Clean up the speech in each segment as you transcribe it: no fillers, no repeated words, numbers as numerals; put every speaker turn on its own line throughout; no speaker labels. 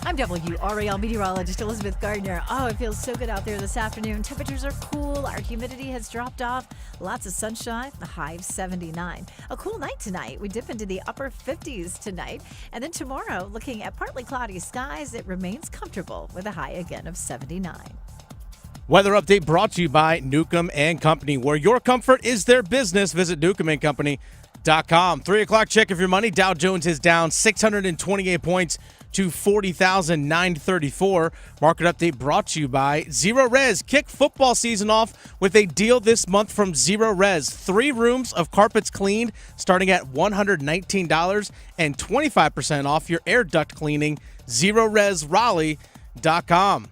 I'm WRAL meteorologist Elizabeth Gardner. Oh, it feels so good out there this afternoon. Temperatures are cool. Our humidity has dropped off. Lots of sunshine. The high of 79. A cool night tonight. We dip into the upper 50s tonight. And then tomorrow, looking at partly cloudy skies, it remains comfortable with a high again of 79.
Weather update brought to you by Newcomb & Company, where your comfort is their business. Visit newcombandcompany.com. 3 o'clock check of your money. Dow Jones is down 628 points to 40,934. Market update brought to you by Zero Res. Kick football season off with a deal this month from Zero Res. 3 rooms of carpets cleaned starting at $119 and 25% off your air duct cleaning. ZeroResRaleigh.com.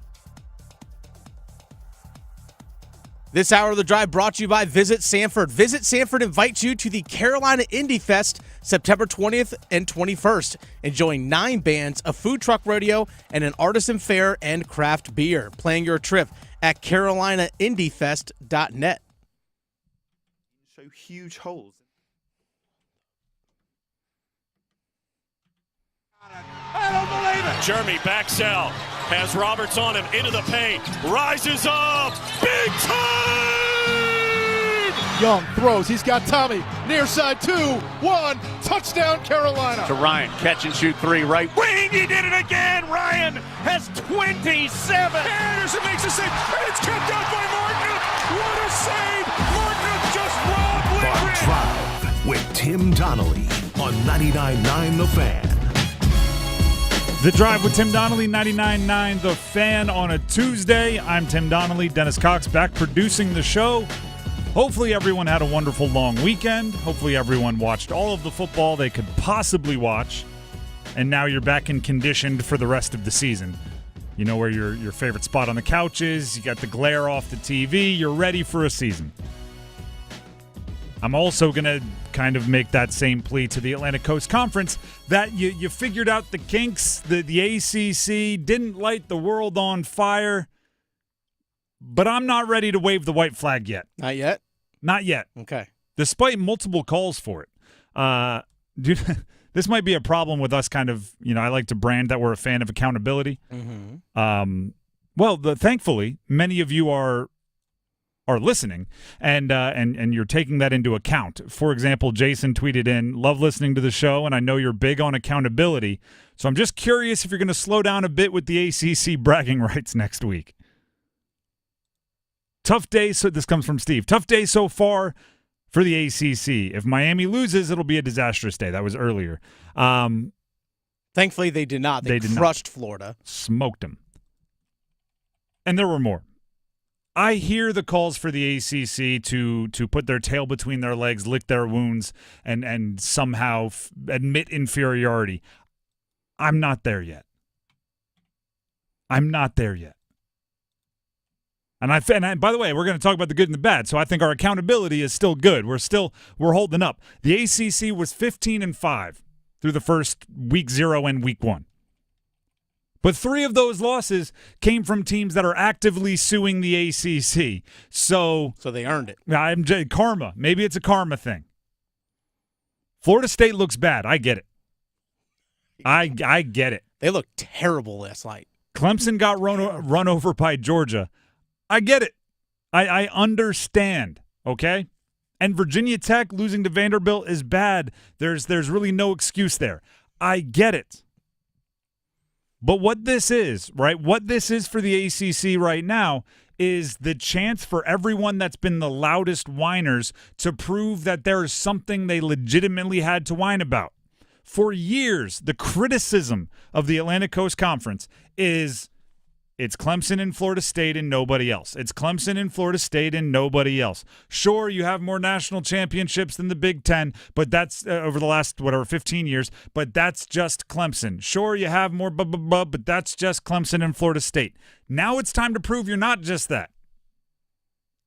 This hour of the drive brought to you by Visit Sanford. Visit Sanford invites you to the Carolina Indie Fest September 20th and 21st. Enjoying 9 bands, a food truck rodeo, and an artisan fair and craft beer. Plan your trip at carolinaindiefest.net.
So huge holes.
I don't believe it. Jeremy Baxell has Roberts on him into the paint. Rises up. Big time!
Young throws. He's got Tommy. Near side 2-1. Touchdown Carolina.
To Ryan. Catch and shoot 3 right wing. He did it again. Ryan has 27. Anderson makes a save. And it's kept out by Martin. What a save. Martin just robbed Lindgren.
The Drive with Tim Donnelly on 99.9 The Fan.
The Drive with Tim Donnelly, 99.9 The Fan on a Tuesday. I'm Tim Donnelly. Dennis Cox back producing the show. Hopefully everyone had a wonderful long weekend. Hopefully everyone watched all of the football they could possibly watch. And now you're back and conditioned for the rest of the season. You know where your favorite spot on the couch is. You got the glare off the TV. You're ready for a season. I'm also going to kind of make that same plea to the Atlantic Coast Conference that you figured out the kinks. The ACC didn't light the world on fire, but I'm not ready to wave the white flag yet.
Not yet?
Not yet.
Okay.
Despite multiple calls for it. Dude, this might be a problem with us kind of, I like to brand that we're a fan of accountability. Mm-hmm. Thankfully, many of you are listening, and you're taking that into account. For example, Jason tweeted in, "Love listening to the show, and I know you're big on accountability. So I'm just curious if you're going to slow down a bit with the ACC bragging rights next week." Tough day. So this comes from Steve. Tough day so far for the ACC. If Miami loses, it'll be a disastrous day. That was earlier.
Thankfully, they did not. They crushed Florida.
Smoked them. And there were more. I hear the calls for the ACC to put their tail between their legs, lick their wounds, and somehow admit inferiority. I'm not there yet. I'm not there yet. And by the way, we're going to talk about the good and the bad. So I think our accountability is still good. We're holding up. The ACC was 15-5 through the first week 0 and week 1. But 3 of those losses came from teams that are actively suing the ACC. So
they earned it.
Karma. Maybe it's a karma thing. Florida State looks bad. I get it. I get it.
They looked terrible last night.
Clemson got run over by Georgia. I get it. I understand, okay? And Virginia Tech losing to Vanderbilt is bad. There's really no excuse there. I get it. But what this is, right, what this is for the ACC right now is the chance for everyone that's been the loudest whiners to prove that there is something they legitimately had to whine about. For years, the criticism of the Atlantic Coast Conference is it's Clemson and Florida State and nobody else. It's Clemson and Florida State and nobody else. Sure, you have more national championships than the Big Ten, but that's over the last, 15 years, but that's just Clemson. Sure, you have more but that's just Clemson and Florida State. Now it's time to prove you're not just that.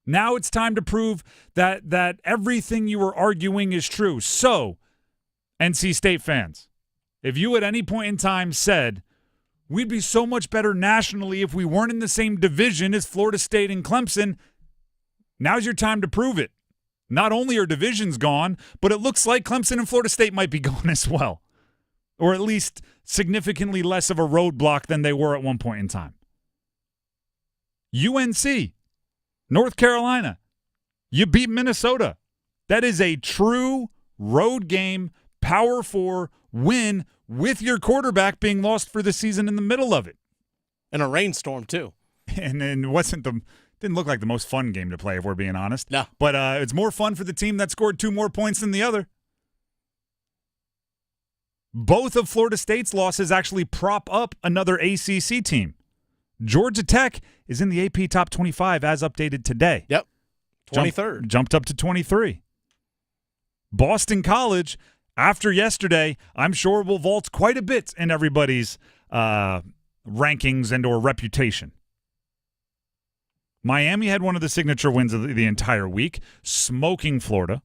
Now it's time to prove that everything you were arguing is true. So, NC State fans, if you at any point in time said, we'd be so much better nationally if we weren't in the same division as Florida State and Clemson, now's your time to prove it. Not only are divisions gone, but it looks like Clemson and Florida State might be gone as well. Or at least significantly less of a roadblock than they were at one point in time. UNC, North Carolina, you beat Minnesota. That is a true road game, Power 4 win with your quarterback being lost for the season in the middle of it.
And a rainstorm, too.
And didn't look like the most fun game to play, if we're being honest.
No.
But it's more fun for the team that scored 2 more points than the other. Both of Florida State's losses actually prop up another ACC team. Georgia Tech is in the AP Top 25 as updated today.
Yep. 23rd.
Jumped up to 23. Boston College, after yesterday, I'm sure will vault quite a bit in everybody's rankings and or reputation. Miami had one of the signature wins of the entire week, smoking Florida.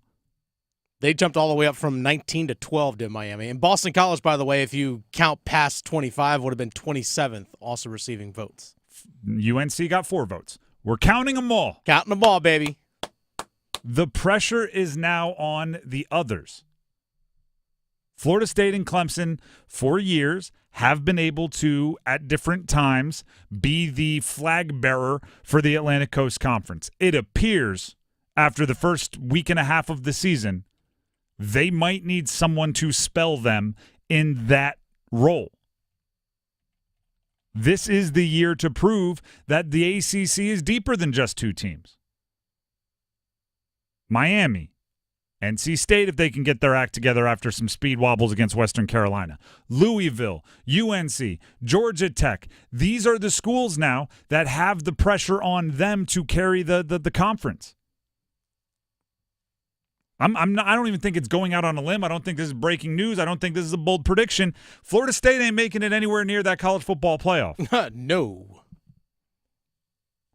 They jumped all the way up from 19 to 12 to Miami. And Boston College, by the way, if you count past 25, would have been 27th, also receiving votes.
UNC got 4 votes. We're counting them all.
Counting them all, baby.
The pressure is now on the others. Florida State and Clemson, for years, have been able to, at different times, be the flag bearer for the Atlantic Coast Conference. It appears, after the first week and a half of the season, they might need someone to spell them in that role. This is the year to prove that the ACC is deeper than just 2 teams. Miami, NC State, if they can get their act together after some speed wobbles against Western Carolina, Louisville, UNC, Georgia Tech. These are the schools now that have the pressure on them to carry the conference. I don't even think it's going out on a limb. I don't think this is breaking news. I don't think this is a bold prediction. Florida State ain't making it anywhere near that college football playoff.
No.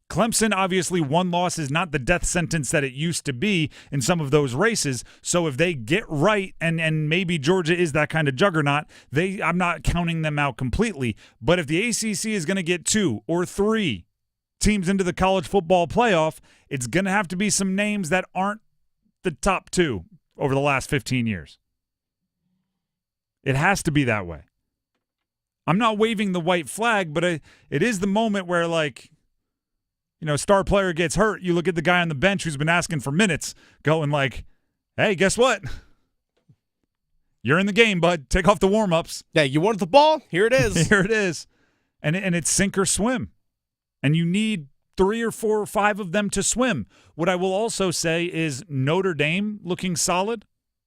Clemson, obviously, 1 loss is not the death sentence that it used to be in some of those races. So if they get right, and maybe Georgia is that kind of juggernaut, I'm not counting them out completely. But if the ACC is going to get 2 or 3 teams into the college football playoff, it's going to have to be some names that aren't the top 2 over the last 15 years. It has to be that way. I'm not waving the white flag, but it is the moment where, like, star player gets hurt. You look at the guy on the bench who's been asking for minutes, going like, hey, guess what? You're in the game, bud. Take off the warm-ups.
Yeah, you wanted the ball? Here it is.
Here it is. And it's sink or swim. And you need 3 or 4 or 5 of them to swim. What I will also say is Notre Dame looking solid,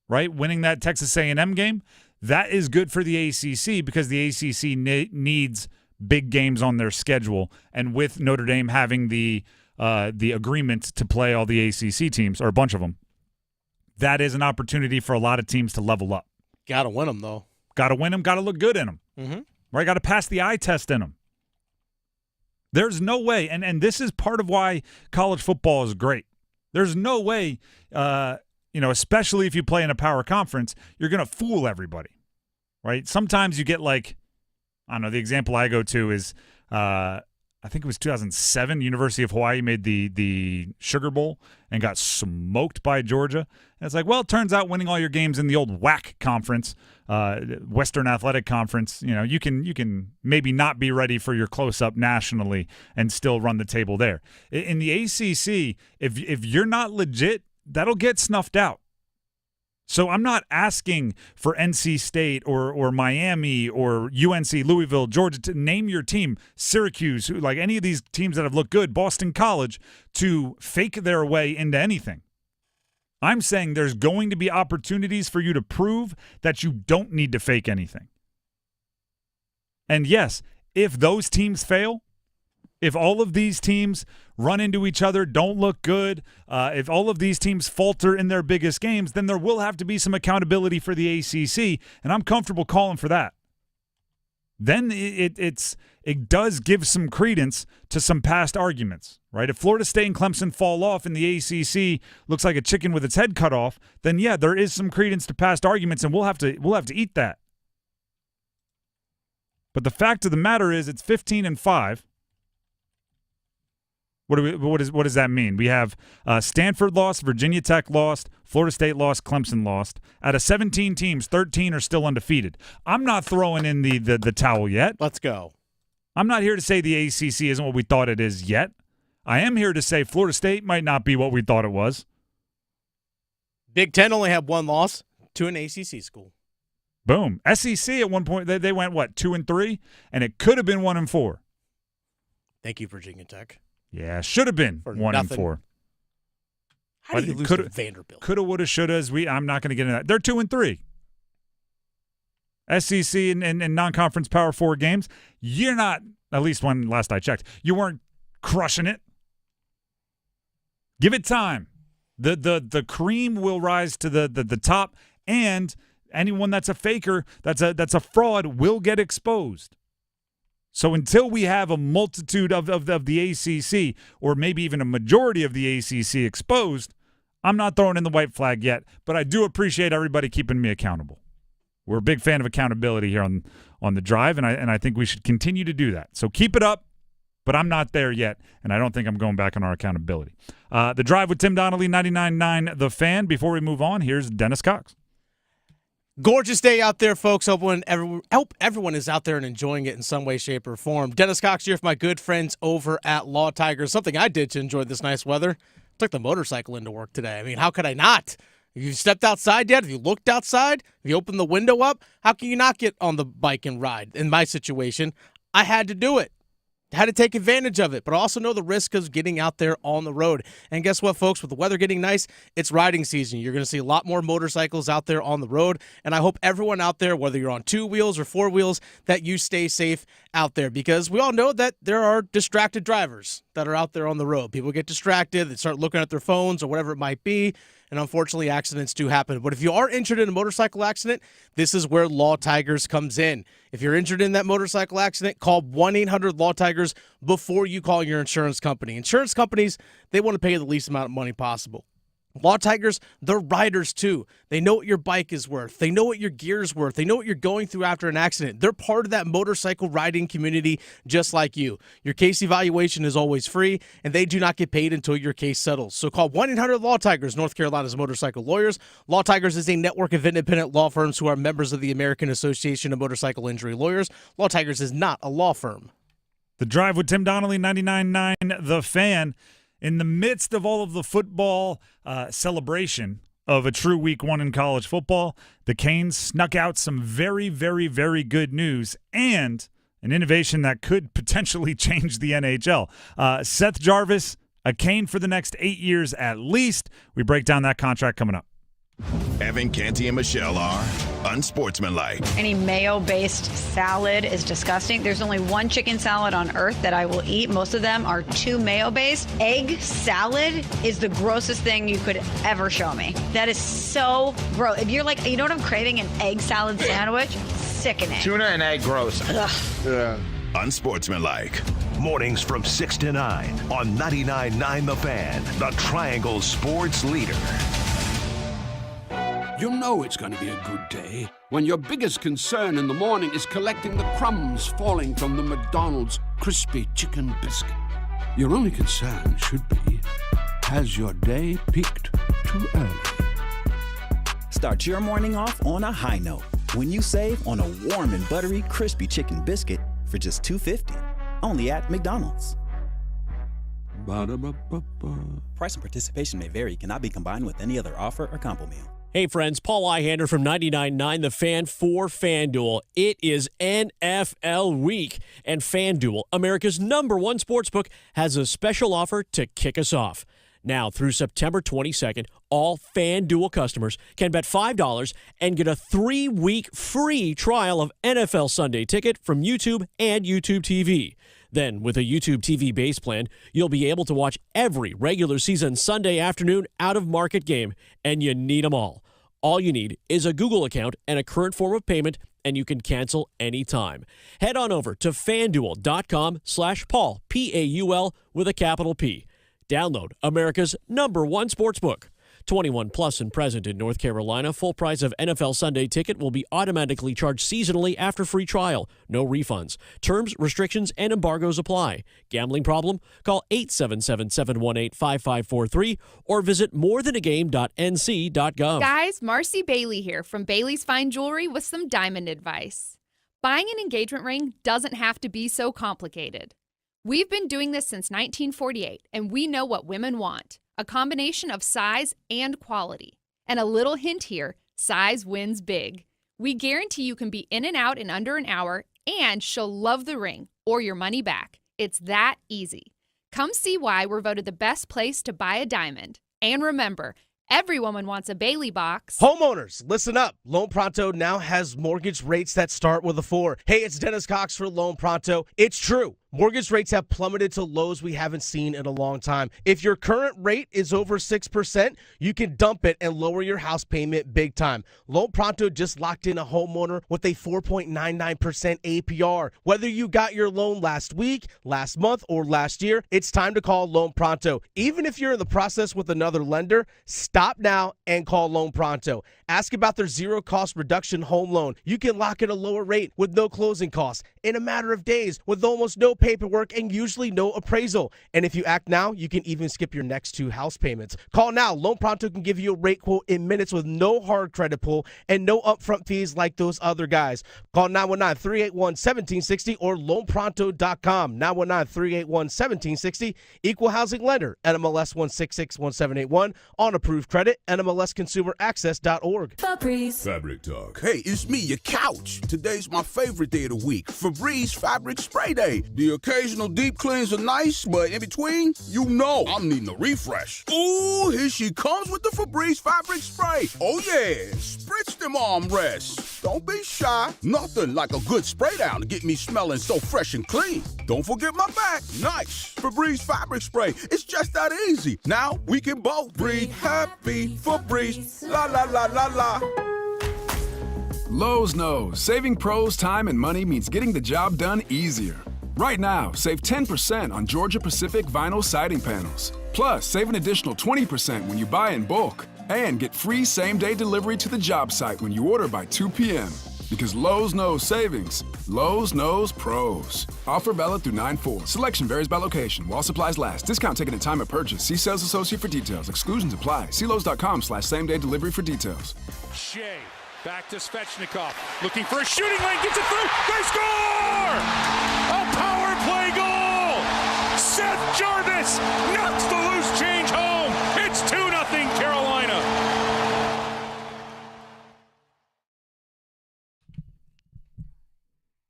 right? Winning that Texas A&M game. That is good for the ACC because the ACC needs big games on their schedule. And with Notre Dame having the agreement to play all the ACC teams, or a bunch of them, that is an opportunity for a lot of teams to level up.
Got to win them, though.
Got to win them. Got to look good in them.
Mm-hmm.
Right? Got to pass the eye test in them. There's no way, and this is part of why college football is great. There's no way, especially if you play in a power conference, you're going to fool everybody, right? Sometimes you get like, I don't know, the example I go to is, I think it was 2007, University of Hawaii made the Sugar Bowl and got smoked by Georgia. And it's like, well, it turns out winning all your games in the old WAC conference, Western Athletic Conference, you can maybe not be ready for your close-up nationally and still run the table there. In the ACC, if you're not legit, that'll get snuffed out. So I'm not asking for NC State or Miami or UNC, Louisville, Georgia to name your team, Syracuse, like any of these teams that have looked good, Boston College, to fake their way into anything. I'm saying there's going to be opportunities for you to prove that you don't need to fake anything. And yes, if those teams fail, if all of these teams run into each other, don't look good, if all of these teams falter in their biggest games, then there will have to be some accountability for the ACC, and I'm comfortable calling for that. Then it does give some credence to some past arguments, right? If Florida State and Clemson fall off and the ACC looks like a chicken with its head cut off, then yeah, there is some credence to past arguments, and we'll have to eat that. But the fact of the matter is, it's 15-5. What does that mean? We have Stanford lost, Virginia Tech lost, Florida State lost, Clemson lost. Out of 17 teams, 13 are still undefeated. I'm not throwing in the towel yet.
Let's go.
I'm not here to say the ACC isn't what we thought it is yet. I am here to say Florida State might not be what we thought it was.
Big Ten only had one loss to an ACC school.
Boom. SEC at one point, they went, 2-3? And it could have been 1-4.
Thank you, Virginia Tech.
Yeah, should have been 1-4.
How do you lose to Vanderbilt?
Coulda, woulda, shoulda. I'm not going to get into that. They're 2-3. SEC and non-conference Power 4 games, you're not, at least when last I checked, you weren't crushing it. Give it time. The cream will rise to the top, and anyone that's a faker, that's a fraud, will get exposed. So until we have a multitude of the ACC, or maybe even a majority of the ACC exposed, I'm not throwing in the white flag yet, but I do appreciate everybody keeping me accountable. We're a big fan of accountability here on the drive, and I think we should continue to do that. So keep it up, but I'm not there yet, and I don't think I'm going back on our accountability. The Drive with Tim Donnelly, 99.9 The Fan. Before we move on, here's Dennis Cox.
Gorgeous day out there, folks. Hope everyone is out there and enjoying it in some way, shape, or form. Dennis Cox here for my good friends over at Law Tigers. Something I did to enjoy this nice weather. Took the motorcycle into work today. I mean, how could I not? Have you stepped outside yet? Have you looked outside? Have you opened the window up? How can you not get on the bike and ride? In my situation, I had to do it. Had to take advantage of it, but I also know the risk of getting out there on the road. And guess what, folks? With the weather getting nice, it's riding season. You're going to see a lot more motorcycles out there on the road, and I hope everyone out there, whether you're on 2 wheels or 4 wheels, that you stay safe out there, because we all know that there are distracted drivers that are out there on the road. People get distracted, they start looking at their phones or whatever it might be, and unfortunately accidents do happen. But if you are injured in a motorcycle accident, this is where Law Tigers comes in. If you're injured in that motorcycle accident, call 1-800-LAW-TIGERS before you call your insurance company. Insurance companies, they want to pay you the least amount of money possible. Law Tigers, they're riders too. They know what your bike is worth. They know what your gear is worth. They know what you're going through after an accident. They're part of that motorcycle riding community just like you. Your case evaluation is always free, and they do not get paid until your case settles. So call 1-800-LAW-TIGERS, North Carolina's motorcycle lawyers. Law Tigers is a network of independent law firms who are members of the American Association of Motorcycle Injury Lawyers. Law Tigers is not a law firm.
The Drive with Tim Donnelly, 99.9 The Fan. In the midst of all of the football celebration of a true week 1 in college football, the Canes snuck out some very, very, very good news and an innovation that could potentially change the NHL. Seth Jarvis, a Cane for the next 8 years at least. We break down that contract coming up.
Evan, Canty, and Michelle are unsportsmanlike.
Any mayo-based salad is disgusting. There's only one chicken salad on earth that I will eat. Most of them are too mayo-based. Egg salad is the grossest thing you could ever show me. That is so gross. If you're like, you know what I'm craving? An egg salad sandwich? Sickening.
Tuna and egg gross.
Ugh.
Yeah.
Unsportsmanlike. Mornings from 6 to 9 on 99.9 The Fan, the Triangle Sports Leader.
You know it's going to be a good day when your biggest concern in the morning is collecting the crumbs falling from the McDonald's crispy chicken biscuit. Your only concern should be, has your day peaked too early?
Start your morning off on a high note when you save on a warm and buttery crispy chicken biscuit for just $2.50. Only at McDonald's.
Ba-da-ba-ba-ba.
Price and participation may vary. Cannot be combined with any other offer or combo meal.
Hey friends, Paul Ihander from 99.9 The Fan for FanDuel. It is NFL week, and FanDuel, America's #1 sportsbook, has a special offer to kick us off. Now, through September 22nd, all FanDuel customers can bet $5 and get a 3-week free trial of NFL Sunday Ticket from YouTube and YouTube TV. Then, with a YouTube TV base plan, you'll be able to watch every regular season Sunday afternoon out-of-market game, and you need them all. All you need is a Google account and a current form of payment, and you can cancel anytime. Head on over to FanDuel.com/Paul, P-A-U-L, with a capital P. Download America's #1 sportsbook. 21 plus and present in North Carolina. Full price of NFL Sunday ticket will be automatically charged seasonally after free trial. No refunds. Terms, restrictions, and embargoes apply. Gambling problem? Call 877-718-5543 or visit morethanagame.nc.gov.
Guys, Marcy Bailey here from Bailey's Fine Jewelry with some diamond advice. Buying an engagement ring doesn't have to be so complicated. We've been doing this since 1948, and we know what women want. A combination of size and quality. And a little hint here, size wins big. We guarantee you can be in and out in under an hour, and she'll love the ring or your money back. It's that easy. Come see why we're voted the best place to buy a diamond. And remember, every woman wants a Bailey box.
Homeowners, listen up. Loan Pronto now has mortgage rates that start with a 4. Hey, it's Dennis Cox for Loan Pronto. It's true. Mortgage rates have plummeted to lows we haven't seen in a long time. If your current rate is over 6%, you can dump it and lower your house payment big time. Loan Pronto just locked in a homeowner with a 4.99% APR. Whether you got your loan last week, last month, or last year, it's time to call Loan Pronto. Even if you're in the process with another lender, stop now and call Loan Pronto. Ask about their zero-cost reduction home loan. You can lock in a lower rate with no closing costs in a matter of days with almost no paperwork and usually no appraisal. And if you act now, you can even skip your next 2 house payments. Call now. Loan Pronto can give you a rate quote in minutes with no hard credit pull and no upfront fees like those other guys. Call 919-381-1760 or loanpronto.com. 919-381-1760. Equal housing lender. NMLS 1661781. On approved credit. NMLSconsumeraccess.org.
Febreze Fabric Talk. Hey, it's me, your couch. Today's my favorite day of the week. Febreze Fabric Spray Day. The occasional deep cleans are nice, but in between, you know I'm needing a refresh. Ooh, here she comes with the Febreze Fabric Spray. Oh yeah, spritz them armrests. Don't be shy. Nothing like a good spray down to get me smelling so fresh and clean. Don't forget my back. Nice. Febreze Fabric Spray. It's just that easy. Now we can both breathe happy. Febreze. La la la la la.
Lowe's knows saving pros time and money means getting the job done easier. Right now, save 10% on Georgia Pacific vinyl siding panels. Plus, save an additional 20% when you buy in bulk. And get free same-day delivery to the job site when you order by 2 p.m. Because Lowe's knows savings. Lowe's knows pros. Offer valid through 9/4. Selection varies by location. While supplies last. Discount taken at time of purchase. See sales associate for details. Exclusions apply. See Lowe's.com/same-day delivery for details.
Shea. Back to Svechnikov, looking for a shooting lane, gets it through, they score! A power play goal! Seth Jarvis knocks the loose change home. It's 2-0 Carolina.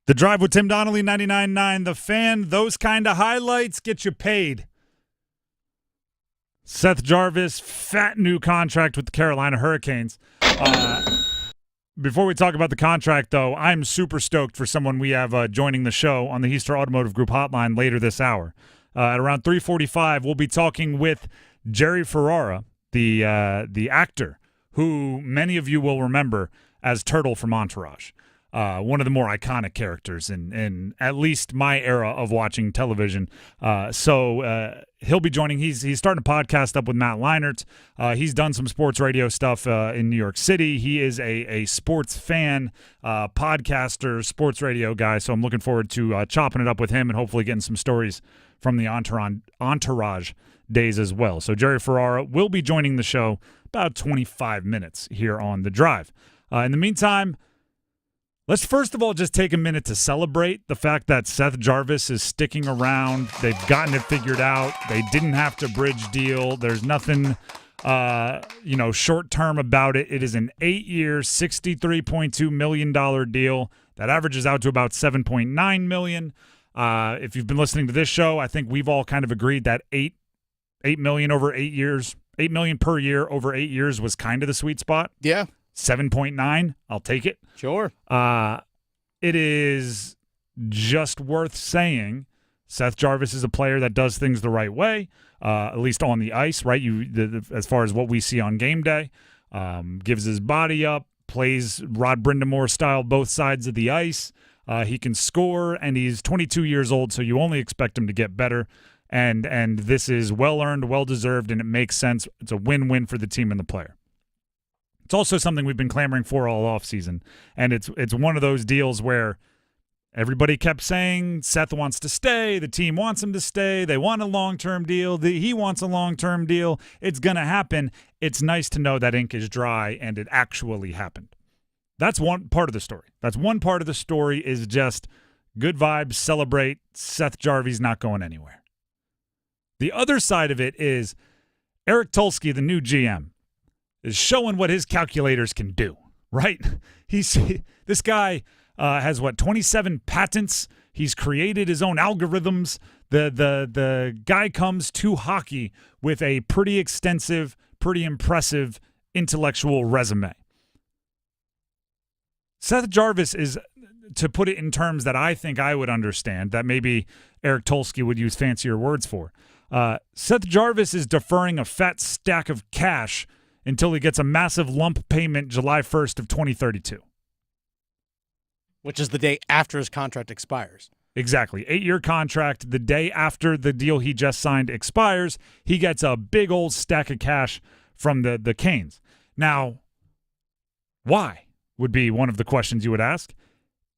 The Drive with Tim Donnelly, 99.9 The Fan. Those kind of highlights get you paid. Seth Jarvis, fat new contract with the Carolina Hurricanes. Before we talk about the contract, though, I'm super stoked for someone we have joining the show on the Heaster Automotive Group hotline later this hour. At around 3:45, we'll be talking with Jerry Ferrara, the actor, who many of you will remember as Turtle from Entourage. One of the more iconic characters in at least my era of watching television. So he'll be joining. He's starting a podcast up with Matt Leinart. He's done some sports radio stuff in New York City. He is a sports fan, podcaster, sports radio guy. So I'm looking forward to chopping it up with him and hopefully getting some stories from the Entourage days as well. So Jerry Ferrara will be joining the show about 25 minutes here on The Drive. In the meantime, let's first of all just take a minute to celebrate the fact that Seth Jarvis is sticking around. They've gotten it figured out. They didn't have to bridge deal. There's nothing, short-term about it. It is an 8-year, $63.2 million deal that averages out to about $7.9 million. If you've been listening to this show, I think we've all kind of agreed that $8 million over 8 years, $8 million per year over 8 years was kind of the sweet spot.
Yeah.
7.9, I'll take it.
Sure.
It is just worth saying Seth Jarvis is a player that does things the right way, at least on the ice, right? As far as what we see on game day, gives his body up, plays Rod Brindamore style both sides of the ice. He can score, and he's 22 years old, so you only expect him to get better. And this is well-earned, well-deserved, and it makes sense. It's a win-win for the team and the player. It's also something we've been clamoring for all offseason, and it's one of those deals where everybody kept saying Seth wants to stay, the team wants him to stay, they want a long-term deal, he wants a long-term deal. It's going to happen. It's nice to know that ink is dry and it actually happened. That's one part of the story. That's one part of the story is just good vibes, celebrate, Seth Jarvis not going anywhere. The other side of it is Eric Tulsky, the new GM, is showing what his calculators can do, right? This guy has, 27 patents. He's created his own algorithms. The guy comes to hockey with a pretty extensive, pretty impressive intellectual resume. Seth Jarvis is, to put it in terms that I think I would understand, that maybe Eric Tulsky would use fancier words for. Seth Jarvis is deferring a fat stack of cash until he gets a massive lump payment July 1st of 2032.
Which is the day after his contract expires.
Exactly. 8-year contract. The day after the deal he just signed expires, he gets a big old stack of cash from the Canes. Now, why would be one of the questions you would ask.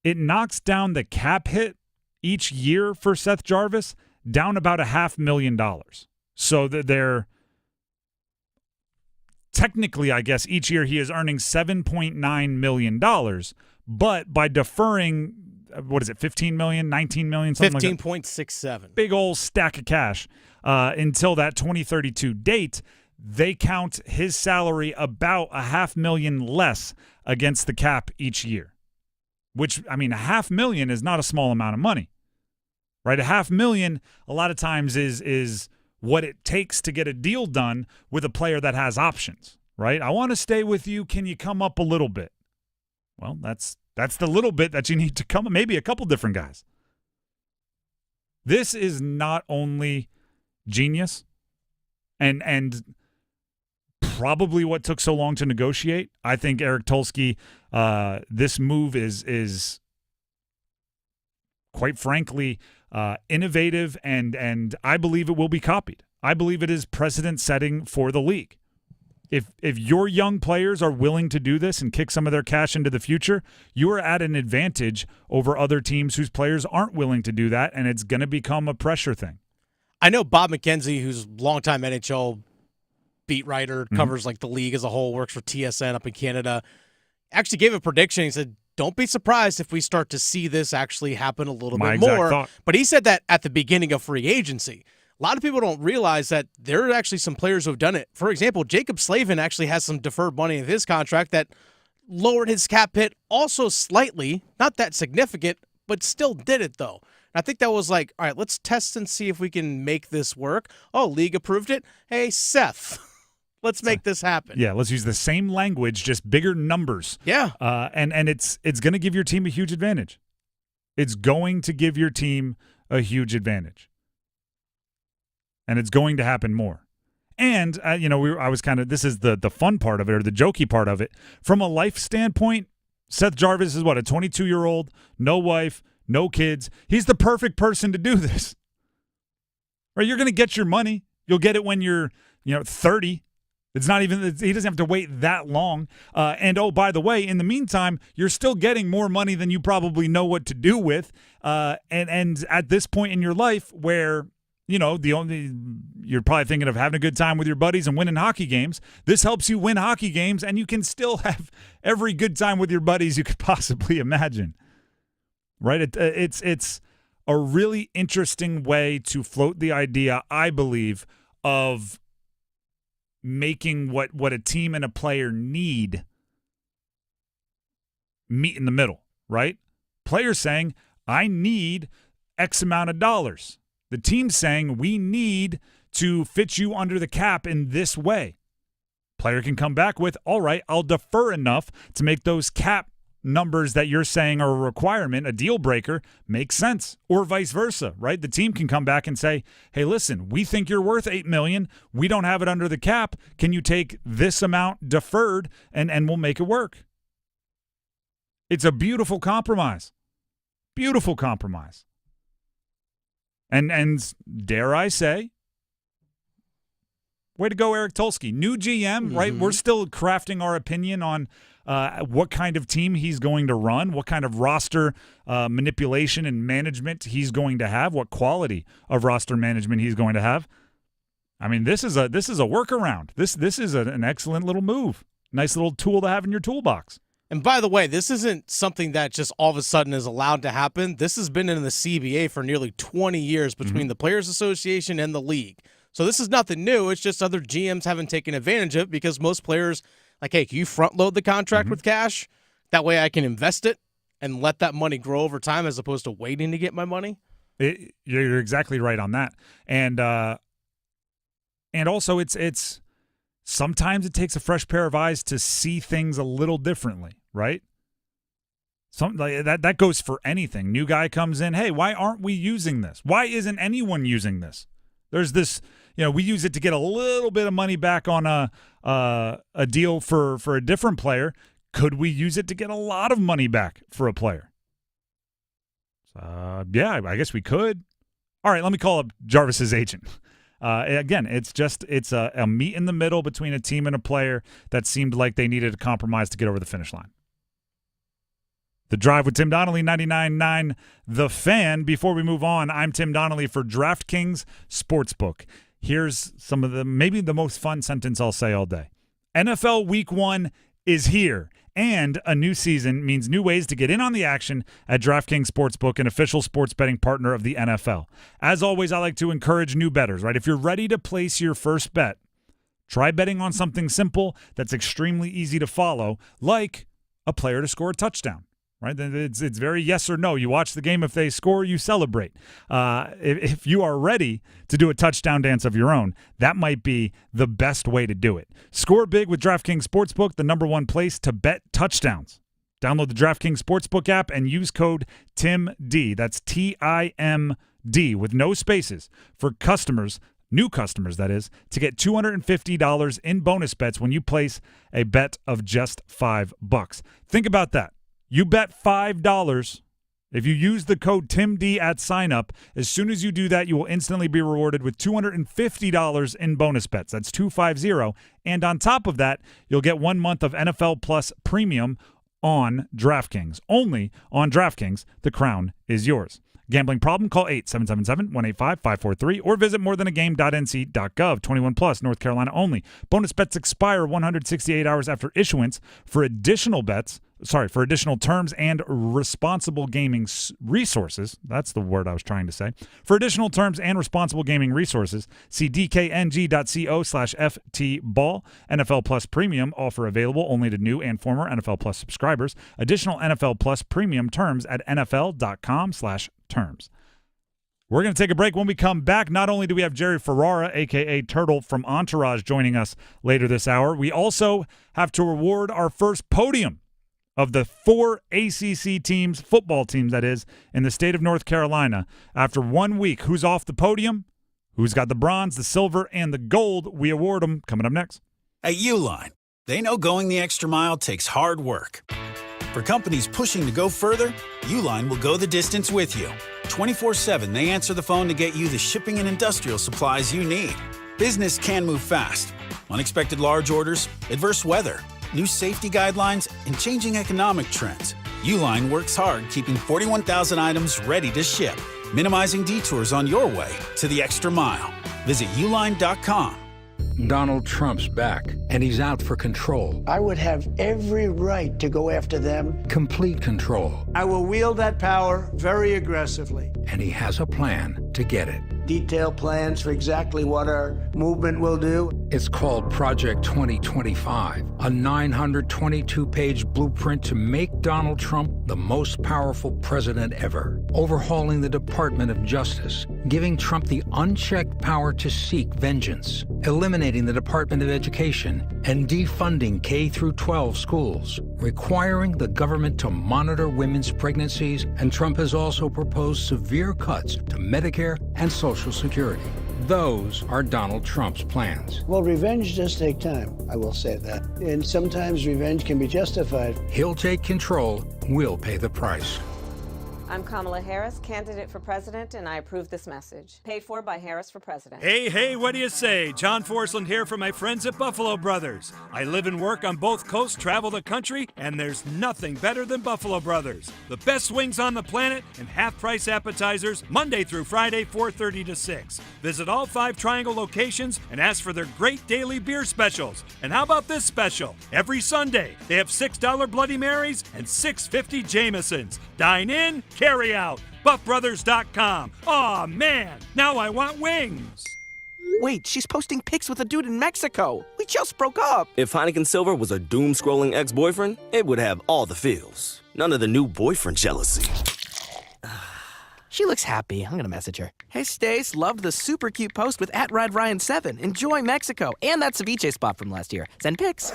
It knocks down the cap hit each year for Seth Jarvis down about $500,000. So that they're technically, I guess, each year he is earning $7.9 million, but by deferring, what is it, $15 million, $19 million, something like that?
15.67.
Big old stack of cash until that 2032 date, they count his salary about $500,000 less against the cap each year, which, I mean, $500,000 is not a small amount of money, right? $500,000 a lot of times is what it takes to get a deal done with a player that has options, right? I want to stay with you. Can you come up a little bit? Well, that's the little bit that you need to come, maybe a couple different guys. This is not only genius and probably what took so long to negotiate. I think Eric Tulsky, this move is quite frankly innovative, and I believe it will be copied. I believe it is precedent-setting for the league. If your young players are willing to do this and kick some of their cash into the future, you are at an advantage over other teams whose players aren't willing to do that, and it's going to become a pressure thing.
I know Bob McKenzie, who's a longtime NHL beat writer, covers like the league as a whole, works for TSN up in Canada, actually gave a prediction. He said, don't be surprised if we start to see this actually happen a little bit more.
Thought.
But he said that at the beginning of free agency. A lot of people don't realize that there are actually some players who have done it. For example, Jacob Slavin actually has some deferred money in his contract that lowered his cap hit also slightly, not that significant, but still did it though. And I think that was like, all right, let's test and see if we can make this work. Oh, league approved it. Hey, Seth, let's make this happen.
Yeah, let's use the same language, just bigger numbers.
Yeah.
And it's going to give your team a huge advantage. It's going to give your team a huge advantage. And it's going to happen more. And, I was kind of, this is the fun part of it, or the jokey part of it. From a life standpoint, Seth Jarvis is a 22-year-old, no wife, no kids. He's the perfect person to do this. Right? You're going to get your money. You'll get it when you're, 30. It's not even, he doesn't have to wait that long. And, oh, by the way, in the meantime, you're still getting more money than you probably know what to do with. And at this point in your life where, you're probably thinking of having a good time with your buddies and winning hockey games. This helps you win hockey games, and you can still have every good time with your buddies you could possibly imagine. Right? It's a really interesting way to float the idea, I believe, of making what a team and a player need meet in the middle, right? Players saying, I need X amount of dollars. The team's saying, we need to fit you under the cap in this way. Player can come back with, all right, I'll defer enough to make those cap numbers that you're saying are a requirement, a deal breaker, make sense. Or vice versa, right? The team can come back and say, hey, listen, we think you're worth $8 million. We don't have it under the cap. Can you take this amount deferred and we'll make it work? It's a beautiful compromise. Beautiful compromise. And dare I say, way to go, Eric Tulsky. New GM, right? We're still crafting our opinion on what kind of team he's going to run, what kind of roster manipulation and management he's going to have, what quality of roster management he's going to have. I mean, this is a workaround. This is an excellent little move. Nice little tool to have in your toolbox.
And by the way, this isn't something that just all of a sudden is allowed to happen. This has been in the CBA for nearly 20 years between the Players Association and the league. So this is nothing new. It's just other GMs haven't taken advantage of it because most players, like, hey, can you front load the contract with cash? That way I can invest it and let that money grow over time as opposed to waiting to get my money.
You're exactly right on that. And also it's sometimes it takes a fresh pair of eyes to see things a little differently, right? Something like that goes for anything. New guy comes in, hey, why aren't we using this? Why isn't anyone using this? There's this, we use it to get a little bit of money back on a deal for a different player. Could we use it to get a lot of money back for a player? Yeah, I guess we could. All right, let me call up Jarvis's agent. Again, it's a meet in the middle between a team and a player that seemed like they needed a compromise to get over the finish line. The Drive with Tim Donnelly, 99.9 The Fan. Before we move on, I'm Tim Donnelly for DraftKings Sportsbook. Here's some of maybe the most fun sentence I'll say all day. NFL Week 1 is here, and a new season means new ways to get in on the action at DraftKings Sportsbook, an official sports betting partner of the NFL. As always, I like to encourage new bettors, right? If you're ready to place your first bet, try betting on something simple that's extremely easy to follow, like a player to score a touchdown. Right? It's very yes or no. You watch the game. If they score, you celebrate. If you are ready to do a touchdown dance of your own, that might be the best way to do it. Score big with DraftKings Sportsbook, the #1 place to bet touchdowns. Download the DraftKings Sportsbook app and use code TIMD. That's TIMD with no spaces for customers, new customers that is, to get $250 in bonus bets when you place a bet of just $5. Think about that. You bet $5. If you use the code TIMD at sign-up, as soon as you do that, you will instantly be rewarded with $250 in bonus bets. That's 250. And on top of that, you'll get 1 month of NFL Plus Premium on DraftKings. Only on DraftKings, the crown is yours. Gambling problem? Call 877-185-543 or visit morethanagame.nc.gov. 21 plus, North Carolina only. Bonus bets expire 168 hours after issuance. For additional terms and responsible gaming resources, that's the word I was trying to say. For additional terms and responsible gaming resources, see dkng.co/ftball. NFL Plus Premium offer available only to new and former NFL Plus subscribers. Additional NFL Plus Premium terms at nfl.com/terms. We're going to take a break. When we come back, not only do we have Jerry Ferrara, a.k.a. Turtle from Entourage, joining us later this hour, we also have to reward our first podium of the 4 ACC teams, football teams that is, in the state of North Carolina. After 1 week, who's off the podium, who's got the bronze, the silver, and the gold, we award them coming up next.
At Uline, they know going the extra mile takes hard work. For companies pushing to go further, Uline will go the distance with you. 24/7, they answer the phone to get you the shipping and industrial supplies you need. Business can move fast. Unexpected large orders, adverse weather, new safety guidelines, and changing economic trends. Uline works hard keeping 41,000 items ready to ship, minimizing detours on your way to the extra mile. Visit uline.com.
Donald Trump's back, and he's out for control.
I would have every right to go after them.
Complete control.
I will wield that power very aggressively.
And he has a plan to get it.
Detailed plans for exactly what our movement will do.
It's called Project 2025, a 922-page blueprint to make Donald Trump the most powerful president ever. Overhauling the Department of Justice, giving Trump the unchecked power to seek vengeance, eliminating the Department of Education, and defunding K-12 schools, requiring the government to monitor women's pregnancies, and Trump has also proposed severe cuts to Medicare and Social Security. Those are Donald Trump's plans.
Well, revenge does take time, I will say that. And sometimes revenge can be justified.
He'll take control, we'll pay the price.
I'm Kamala Harris, candidate for president, and I approve this message. Paid for by Harris for President.
Hey, what do you say? John Forsland here from my friends at Buffalo Brothers. I live and work on both coasts, travel the country, and there's nothing better than Buffalo Brothers. The best wings on the planet and half-price appetizers, Monday through Friday, 4:30 to 6. Visit all 5 Triangle locations and ask for their great daily beer specials. And how about this special? Every Sunday, they have $6 Bloody Marys and $6.50 Jamesons. Dine in, carry out. BuffBrothers.com. Aw, man, now I want wings.
Wait, she's posting pics with a dude in Mexico. We just broke up.
If Heineken Silver was a doom-scrolling ex-boyfriend, it would have all the feels. None of the new boyfriend jealousy.
She looks happy. I'm gonna message her. Hey, Stace, loved the super cute post with @RideRyan7. Enjoy Mexico and that ceviche spot from last year. Send pics.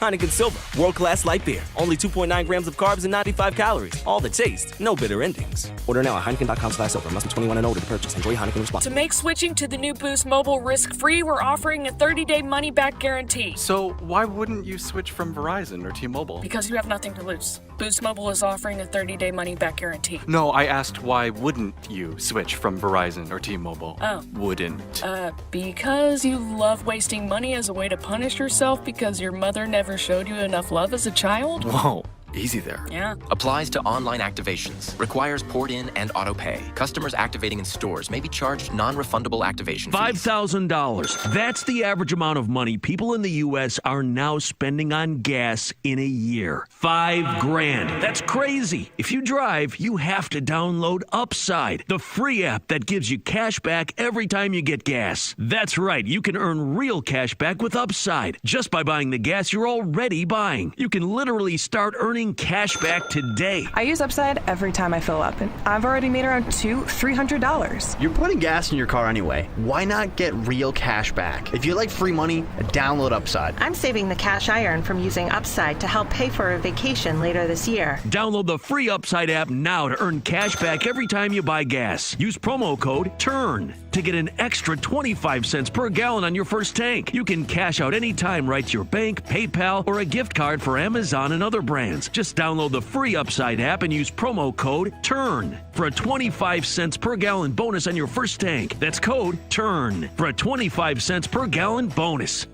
Heineken Silver, world-class light beer. Only 2.9 grams of carbs and 95 calories. All the taste, no bitter endings. Order now at Heineken.com/silver. Must be 21 and older to purchase. Enjoy Heineken responsibly.
To make switching to the new Boost Mobile risk-free, we're offering a 30-day money-back guarantee.
So why wouldn't you switch from Verizon or T-Mobile?
Because you have nothing to lose. Boost Mobile is offering a 30-day money-back guarantee.
No, I asked why wouldn't you switch from Verizon or T-Mobile?
Oh.
Wouldn't.
Because you love wasting money as a way to punish yourself because your mother never showed you enough love as a child?
Whoa. Easy there.
Yeah.
Applies to online activations. Requires port in and auto pay. Customers activating in stores may be charged non-refundable activation fees.
$5,000. That's the average amount of money people in the U.S. are now spending on gas in a year. $5,000. That's crazy. If you drive, you have to download Upside, the free app that gives you cash back every time you get gas. That's right. You can earn real cash back with Upside just by buying the gas you're already buying. You can literally start earning cash back today.
I use Upside every time I fill up, and I've already made around $200-300.
You're putting gas in your car anyway. Why not get real cash back? If you like free money, download Upside.
I'm saving the cash I earn from using Upside to help pay for a vacation later this year.
Download the free Upside app now to earn cash back every time you buy gas. Use promo code TURN to get an extra 25 cents per gallon on your first tank. You can cash out anytime right to your bank, PayPal, or a gift card for Amazon and other brands. Just download the free Upside app and use promo code TURN for a 25 cents per gallon bonus on your first tank. That's code TURN for a 25 cents per gallon bonus.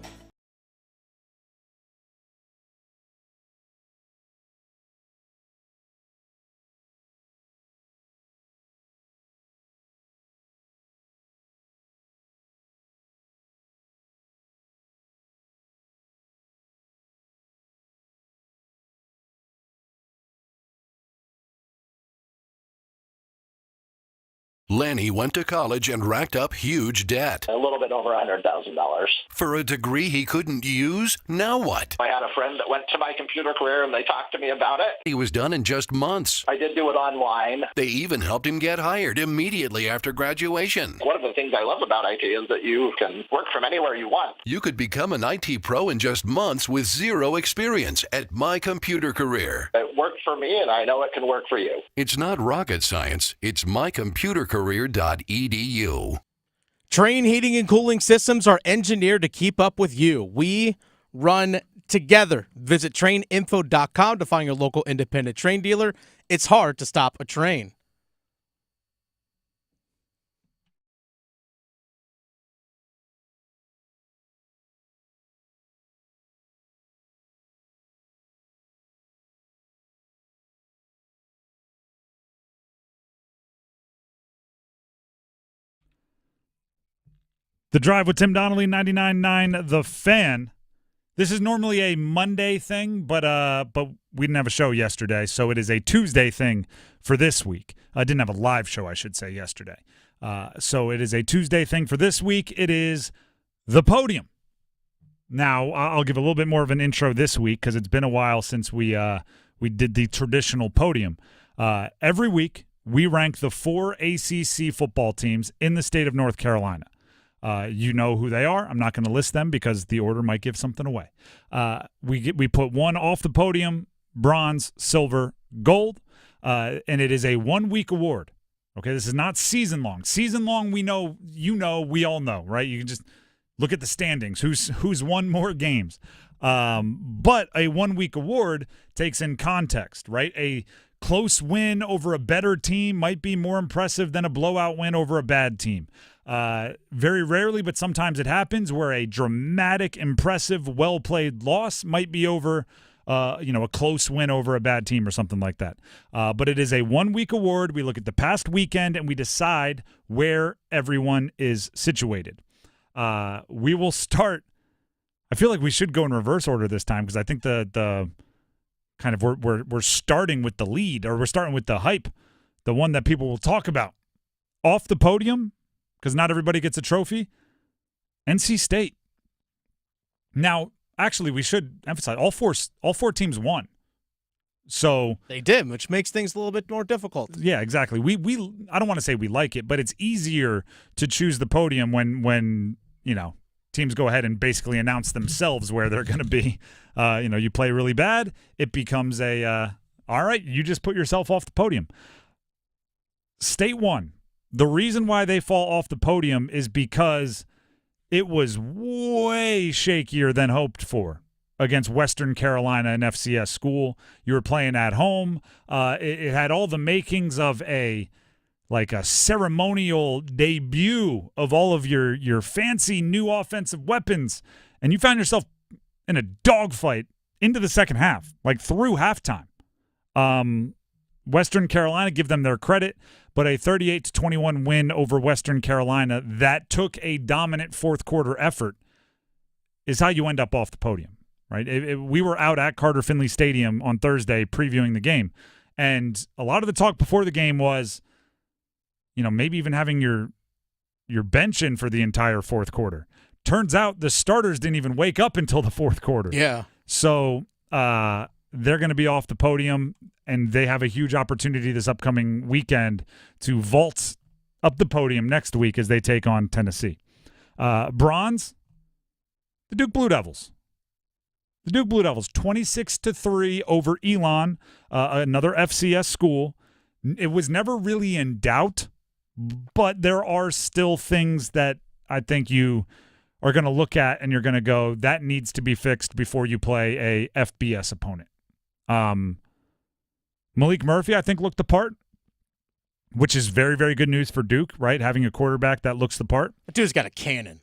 Lanny went to college and racked up huge debt.
A little bit over $100,000.
For a degree he couldn't use? Now what?
I had a friend that went to my computer career and they talked to me about it.
He was done in just months.
I did do it online.
They even helped him get hired immediately after graduation.
One of the things I love about IT is that you can work from anywhere you want.
You could become an IT pro in just months with zero experience at My Computer Career.
It worked for me and I know it can work for you.
It's not rocket science. It's mycomputercareer.edu.
Train heating and cooling systems are engineered to keep up with you. We run together. Visit traininfo.com to find your local independent train dealer. It's hard to stop a train.
The Drive with Tim Donnelly, 99.9 The Fan. This is normally a Monday thing, but we didn't have a show yesterday, so it is a Tuesday thing for this week. I didn't have a live show, I should say, yesterday. So it is a Tuesday thing for this week. It is the podium. Now, I'll give a little bit more of an intro this week because it's been a while since we did the traditional podium. Every week, we rank the 4 ACC football teams in the state of North Carolina. You know who they are. I'm not going to list them because the order might give something away. We put one off the podium, bronze, silver, gold, and it is a 1-week award. Okay, this is not season long. Season long, we know, we all know, right? You can just look at the standings. Who's won more games? But a 1-week award takes in context, right? A close win over a better team might be more impressive than a blowout win over a bad team. Very rarely, but sometimes it happens where a dramatic, impressive, well-played loss might be over a close win over a bad team or something like that. But it is a 1-week award. We look at the past weekend and we decide where everyone is situated. We will start. I feel like we should go in reverse order this time because I think the kind of we're starting with the lead, or we're starting with the hype, the one that people will talk about. Off the podium, because not everybody gets a trophy, NC State. Now, actually, we should emphasize all four teams won. So
they did, which makes things a little bit more difficult.
Yeah, exactly. We I don't want to say we like it, but it's easier to choose the podium when teams go ahead and basically announce themselves where they're going to be. You play really bad, it becomes all right, you just put yourself off the podium. State won. The reason why they fall off the podium is because it was way shakier than hoped for against Western Carolina, an FCS school. You were playing at home. It had all the makings of a ceremonial debut of all of your fancy new offensive weapons, and you found yourself in a dogfight into the second half, through halftime. Western Carolina, give them their credit, but a 38-21 win over Western Carolina that took a dominant fourth quarter effort is how you end up off the podium, right? We were out at Carter Finley Stadium on Thursday previewing the game, and a lot of the talk before the game was, maybe even having your bench in for the entire fourth quarter. Turns out the starters didn't even wake up until the fourth quarter.
Yeah.
So they're going to be off the podium, and they have a huge opportunity this upcoming weekend to vault up the podium next week as they take on Tennessee. Bronze, the Duke Blue Devils. The Duke Blue Devils, 26-3 over Elon, another FCS school. It was never really in doubt, but there are still things that I think you are going to look at and you're going to go, that needs to be fixed before you play a FBS opponent. Malik Murphy, I think, looked the part, which is very, very good news for Duke, right? Having a quarterback that looks the part.
That dude's got a cannon.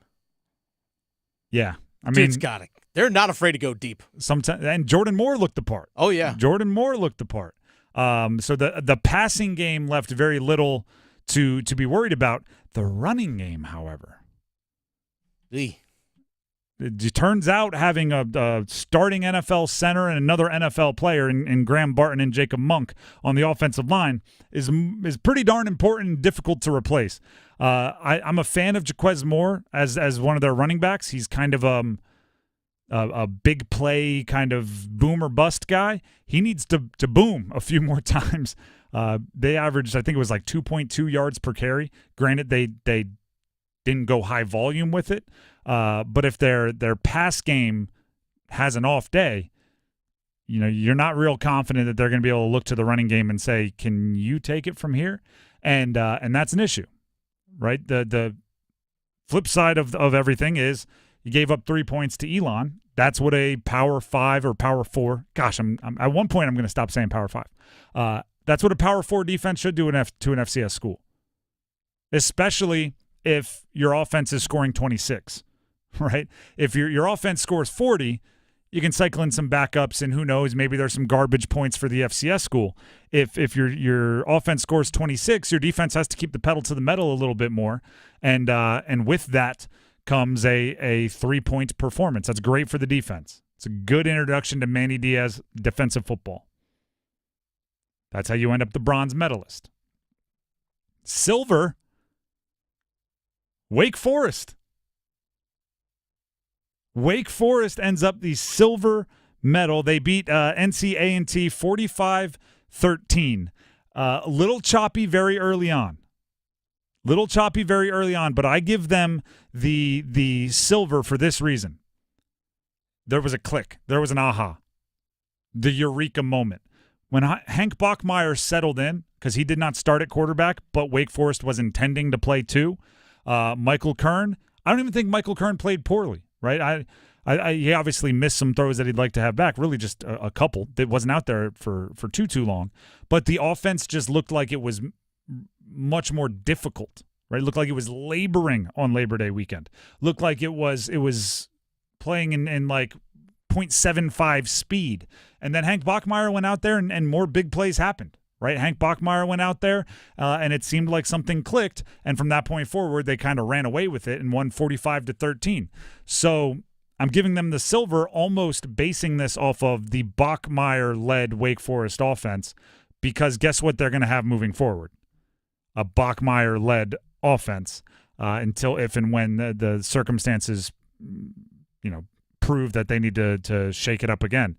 Yeah.
Dude's got it. They're not afraid to go deep.
Sometimes, and Jordan Moore looked the part.
Oh, yeah.
Jordan Moore looked the part. So the passing game left very little to be worried about. The running game, however. It turns out having a starting NFL center and another NFL player in Graham Barton and Jacob Monk on the offensive line is pretty darn important and difficult to replace. I'm a fan of Jaquez Moore as one of their running backs. He's kind of a big play kind of boom or bust guy. He needs to boom a few more times. They averaged, I think it was 2.2 yards per carry. Granted, they didn't go high volume with it. But if their pass game has an off day, you're not real confident that they're going to be able to look to the running game and say, can you take it from here? And that's an issue, right? The flip side of everything is you gave up 3 points to Elon. That's what a Power 5 or Power 4. Gosh, I'm at one point I'm going to stop saying Power 5. That's what a Power 4 defense should do to an FCS school, especially if your offense is scoring 26, right? If your offense scores 40, you can cycle in some backups, and who knows, maybe there's some garbage points for the FCS school. If your offense scores 26, your defense has to keep the pedal to the metal a little bit more, and with that comes a 3-point performance. That's great for the defense. It's a good introduction to Manny Diaz defensive football. That's how you end up the bronze medalist. Silver, Wake Forest. Wake Forest ends up the silver medal. They beat NC A&T 45-13. A little choppy very early on. But I give them the silver for this reason. There was a click. There was an aha. The eureka moment. When Hank Bachmeier settled in, because he did not start at quarterback, but Wake Forest was intending to play too, Michael Kern, I don't even think Michael Kern played poorly, right? He obviously missed some throws that he'd like to have back, really just a couple that wasn't out there for too long. But the offense just looked like it was much more difficult, right? It looked like it was laboring on Labor Day weekend. Looked like it was playing in like 0.75 speed. And then Hank Bachmeier went out there and more big plays happened, right? Hank Bachmeier went out there and it seemed like something clicked. And from that point forward, they kind of ran away with it and won 45-13. So I'm giving them the silver, almost basing this off of the Bachmeier-led Wake Forest offense, because guess what they're going to have moving forward? A Bachmeier-led offense until if and when the circumstances, prove that they need to shake it up again.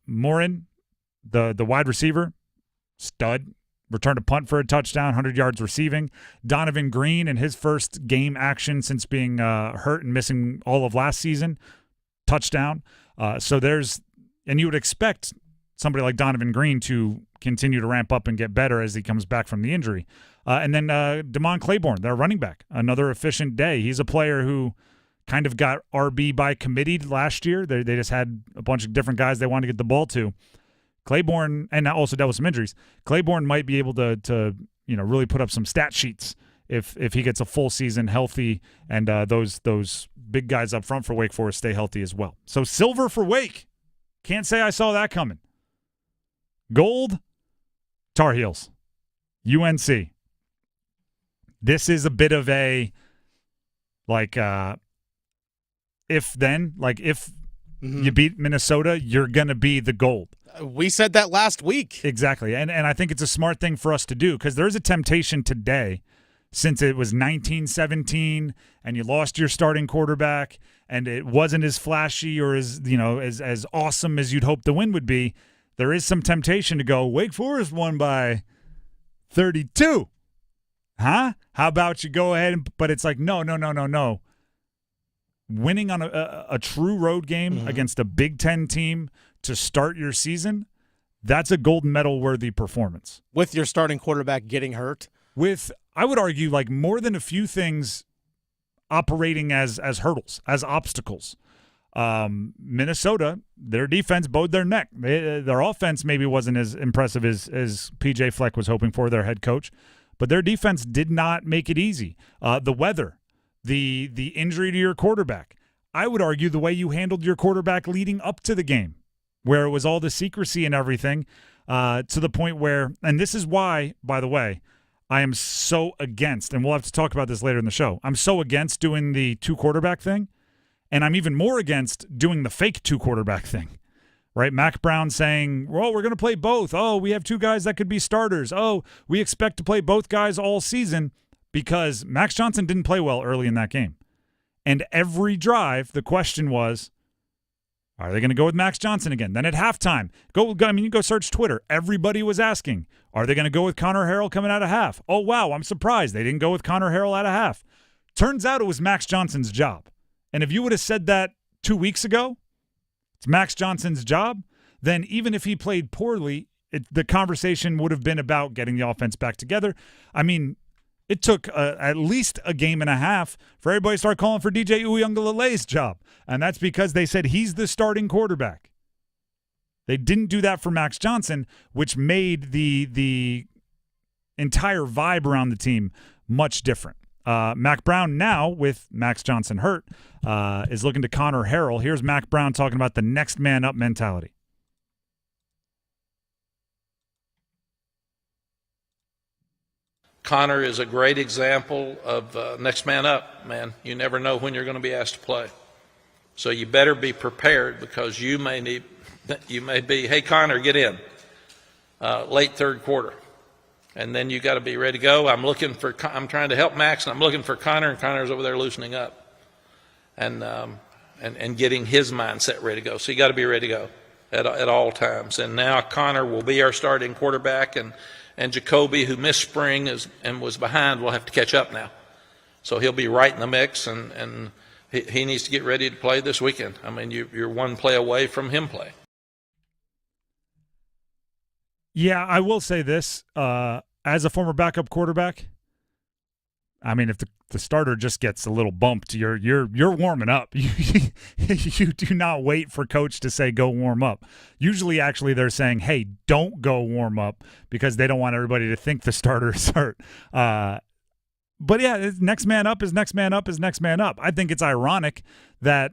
Morin, the wide receiver, stud, returned a punt for a touchdown, 100 yards receiving. Donovan Green in his first game action since being hurt and missing all of last season, touchdown. And you would expect somebody like Donovan Green to continue to ramp up and get better as he comes back from the injury. And then Damon Claiborne, their running back, another efficient day. He's a player who kind of got RB by committee last year. They just had a bunch of different guys they wanted to get the ball to. Claiborne, and also dealt with some injuries. Claiborne might be able to really put up some stat sheets if he gets a full season healthy, and those big guys up front for Wake Forest stay healthy as well. So silver for Wake. Can't say I saw that coming. Gold, Tar Heels, UNC. This is a bit of a if you beat Minnesota, you're gonna be the gold.
We said that last week.
Exactly. And I think it's a smart thing for us to do, because there's a temptation today, since it was 19-17 and you lost your starting quarterback and it wasn't as flashy or as awesome as you'd hope the win would be. There is some temptation to go, Wake Forest won by 32. Huh? How about you go ahead but it's like, no. Winning on a true road game against a Big Ten team to start your season, that's a gold medal worthy performance.
With your starting quarterback getting hurt?
With, I would argue, like more than a few things operating as hurdles, as obstacles. Minnesota, their defense bowed their neck. Their offense maybe wasn't as impressive as P.J. Fleck was hoping for, their head coach, but their defense did not make it easy. The weather, the injury to your quarterback. I would argue the way you handled your quarterback leading up to the game, where it was all the secrecy and everything, to the point where, and this is why, by the way, I am so against, and we'll have to talk about this later in the show, I'm so against doing the two-quarterback thing, and I'm even more against doing the fake two-quarterback thing, right? Mac Brown saying, well, we're going to play both. Oh, we have two guys that could be starters. Oh, we expect to play both guys all season, because Max Johnson didn't play well early in that game. And every drive, the question was, are they going to go with Max Johnson again? Then at halftime, you go search Twitter. Everybody was asking, are they going to go with Connor Harrell coming out of half? Oh, wow, I'm surprised they didn't go with Connor Harrell out of half. Turns out it was Max Johnson's job. And if you would have said that 2 weeks ago, it's Max Johnson's job, then even if he played poorly, the conversation would have been about getting the offense back together. I mean, it took at least a game and a half for everybody to start calling for DJ Uiagalelei's job. And that's because they said he's the starting quarterback. They didn't do that for Max Johnson, which made the entire vibe around the team much different. Mac Brown now, with Max Johnson hurt, is looking to Connor Harrell. Here's Mac Brown talking about the next man up mentality.
Connor is a great example of next man up, man. You never know when you're going to be asked to play. So you better be prepared, because you may be, hey, Connor, get in, late third quarter. And then you got to be ready to go. I'm trying to help Max, and I'm looking for Connor, and Connor's over there loosening up and getting his mindset ready to go. So you got to be ready to go at all times. And now Connor will be our starting quarterback, and Jacoby, who missed spring and was behind, will have to catch up now. So he'll be right in the mix, and he needs to get ready to play this weekend. I mean, you're one play away from him playing.
Yeah, I will say this. As a former backup quarterback, I mean, if the starter just gets a little bumped, you're warming up. You do not wait for coach to say go warm up. Usually, actually, they're saying, hey, don't go warm up because they don't want everybody to think the starter is hurt. But yeah, next man up is next man up is next man up. I think it's ironic that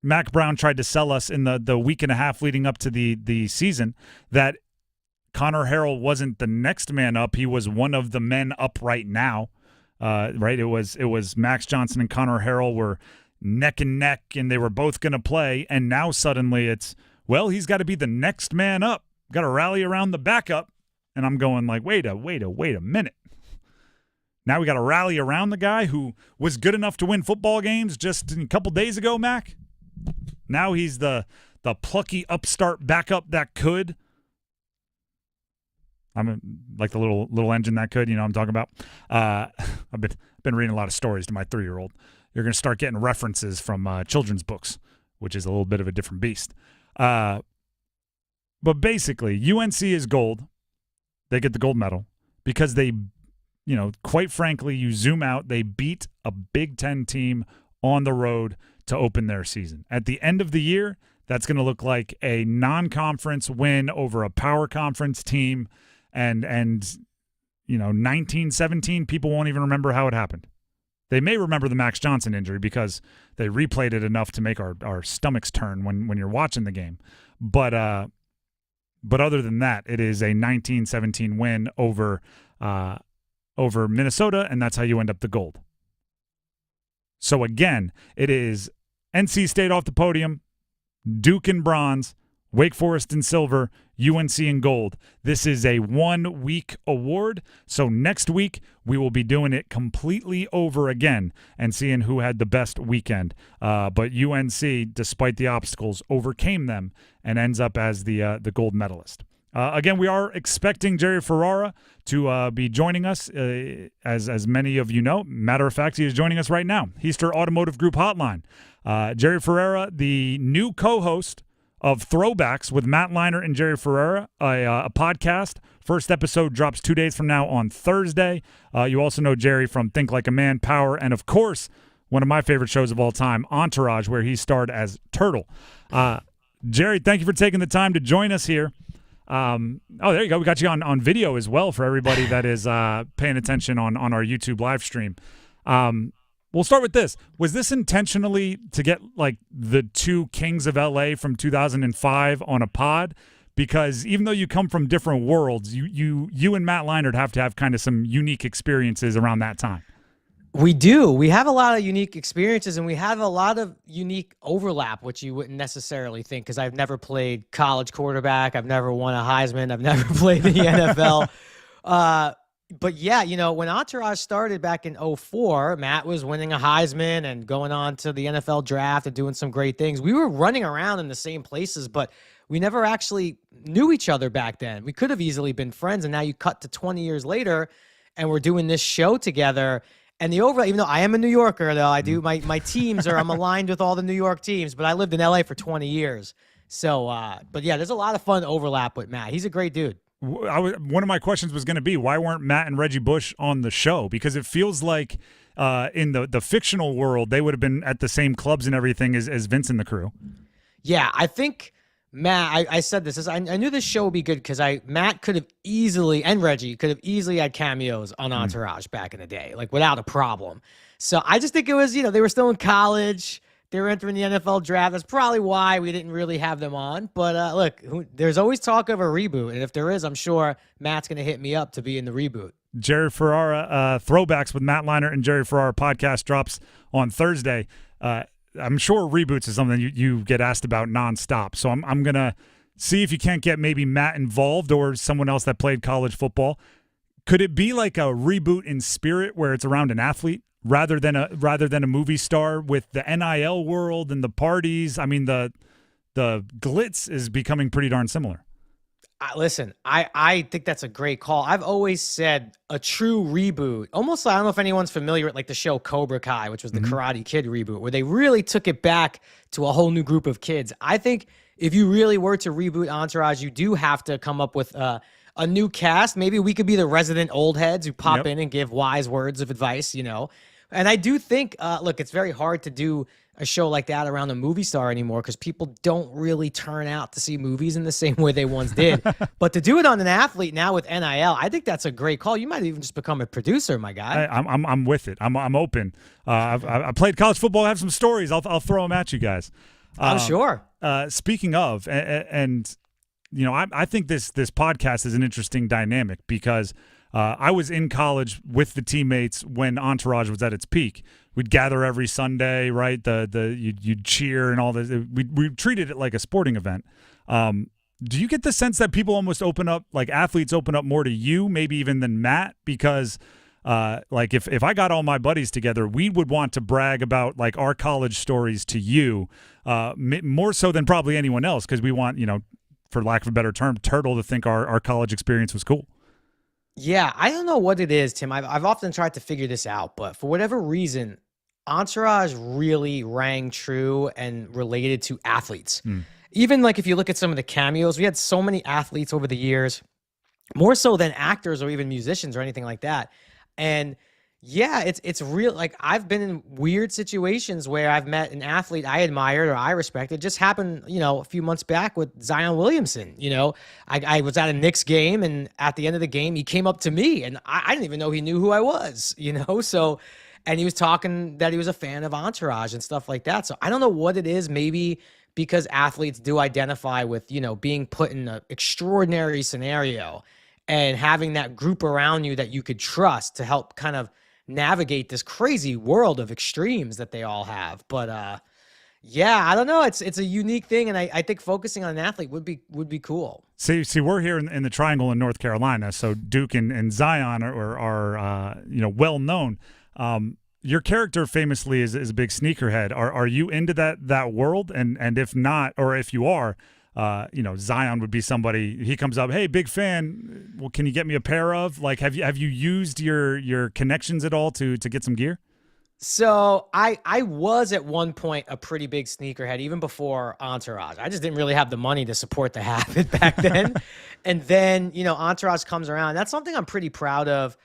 Mac Brown tried to sell us in the week and a half leading up to the season that Connor Harrell wasn't the next man up. He was one of the men up right now. Right? It was Max Johnson and Connor Harrell were neck and neck, and they were both going to play. And now suddenly it's, well, he's got to be the next man up. Got to rally around the backup. And I'm going like, wait a minute. Now we got to rally around the guy who was good enough to win football games just a couple days ago, Mac. Now he's the plucky upstart backup that could. I'm like the little engine that could, you know what I'm talking about. I've been reading a lot of stories to my 3-year-old. You're going to start getting references from children's books, which is a little bit of a different beast. But basically, UNC is gold. They get the gold medal because they, you know, quite frankly, you zoom out, they beat a Big Ten team on the road to open their season. At the end of the year, that's going to look like a non-conference win over a power conference team. And you know, 1917, people won't even remember how it happened. They may remember the Max Johnson injury because they replayed it enough to make our stomachs turn when you're watching the game. But other than that, it is a 1917 win over Minnesota, and that's how you end up the gold. So again, it is NC State off the podium, Duke in bronze, Wake Forest in silver, UNC in gold. This is a 1-week award, so next week we will be doing it completely over again and seeing who had the best weekend. But UNC, despite the obstacles, overcame them and ends up as the gold medalist. Again, we are expecting Jerry Ferrara to be joining us, as many of you know. Matter of fact, he is joining us right now. Heister Automotive Group Hotline. Jerry Ferrara, the new co-host of Throwbacks with Matt Leinart and Jerry Ferrara, a podcast. First episode drops 2 days from now on Thursday. You also know Jerry from Think Like a Man, Power, and of course, one of my favorite shows of all time, Entourage, where he starred as Turtle. Jerry, thank you for taking the time to join us here. There you go. We got you on video as well for everybody that is paying attention on our YouTube live stream. We'll start with this. Was this intentionally to get like the two kings of LA from 2005 on a pod? Because even though you come from different worlds, you and Matt Leinart have to have kind of some unique experiences around that time.
We do. We have a lot of unique experiences, and we have a lot of unique overlap, which you wouldn't necessarily think, because I've never played college quarterback. I've never won a Heisman. I've never played in the NFL. But yeah, you know, when Entourage started back in 2004, Matt was winning a Heisman and going on to the NFL draft and doing some great things. We were running around in the same places, but we never actually knew each other back then. We could have easily been friends, and now you cut to 20 years later, and we're doing this show together. And the overall, even though I am a New Yorker, though, I do my teams I'm aligned with all the New York teams, but I lived in LA for 20 years. So, but yeah, there's a lot of fun overlap with Matt. He's a great dude.
One of my questions was going to be, why weren't Matt and Reggie Bush on the show? Because it feels like in the fictional world, they would have been at the same clubs and everything as Vince and the crew.
Yeah, I think Matt, I said this. I knew this show would be good because Matt could have easily, and Reggie could have easily had cameos on Entourage back in the day, like without a problem. So I just think it was, they were still in college. They were entering the NFL draft. That's probably why we didn't really have them on. But look, there's always talk of a reboot. And if there is, I'm sure Matt's going to hit me up to be in the reboot.
Jerry Ferrara, Throwbacks with Matt Leinart and Jerry Ferrara podcast drops on Thursday. I'm sure reboots is something you get asked about nonstop. So I'm going to see if you can't get maybe Matt involved or someone else that played college football. Could it be like a reboot in spirit where it's around an athlete? Rather than a movie star with the NIL world and the parties. I mean, the glitz is becoming pretty darn similar.
Listen, I think that's a great call. I've always said a true reboot. Almost, I don't know if anyone's familiar with like the show Cobra Kai, which was the Karate Kid reboot, where they really took it back to a whole new group of kids. I think if you really were to reboot Entourage, you do have to come up with a a new cast. Maybe we could be the resident old heads who pop in and give wise words of advice, And I do think, look, it's very hard to do a show like that around a movie star anymore because people don't really turn out to see movies in the same way they once did. But to do it on an athlete now with NIL, I think that's a great call. You might even just become a producer, my guy.
I'm with it. I'm open. I played college football. I have some stories. I'll throw them at you guys.
I'm sure.
Speaking of, I think this podcast is an interesting dynamic because I was in college with the teammates when Entourage was at its peak. We'd gather every Sunday, right? You'd cheer and all this. We treated it like a sporting event. Do you get the sense that people almost open up, like athletes open up more to you, maybe even than Matt? Because if I got all my buddies together, we would want to brag about like our college stories to you more so than probably anyone else because we want, for lack of a better term, Turtle to think our college experience was cool.
Yeah, I don't know what it is, Tim. I've often tried to figure this out, but for whatever reason, Entourage really rang true and related to athletes. Even like if you look at some of the cameos, we had so many athletes over the years, more so than actors or even musicians or anything like that. And yeah, it's real. Like I've been in weird situations where I've met an athlete I admired or I respected. It just happened, a few months back with Zion Williamson. I was at a Knicks game, and at the end of the game, he came up to me, and I didn't even know he knew who I was. So, and he was talking that he was a fan of Entourage and stuff like that. So I don't know what it is. Maybe because athletes do identify with being put in an extraordinary scenario and having that group around you that you could trust to help kind of navigate this crazy world of extremes that they all have. But yeah, I don't know. It's a unique thing, and I think focusing on an athlete would be cool.
See, we're here in the Triangle in North Carolina, so Duke and Zion are well known. Your character famously is a big sneakerhead. Are you into that world? And if not, or if you are, Zion would be somebody. He comes up, hey, big fan. Well, can you get me a pair of? Like, have you used your connections at all to get some gear?
So I was at one point a pretty big sneakerhead, even before Entourage. I just didn't really have the money to support the habit back then. And then Entourage comes around. That's something I'm pretty proud of.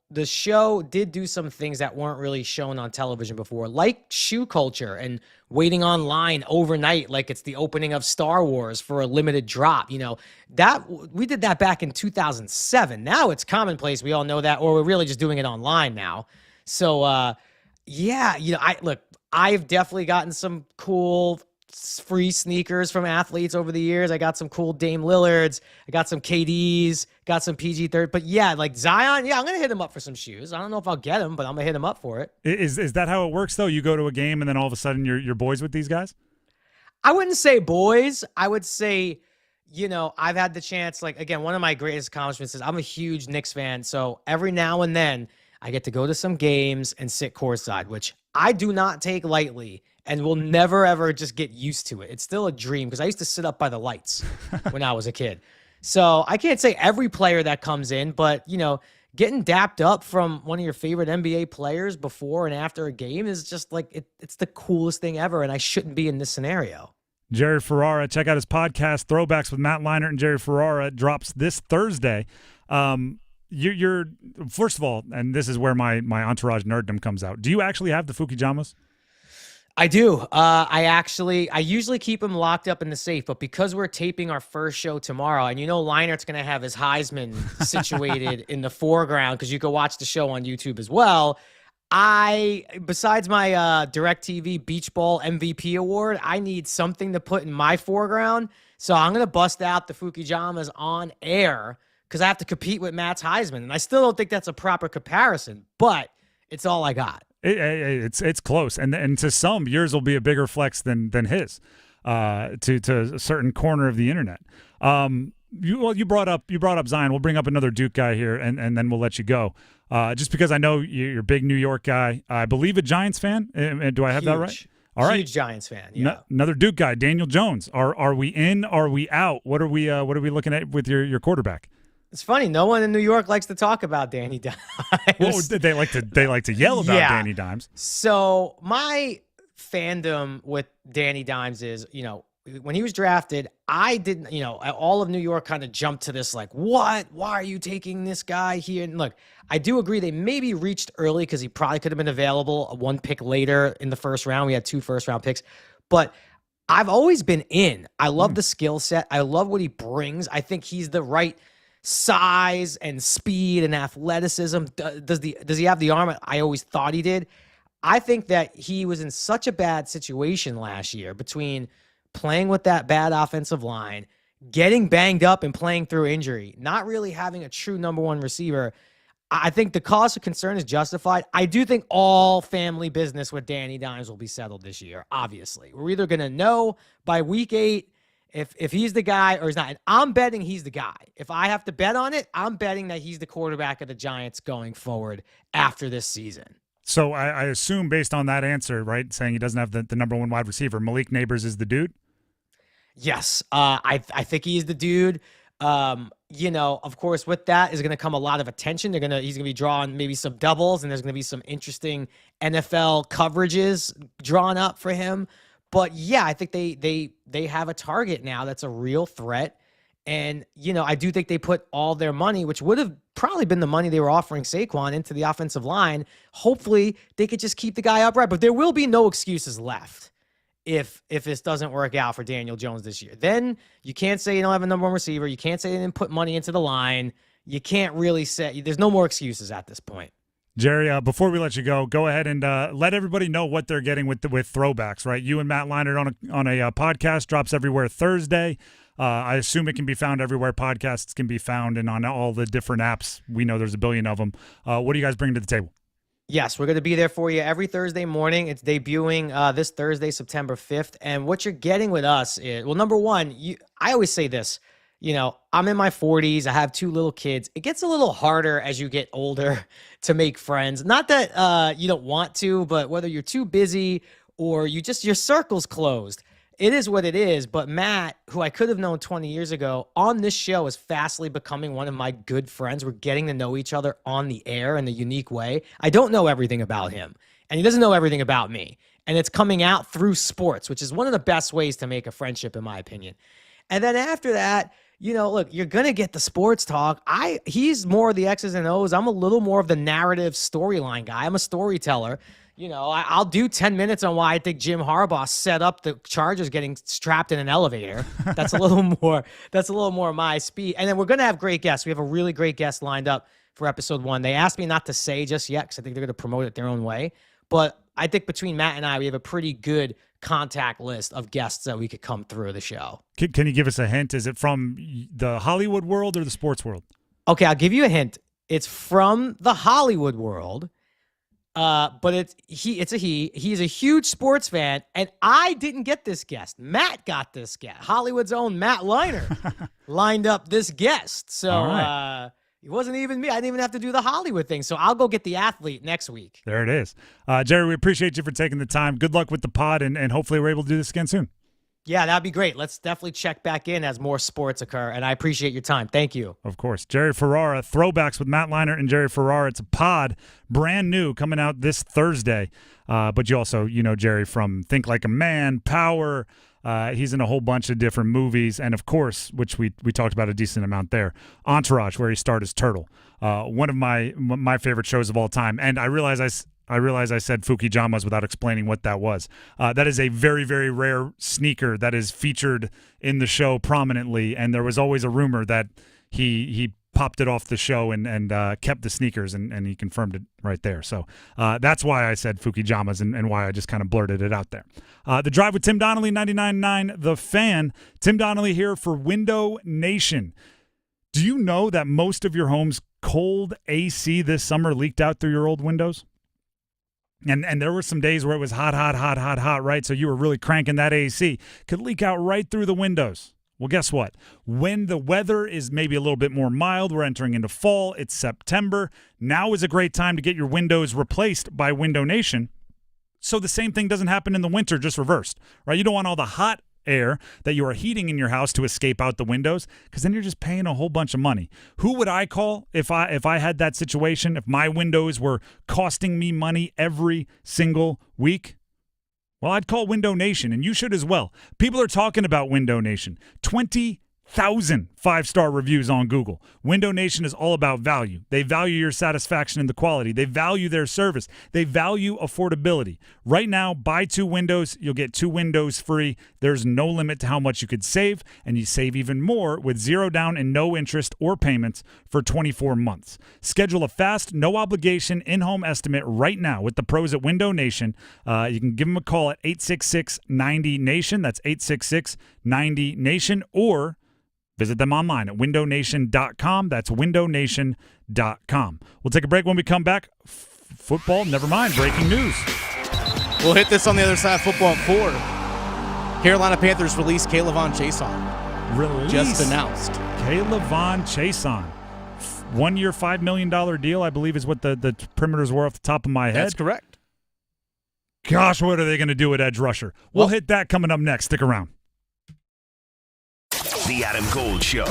The show did do some things that weren't really shown on television before, like shoe culture and waiting online overnight like it's the opening of Star Wars for a limited drop. That we did that back in 2007. Now it's commonplace. We all know that, or we're really just doing it online now. So, I've definitely gotten some cool free sneakers from athletes over the years. I got some cool Dame Lillards. I got some KDs, got some PG-30. But yeah, like Zion, I'm going to hit him up for some shoes. I don't know if I'll get him, but I'm going to hit him up for it.
Is that how it works, though? You go to a game and then all of a sudden you're boys with these guys?
I wouldn't say boys. I would say, I've had the chance, like, again, one of my greatest accomplishments is I'm a huge Knicks fan. So every now and then I get to go to some games and sit courtside, which I do not take lightly and will never, ever just get used to it. It's still a dream because I used to sit up by the lights when I was a kid. So I can't say every player that comes in, but, getting dapped up from one of your favorite NBA players before and after a game is just like, it's the coolest thing ever, and I shouldn't be in this scenario.
Jerry Ferrara, check out his podcast, Throwbacks with Matt Leinart and Jerry Ferrara, drops this Thursday. You're first of all, and this is where my Entourage nerddom comes out. Do you actually have the Fukijamas?
I do. I usually keep them locked up in the safe, but because we're taping our first show tomorrow, and Leinart's going to have his Heisman situated in the foreground because you can watch the show on YouTube as well. Besides my DirecTV Beach Ball MVP award, I need something to put in my foreground. So I'm going to bust out the Fukijamas on air because I have to compete with Matt's Heisman. And I still don't think that's a proper comparison, but it's all I got.
It's close, and to some, yours will be a bigger flex than his, to a certain corner of the internet. You brought up Zion. We'll bring up another Duke guy here, and then we'll let you go. Just because I know you're a big New York guy, I believe a Giants fan. Do I have that right? All right,
huge Giants fan. Yeah.
Another Duke guy, Daniel Jones. Are we in? Are we out? What are we looking at with your quarterback?
It's funny. No one in New York likes to talk about Danny Dimes.
Well, they like to yell about Danny Dimes.
So my fandom with Danny Dimes is, when he was drafted, I didn't, all of New York kind of jumped to this like, what? Why are you taking this guy here? And look, I do agree they maybe reached early because he probably could have been available one pick later in the first round. We had 2 first-round picks. But I've always been in. I love the skill set. I love what he brings. I think he's the right size and speed and athleticism. Does he have the arm? I always thought he did. I think that he was in such a bad situation last year between playing with that bad offensive line, getting banged up and playing through injury, not really having a true number one receiver. I think the cause of concern is justified. I do think all family business with Danny Dimes will be settled this year, obviously. We're either going to know by week 8 if he's the guy or he's not. And I'm betting he's the guy. If I have to bet on it, I'm betting that he's the quarterback of the Giants going forward after this season.
So I assume based on that answer, right, saying he doesn't have the number one wide receiver, Malik Neighbors is the dude?
Yes. I think he's the dude. Of course, with that is going to come a lot of attention. He's going to be drawing maybe some doubles, and there's going to be some interesting NFL coverages drawn up for him. But yeah, I think they have a target now that's a real threat. And, I do think they put all their money, which would have probably been the money they were offering Saquon, into the offensive line. Hopefully they could just keep the guy upright, but there will be no excuses left if this doesn't work out for Daniel Jones this year. Then you can't say you don't have a number one receiver. You can't say they didn't put money into the line. You can't really say – there's no more excuses at this point.
Jerry, before we let you go ahead and let everybody know what they're getting with throwbacks, right? You and Matt Leinart on a podcast, drops everywhere Thursday. I assume it can be found everywhere podcasts can be found and on all the different apps. We know there's a billion of them. What do you guys bring to the table?
Yes, we're going to be there for you every Thursday morning. It's debuting this Thursday, September 5th. And what you're getting with us is, well, number one, I always say this, I'm in my 40s. I have 2 little kids. It gets a little harder as you get older to make friends. Not that you don't want to, but whether you're too busy or your circle's closed. It is what it is, but Matt, who I could have known 20 years ago, on this show is fastly becoming one of my good friends. We're getting to know each other on the air in a unique way. I don't know everything about him, and he doesn't know everything about me. And it's coming out through sports, which is one of the best ways to make a friendship, in my opinion. And then after that, look, you're going to get the sports talk. He's more of the X's and O's. I'm a little more of the narrative storyline guy. I'm a storyteller. I'll do 10 minutes on why I think Jim Harbaugh set up the Chargers getting strapped in an elevator. That's a little more my speed. And then we're going to have great guests. We have a really great guest lined up for episode 1. They asked me not to say just yet because I think they're going to promote it their own way. But I think between Matt and I, we have a pretty good contact list of guests that we could come through the show.
Can you give us a hint? Is it from the Hollywood world or the sports world?
Okay, I'll give you a hint. It's from the Hollywood world. But it's a he. He's a huge sports fan, and I didn't get this guest. Matt got this guest. Hollywood's own Matt Leinart lined up this guest. So it wasn't even me. I didn't even have to do the Hollywood thing. So I'll go get the athlete next week.
There it is. Jerry, we appreciate you for taking the time. Good luck with the pod, and hopefully we're able to do this again soon.
Yeah, that'd be great. Let's definitely check back in as more sports occur, and I appreciate your time. Thank you.
Of course. Jerry Ferrara, Throwbacks with Matt Leinart and Jerry Ferrara. It's a pod, brand new, coming out this Thursday. But you also, Jerry from Think Like a Man, Power. He's in a whole bunch of different movies, and of course, which we talked about a decent amount there, Entourage, where he starred as Turtle. One of my favorite shows of all time. And I realize I said Fuki Jamas without explaining what that was. That is a very, very rare sneaker that is featured in the show prominently, and there was always a rumor that he popped it off the show and kept the sneakers, and he confirmed it right there. So that's why I said Fuki Jamas and why I just kind of blurted it out there. The Drive with Tim Donnelly, 99.9 The Fan. Tim Donnelly here for Window Nation. Do you know that most of your home's cold AC this summer leaked out through your old windows? And there were some days where it was hot, right? So you were really cranking that AC. Could leak out right through the windows. Well, guess what? When the weather is maybe a little bit more mild, we're entering into fall, it's September. Now is a great time to get your windows replaced by Window Nation. So the same thing doesn't happen in the winter, just reversed, right? You don't want all the hot air that you are heating in your house to escape out the windows, because then you're just paying a whole bunch of money. Who would I call if I had that situation, if my windows were costing me money every single week? Well, I'd call Window Nation, and you should as well. People are talking about Window Nation. 20,000 5-star reviews on Google. Window Nation is all about value. They value your satisfaction in the quality. They value their service. They value affordability. Right now, buy 2 windows, you'll get 2 windows free. There's no limit to how much you could save, and you save even more with 0 down and no interest or payments for 24 months. Schedule a fast, no obligation in-home estimate right now with the pros at Window Nation. You can give them a call at 866-90-NATION. That's 866-90-NATION, or visit them online at windownation.com. That's windownation.com. We'll take a break. When we come back, football, never mind, breaking news.
We'll hit this on the other side of football at 4. Carolina Panthers release J'Tavion Sanders. Just announced.
J'Tavion Sanders. 1 year, $5 million deal, I believe, is what the perimeters were off the top of my head.
That's correct.
Gosh, what are they going to do at edge rusher? We'll hit that coming up next. Stick around.
The Adam Gold Show.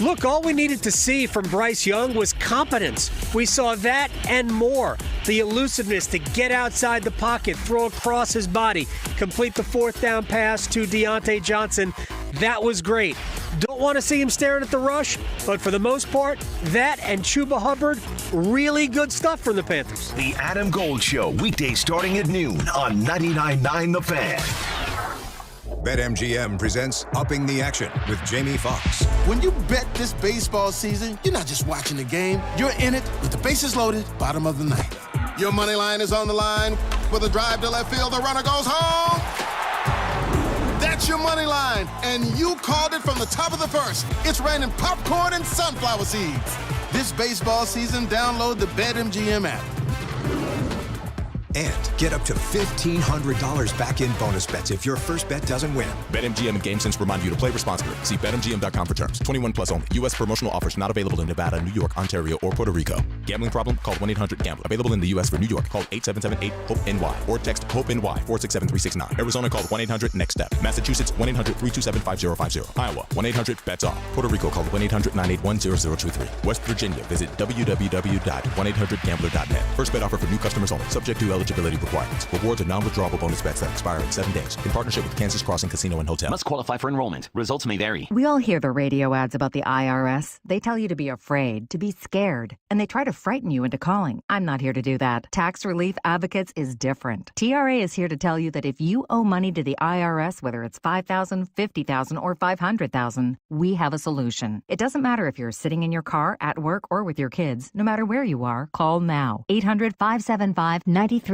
Look, all we needed to see from Bryce Young was competence. We saw that and more. The elusiveness to get outside the pocket, throw across his body, complete the 4th down pass to Deontay Johnson. That was great. Don't want to see him staring at the rush, but for the most part, that and Chuba Hubbard, really good stuff from the Panthers.
The Adam Gold Show, weekdays starting at noon on 99.9 The Fan.
BetMGM presents Upping the Action with Jamie Foxx.
When you bet this baseball season, you're not just watching the game. You're in it with the bases loaded, bottom of the ninth. Your money line is on the line. With a drive to left field, the runner goes home. That's your money line, and you called it from the top of the first. It's raining popcorn and sunflower seeds. This baseball season, download the BetMGM app.
And get up to $1,500 back in bonus bets if your first bet doesn't win.
BetMGM and GameSense remind you to play responsibly. See BetMGM.com for terms. 21 plus only. U.S. promotional offers not available in Nevada, New York, Ontario, or Puerto Rico. Gambling problem? Call 1-800-GAMBLER. Available in the U.S. for New York. Call 877-8-HOPE-NY or text HOPE-NY 467-369. Arizona, call 1-800-NEXT-STEP. Massachusetts, 1-800-327-5050. Iowa, 1-800-BETS-OFF. Puerto Rico, call 1-800-981-0023. West Virginia, visit www.1800gambler.net. First bet offer for new customers only. Subject to eligibility requirements. Rewards are non-withdrawable bonus bets that expire in 7 days. In partnership with Kansas Crossing Casino and Hotel.
Must qualify for enrollment. Results may vary.
We all hear the radio ads about the IRS. They tell you to be afraid, to be scared, and they try to frighten you into calling. I'm not here to do that. Tax Relief Advocates is different. TRA is here to tell you that if you owe money to the IRS, whether it's $5,000, $50,000, or $500,000, we have a solution. It doesn't matter if you're sitting in your car, at work, or with your kids. No matter where you are, call now. 800-575-9313.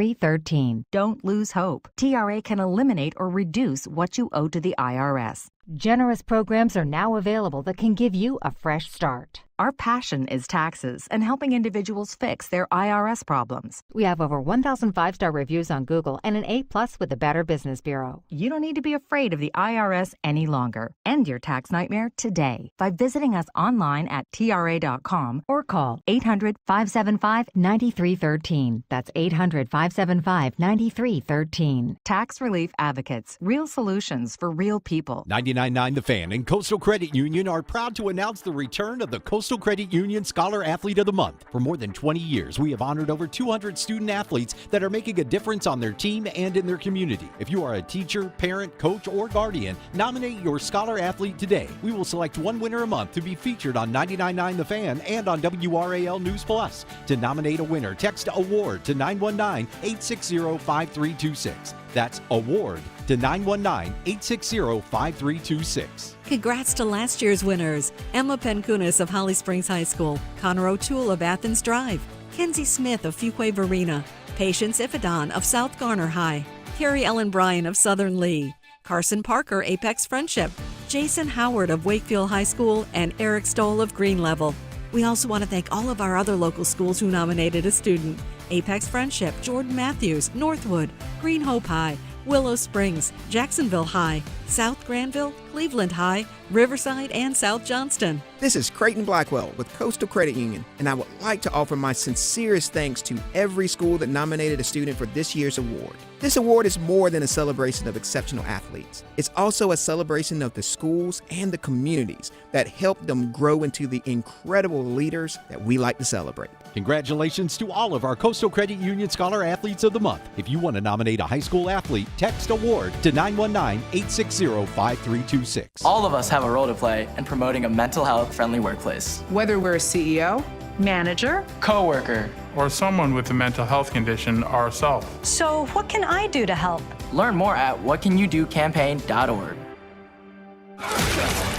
Don't lose hope. TRA can eliminate or reduce what you owe to the IRS. Generous programs are now available that can give you a fresh start. Our passion is taxes and helping individuals fix their IRS problems. We have over 1,000 5-star reviews on Google and an A+ with the Better Business Bureau. You don't need to be afraid of the IRS any longer. End your tax nightmare today by visiting us online at TRA.com or call 800-575-9313. That's 800-575-9313. Tax Relief Advocates. Real solutions for real people.
99.9 The Fan and Coastal Credit Union are proud to announce the return of the Coastal Credit Union Scholar Athlete of the Month. For more than 20 years, we have honored over 200 student athletes that are making a difference on their team and in their community. If you are a teacher, parent, coach, or guardian, nominate your Scholar Athlete today. We will select one winner a month to be featured on 99.9 The Fan and on WRAL News Plus. To nominate a winner, text AWARD to 919-860-5326. That's AWARD to 919-860-5326.
Congrats to last year's winners. Emma Penkunas of Holly Springs High School, Connor O'Toole of Athens Drive, Kenzie Smith of Fuquay Varina, Patience Ifadon of South Garner High, Carrie Ellen Bryan of Southern Lee, Carson Parker, Apex Friendship, Jason Howard of Wakefield High School, and Eric Stoll of Green Level. We also want to thank all of our other local schools who nominated a student: Apex Friendship, Jordan Matthews, Northwood, Green Hope High, Willow Springs, Jacksonville High, South Granville, Cleveland High, Riverside, and South Johnston.
This is Creighton Blackwell with Coastal Credit Union, and I would like to offer my sincerest thanks to every school that nominated a student for this year's award. This award is more than a celebration of exceptional athletes. It's also a celebration of the schools and the communities that helped them grow into the incredible leaders that we like to celebrate.
Congratulations to all of our Coastal Credit Union Scholar Athletes of the Month. If you want to nominate a high school athlete, text award to 919-860-5326.
All of us have a role to play in promoting a mental health friendly workplace.
Whether we're a CEO,
manager, coworker,
or someone with a mental health condition ourselves.
So what can I do to help?
Learn more at whatcanyoudocampaign.org.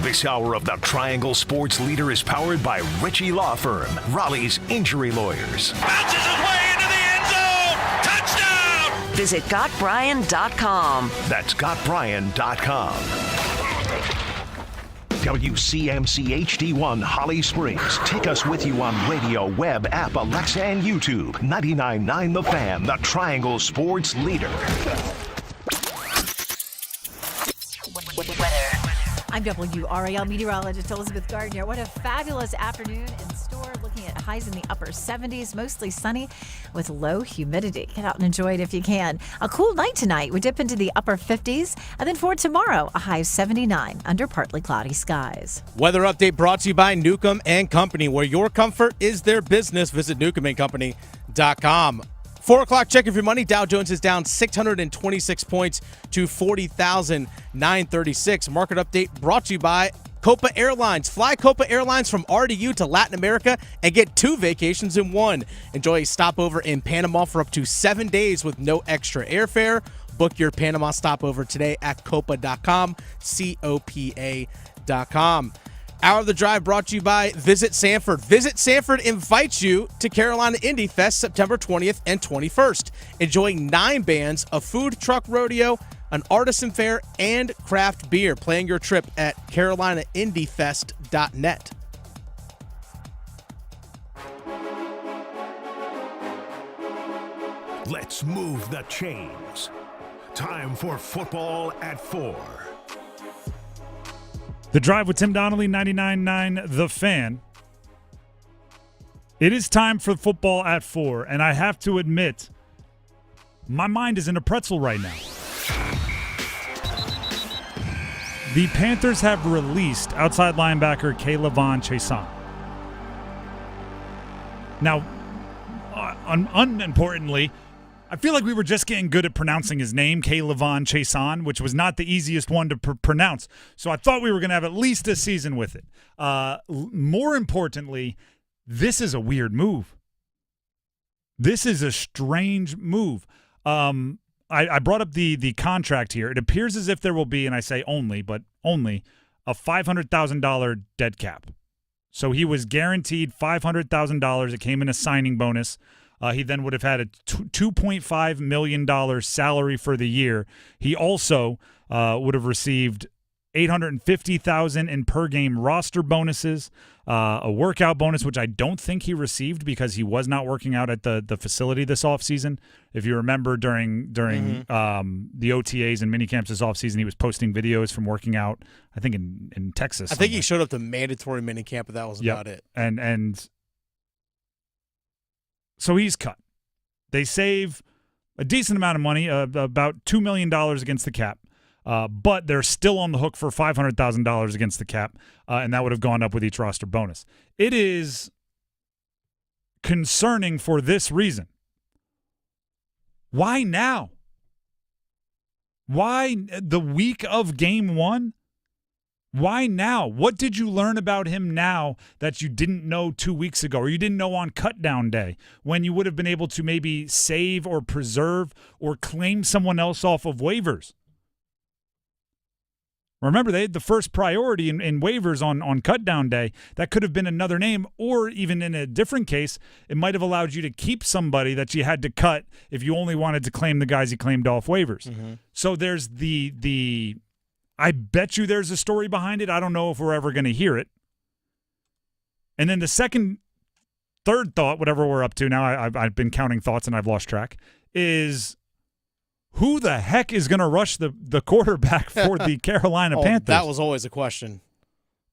This hour of the Triangle Sports Leader is powered by Ritchie Law Firm, Raleigh's injury lawyers.
Bounces his way into the end zone. Touchdown!
Visit GotBrian.com.
That's GotBrian.com. WCMC HD1 Holly Springs. Take us with you on radio, web, app, Alexa, and YouTube. 99.9 The Fan, the Triangle Sports Leader.
I'm WRAL meteorologist Elizabeth Gardner. What a fabulous afternoon in store. Looking at highs in the upper 70s, mostly sunny with low humidity. Get out and enjoy it if you can. A cool night tonight. We dip into the upper 50s. And then for tomorrow, a high of 79 under partly cloudy skies.
Weather update brought to you by Newcomb and Company, where your comfort is their business. Visit newcombandcompany.com. 4 o'clock, check of your money. Dow Jones is down 626 points to 40,936. Market update brought to you by Copa Airlines. Fly Copa Airlines from RDU to Latin America and get 2 vacations in 1. Enjoy a stopover in Panama for up to 7 days with no extra airfare. Book your Panama stopover today at copa.com, COPA.com. Hour of the Drive brought to you by Visit Sanford. Visit Sanford invites you to Carolina Indie Fest September 20th and 21st. Enjoy 9 bands, a food truck rodeo, an artisan fair, and craft beer. Plan your trip at carolinaindiefest.net.
Let's move the chains. Time for Football at 4.
The Drive with Tim Donnelly, 99.9 The Fan. It is time for Football at 4, and I have to admit, my mind is in a pretzel right now. The Panthers have released outside linebacker J'Tavion Sanders. Now, unimportantly, I feel like we were just getting good at pronouncing his name, J'Tavion Sanders, which was not the easiest one to pronounce. So I thought we were going to have at least a season with it. More importantly, this is a weird move. This is a strange move. I brought up the contract here. It appears as if there will be, and I say only, but only, a $500,000 dead cap. So he was guaranteed $500,000. It came in a signing bonus. He then would have had a $2.5 million salary for the year. He also would have received $850,000 in per-game roster bonuses, a workout bonus, which I don't think he received because he was not working out at the facility this offseason. If you remember during the OTAs and minicamps this offseason, he was posting videos from working out, I think, in Texas.
I think he showed up to mandatory minicamp, but that was about it.
And so he's cut. They save a decent amount of money, about $2 million against the cap, but they're still on the hook for $500,000 against the cap, and that would have gone up with each roster bonus. It is concerning for this reason. Why now? Why the week of game 1? Why now? What did you learn about him now that you didn't know 2 weeks ago, or you didn't know on cutdown day when you would have been able to maybe save or preserve or claim someone else off of waivers? Remember, they had the first priority in waivers on cutdown day. That could have been another name, or even in a different case, it might have allowed you to keep somebody that you had to cut if you only wanted to claim the guys you claimed off waivers. Mm-hmm. So there's the I bet you there's a story behind it. I don't know if we're ever going to hear it. And then the third thought, whatever we're up to now, I've been counting thoughts and I've lost track, is who the heck is going to rush the quarterback for the Carolina Panthers?
That was always a question.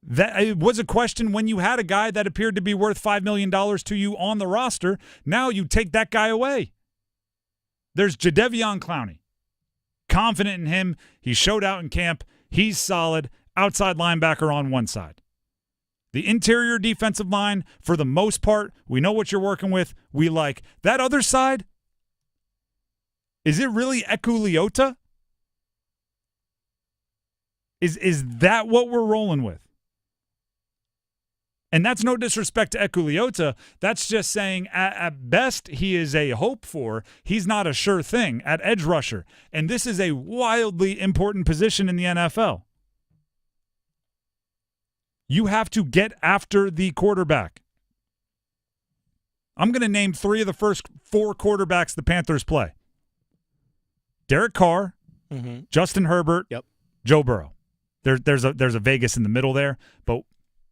That it was a question when you had a guy that appeared to be worth $5 million to you on the roster. Now you take that guy away. There's J'Tavion Clowney. Confident in him. He showed out in camp. He's solid. Outside linebacker on one side. The interior defensive line, for the most part, we know what you're working with. We like. That other side, is it really Ekuliota? Is that what we're rolling with? And that's no disrespect to Ekuliota. That's just saying at best he is a hope for. He's not a sure thing at edge rusher. And this is a wildly important position in the NFL. You have to get after the quarterback. I'm going to name 3 of the first 4 quarterbacks the Panthers play. Derek Carr, Justin Herbert, Joe Burrow. There's a Vegas in the middle there, but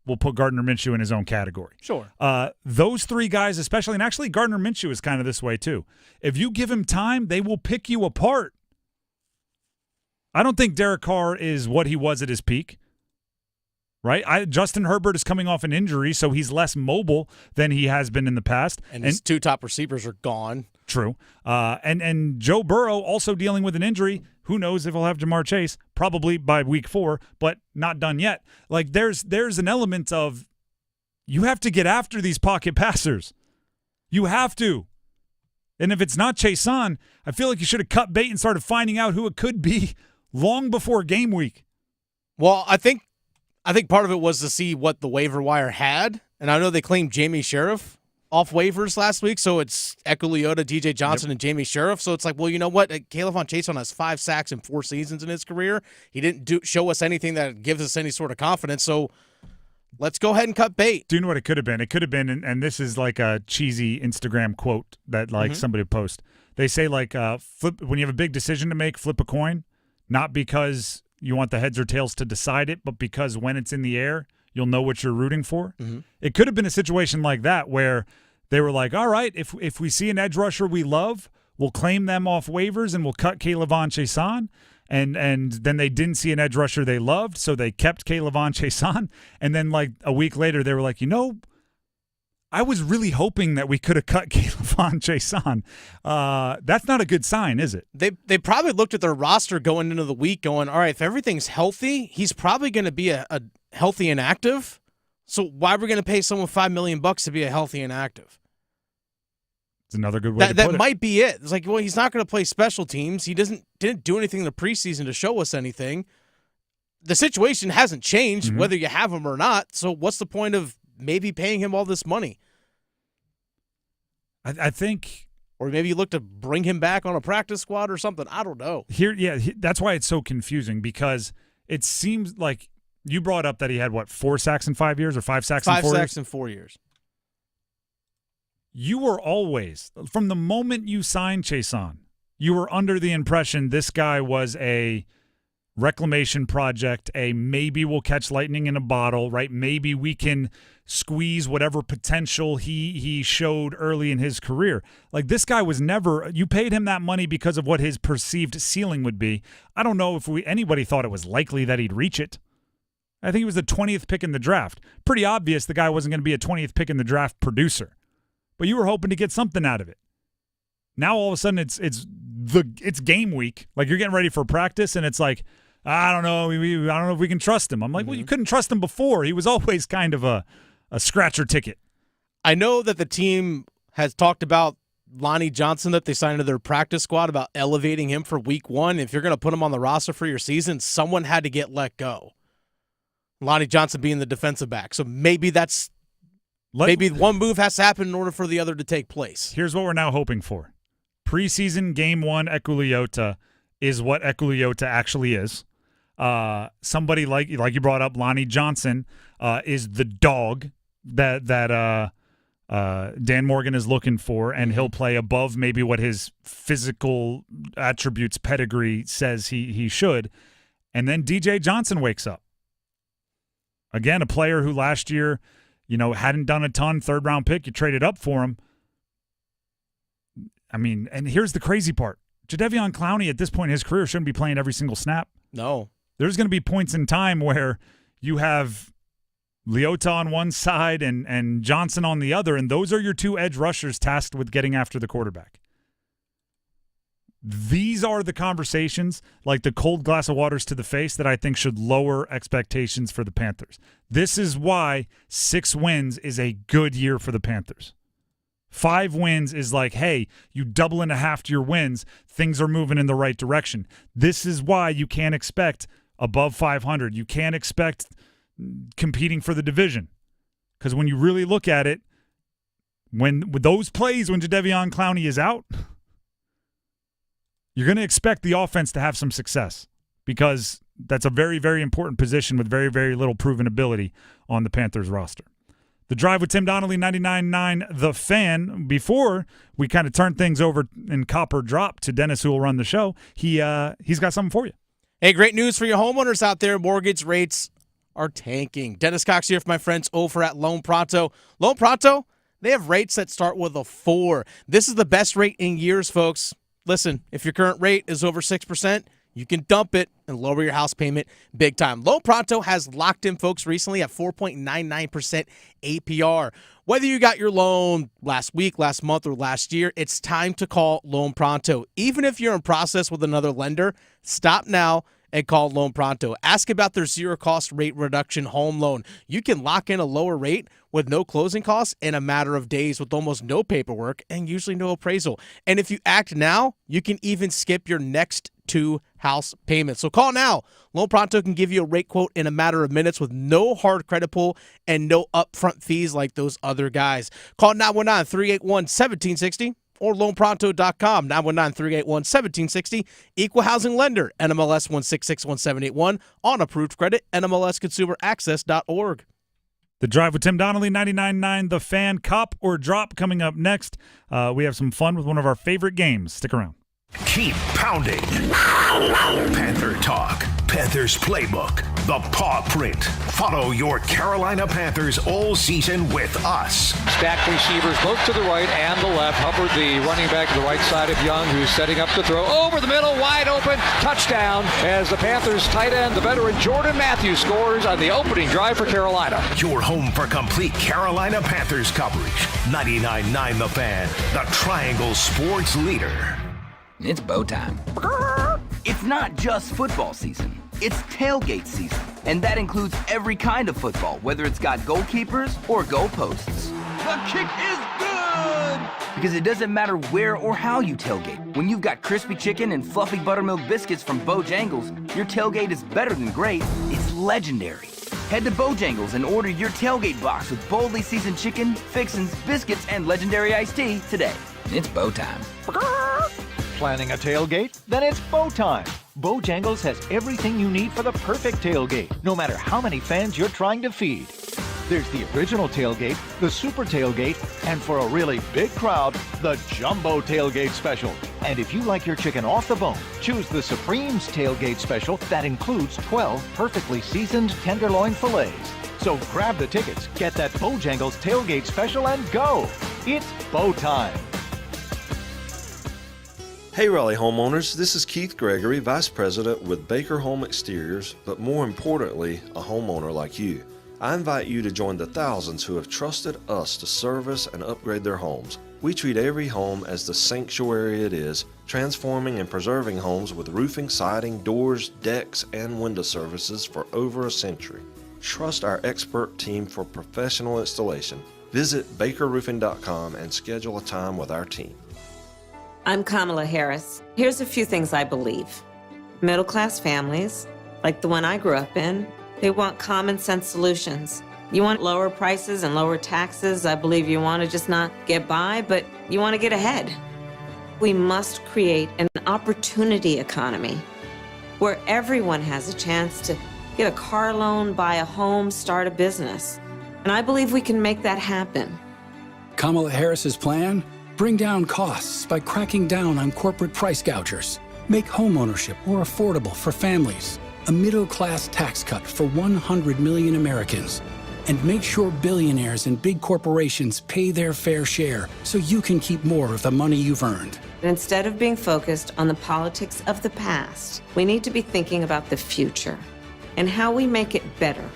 we'll put Gardner Minshew in his own category.
Sure.
Those 3 guys especially, and actually Gardner Minshew is kind of this way too. If you give him time, they will pick you apart. I don't think Derek Carr is what he was at his peak. Right? Justin Herbert is coming off an injury, so he's less mobile than he has been in the past.
And his 2 top receivers are gone.
True. And Joe Burrow also dealing with an injury. Who knows if he'll have Jamar Chase? Probably by week 4, but not done yet. Like there's an element of you have to get after these pocket passers. You have to. And if it's not Chason, I feel like you should have cut bait and started finding out who it could be long before game week.
Well, I think part of it was to see what the waiver wire had, and I know they claimed Jamie Sheriff off waivers last week, so it's Ekuliota, DJ Johnson, and Jamie Sheriff. So it's like, well, you know what? Caleb Chason has 5 sacks in 4 seasons in his career. He didn't show us anything that gives us any sort of confidence, so let's go ahead and cut bait.
Do you know what it could have been? It could have been, and this is like a cheesy Instagram quote that somebody would post. They say flip when you have a big decision to make, flip a coin, not because you want the heads or tails to decide it, but because when it's in the air, you'll know what you're rooting for. It could have been a situation like that where they were like, all right, if we see an edge rusher we love, we'll claim them off waivers and we'll cut K'Lavon Chason. And then they didn't see an edge rusher they loved, so they kept K'Lavon Chason. And then like a week later, they were like, I was really hoping that we could have cut K'Lavon Chason. That's not a good sign, is it?
They probably looked at their roster going into the week going, all right, if everything's healthy, he's probably going to be a healthy and active. So why are we going to pay someone $5 million to be a healthy and active?
It's another good way to put it.
That might be it. It's like, well, he's not going to play special teams. He didn't do anything in the preseason to show us anything. The situation hasn't changed, whether you have him or not. So what's the point of maybe paying him all this money?
I think,
or maybe you look to bring him back on a practice squad or something. I don't know.
That's why it's so confusing, because it seems like you brought up that he had 4 sacks in 5 years or 5 sacks in 4 years?
5 sacks in 4 years.
You were always, from the moment you signed Chason, you were under the impression this guy was a reclamation project, a maybe we'll catch lightning in a bottle, right? Maybe we can squeeze whatever potential he showed early in his career. Like, this guy was never, you paid him that money because of what his perceived ceiling would be. I don't know if anybody thought it was likely that he'd reach it. I think he was the 20th pick in the draft. Pretty obvious the guy wasn't going to be a 20th pick in the draft producer. But you were hoping to get something out of it. Now all of a sudden it's game week. Like, you're getting ready for practice, and it's like, I don't know. I don't know if we can trust him. I'm like, well, you couldn't trust him before. He was always kind of a scratcher ticket.
I know that the team has talked about Lonnie Johnson that they signed to their practice squad, about elevating him for week 1. If you're going to put him on the roster for your season, someone had to get let go. Lonnie Johnson being the defensive back. So maybe maybe one move has to happen in order for the other to take place.
Here's what we're now hoping for. Preseason game 1 Ekuliota is what Ekuliota actually is. Somebody like you brought up, Lonnie Johnson, is the dog that Dan Morgan is looking for, and he'll play above maybe what his physical attributes pedigree says he should. And then DJ Johnson wakes up. Again, a player who last year, hadn't done a ton, 3rd-round pick. You traded up for him. I mean, and here's the crazy part. J'Tavion Clowney at this point in his career shouldn't be playing every single snap.
No.
There's going to be points in time where you have Leota on one side and Johnson on the other, and those are your two edge rushers tasked with getting after the quarterback. These are the conversations, like the cold glass of waters to the face, that I think should lower expectations for the Panthers. This is why 6 wins is a good year for the Panthers. 5 wins is like, hey, you double and a half to your wins, things are moving in the right direction. This is why you can't expect above 500. You can't expect competing for the division. Because when you really look at it, with those plays when J'Tavion Clowney is out, you're going to expect the offense to have some success, because that's a very, very important position with very, very little proven ability on the Panthers roster. The Drive with Tim Donnelly, 99.9 The Fan. Before we kind of turn things over in copper drop to Dennis, who will run the show, he's got something for you.
Hey, great news for your homeowners out there. Mortgage rates are tanking. Dennis Cox here for my friends over at Loan Pronto. Loan Pronto, they have rates that start with a 4. This is the best rate in years, folks. Listen, if your current rate is over 6%, you can dump it and lower your house payment big time. Loan Pronto has locked in folks recently at 4.99% APR. Whether you got your loan last week, last month, or last year, it's time to call Loan Pronto. Even if you're in process with another lender, stop now and call Loan Pronto. Ask about their zero-cost rate reduction home loan. You can lock in a lower rate with no closing costs in a matter of days with almost no paperwork and usually no appraisal. And if you act now, you can even skip your next 2 house payments. So call now. Loan Pronto can give you a rate quote in a matter of minutes with no hard credit pull and no upfront fees like those other guys. Call 919-381-1760. or loanpronto.com, 919-381-1760. Equal housing lender, NMLS 1661781, on approved credit, NMLSconsumeraccess.org.
The Drive with Tim Donnelly, 99.9 The Fan. Cop or drop coming up next. We have some fun with one of our favorite games. Stick around.
Keep pounding. Panther Talk, Panthers Playbook, the Paw Print. Follow your Carolina Panthers all season with us.
Stacked receivers both to the right and the left. Hubbard, the running back to the right side of Young, who's setting up to throw. Over the middle, wide open, touchdown, as the Panthers tight end, the veteran Jordan Matthews, scores on the opening drive for Carolina.
Your home for complete Carolina Panthers coverage. 99.9 The Fan, the Triangle Sports leader.
It's bow time. It's not just football season. It's tailgate season. And that includes every kind of football, whether it's got goalkeepers or goalposts. The kick is good! Because it doesn't matter where or how you tailgate. When you've got crispy chicken and fluffy buttermilk biscuits from Bojangles, your tailgate is better than great. It's legendary. Head to Bojangles and order your tailgate box with boldly seasoned chicken, fixins, biscuits, and legendary iced tea today. It's bow time.
Planning a tailgate? Then it's bow time. Bojangles has everything you need for the perfect tailgate, no matter how many fans you're trying to feed. There's the original tailgate, the super tailgate, and for a really big crowd, the jumbo tailgate special. And if you like your chicken off the bone, choose the Supreme's tailgate special that includes 12 perfectly seasoned tenderloin fillets. So grab the tickets, get that Bojangles tailgate special, and go. It's bow time.
Hey Raleigh homeowners, this is Keith Gregory, Vice President with Baker Home Exteriors, but more importantly, a homeowner like you. I invite you to join the thousands who have trusted us to service and upgrade their homes. We treat every home as the sanctuary it is, transforming and preserving homes with roofing, siding, doors, decks, and window services for over a century. Trust our expert team for professional installation. Visit bakerroofing.com and schedule a time with our team.
I'm Kamala Harris. Here's a few things I believe. Middle-class families, like the one I grew up in, they want common sense solutions. You want lower prices and lower taxes. I believe you want to just not get by, but you want to get ahead. We must create an opportunity economy where everyone has a chance to get a car loan, buy a home, start a business. And I believe we can make that happen.
Kamala Harris's plan? Bring down costs by cracking down on corporate price gougers. Make homeownership more affordable for families. A middle-class tax cut for 100 million Americans. and make sure billionaires and big corporations pay their fair share so you can keep more of the money you've earned.
Instead of being focused on the politics of the past, we need to be thinking about the future and how we make it better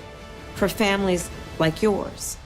for families like yours.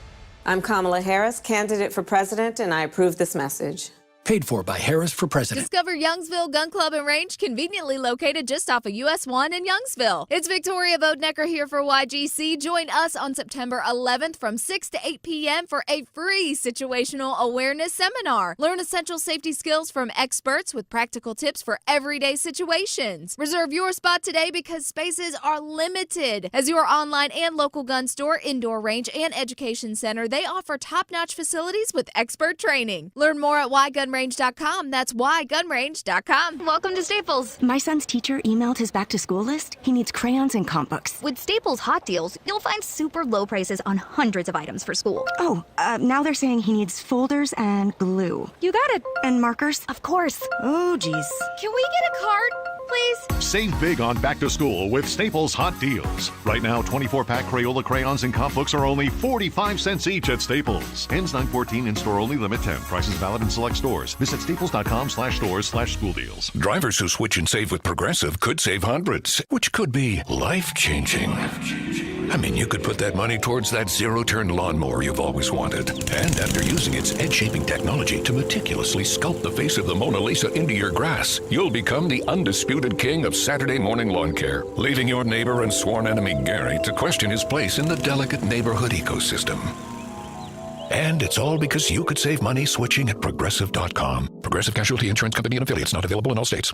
I'm Kamala Harris, candidate for president, and I approve this message.
Paid for by Harris for President.
Discover Youngsville Gun Club and Range, conveniently located just off of US 1 in Youngsville. It's Victoria Bodenecker here for YGC. Join us on September 11th from 6 to 8 p.m. for a free situational awareness seminar. Learn essential safety skills from experts with practical tips for everyday situations. Reserve your spot today because spaces are limited. As your online and local gun store, indoor range, and education center, they offer top-notch facilities with expert training. Learn more at YGunRange.com. That's whygunrange.com.
Welcome to Staples. My son's teacher emailed his back-to-school list. He needs crayons and comp books.
With Staples Hot Deals, you'll find super low prices on hundreds of items for school.
Oh, now they're saying he needs folders and glue.
You got it.
And markers?
Of course.
Oh, geez.
Can we get a card, please?
Save big on back to school with Staples Hot Deals. Right now, 24-pack Crayola crayons and comp books are only 45 cents each at Staples. Ends 9/14, in-store only, limit 10. Prices valid in select stores. Visit staples.com/stores/school deals.
Drivers who switch and save with Progressive could save hundreds, which could be life-changing. I mean, you could put that money towards that zero-turn lawnmower you've always wanted. And after using its edge-shaping technology to meticulously sculpt the face of the Mona Lisa into your grass, you'll become the undisputed king of Saturday morning lawn care, leaving your neighbor and sworn enemy Gary to question his place in the delicate neighborhood ecosystem. And it's all because you could save money switching at Progressive.com. Progressive Casualty Insurance Company and affiliates, not available in all states.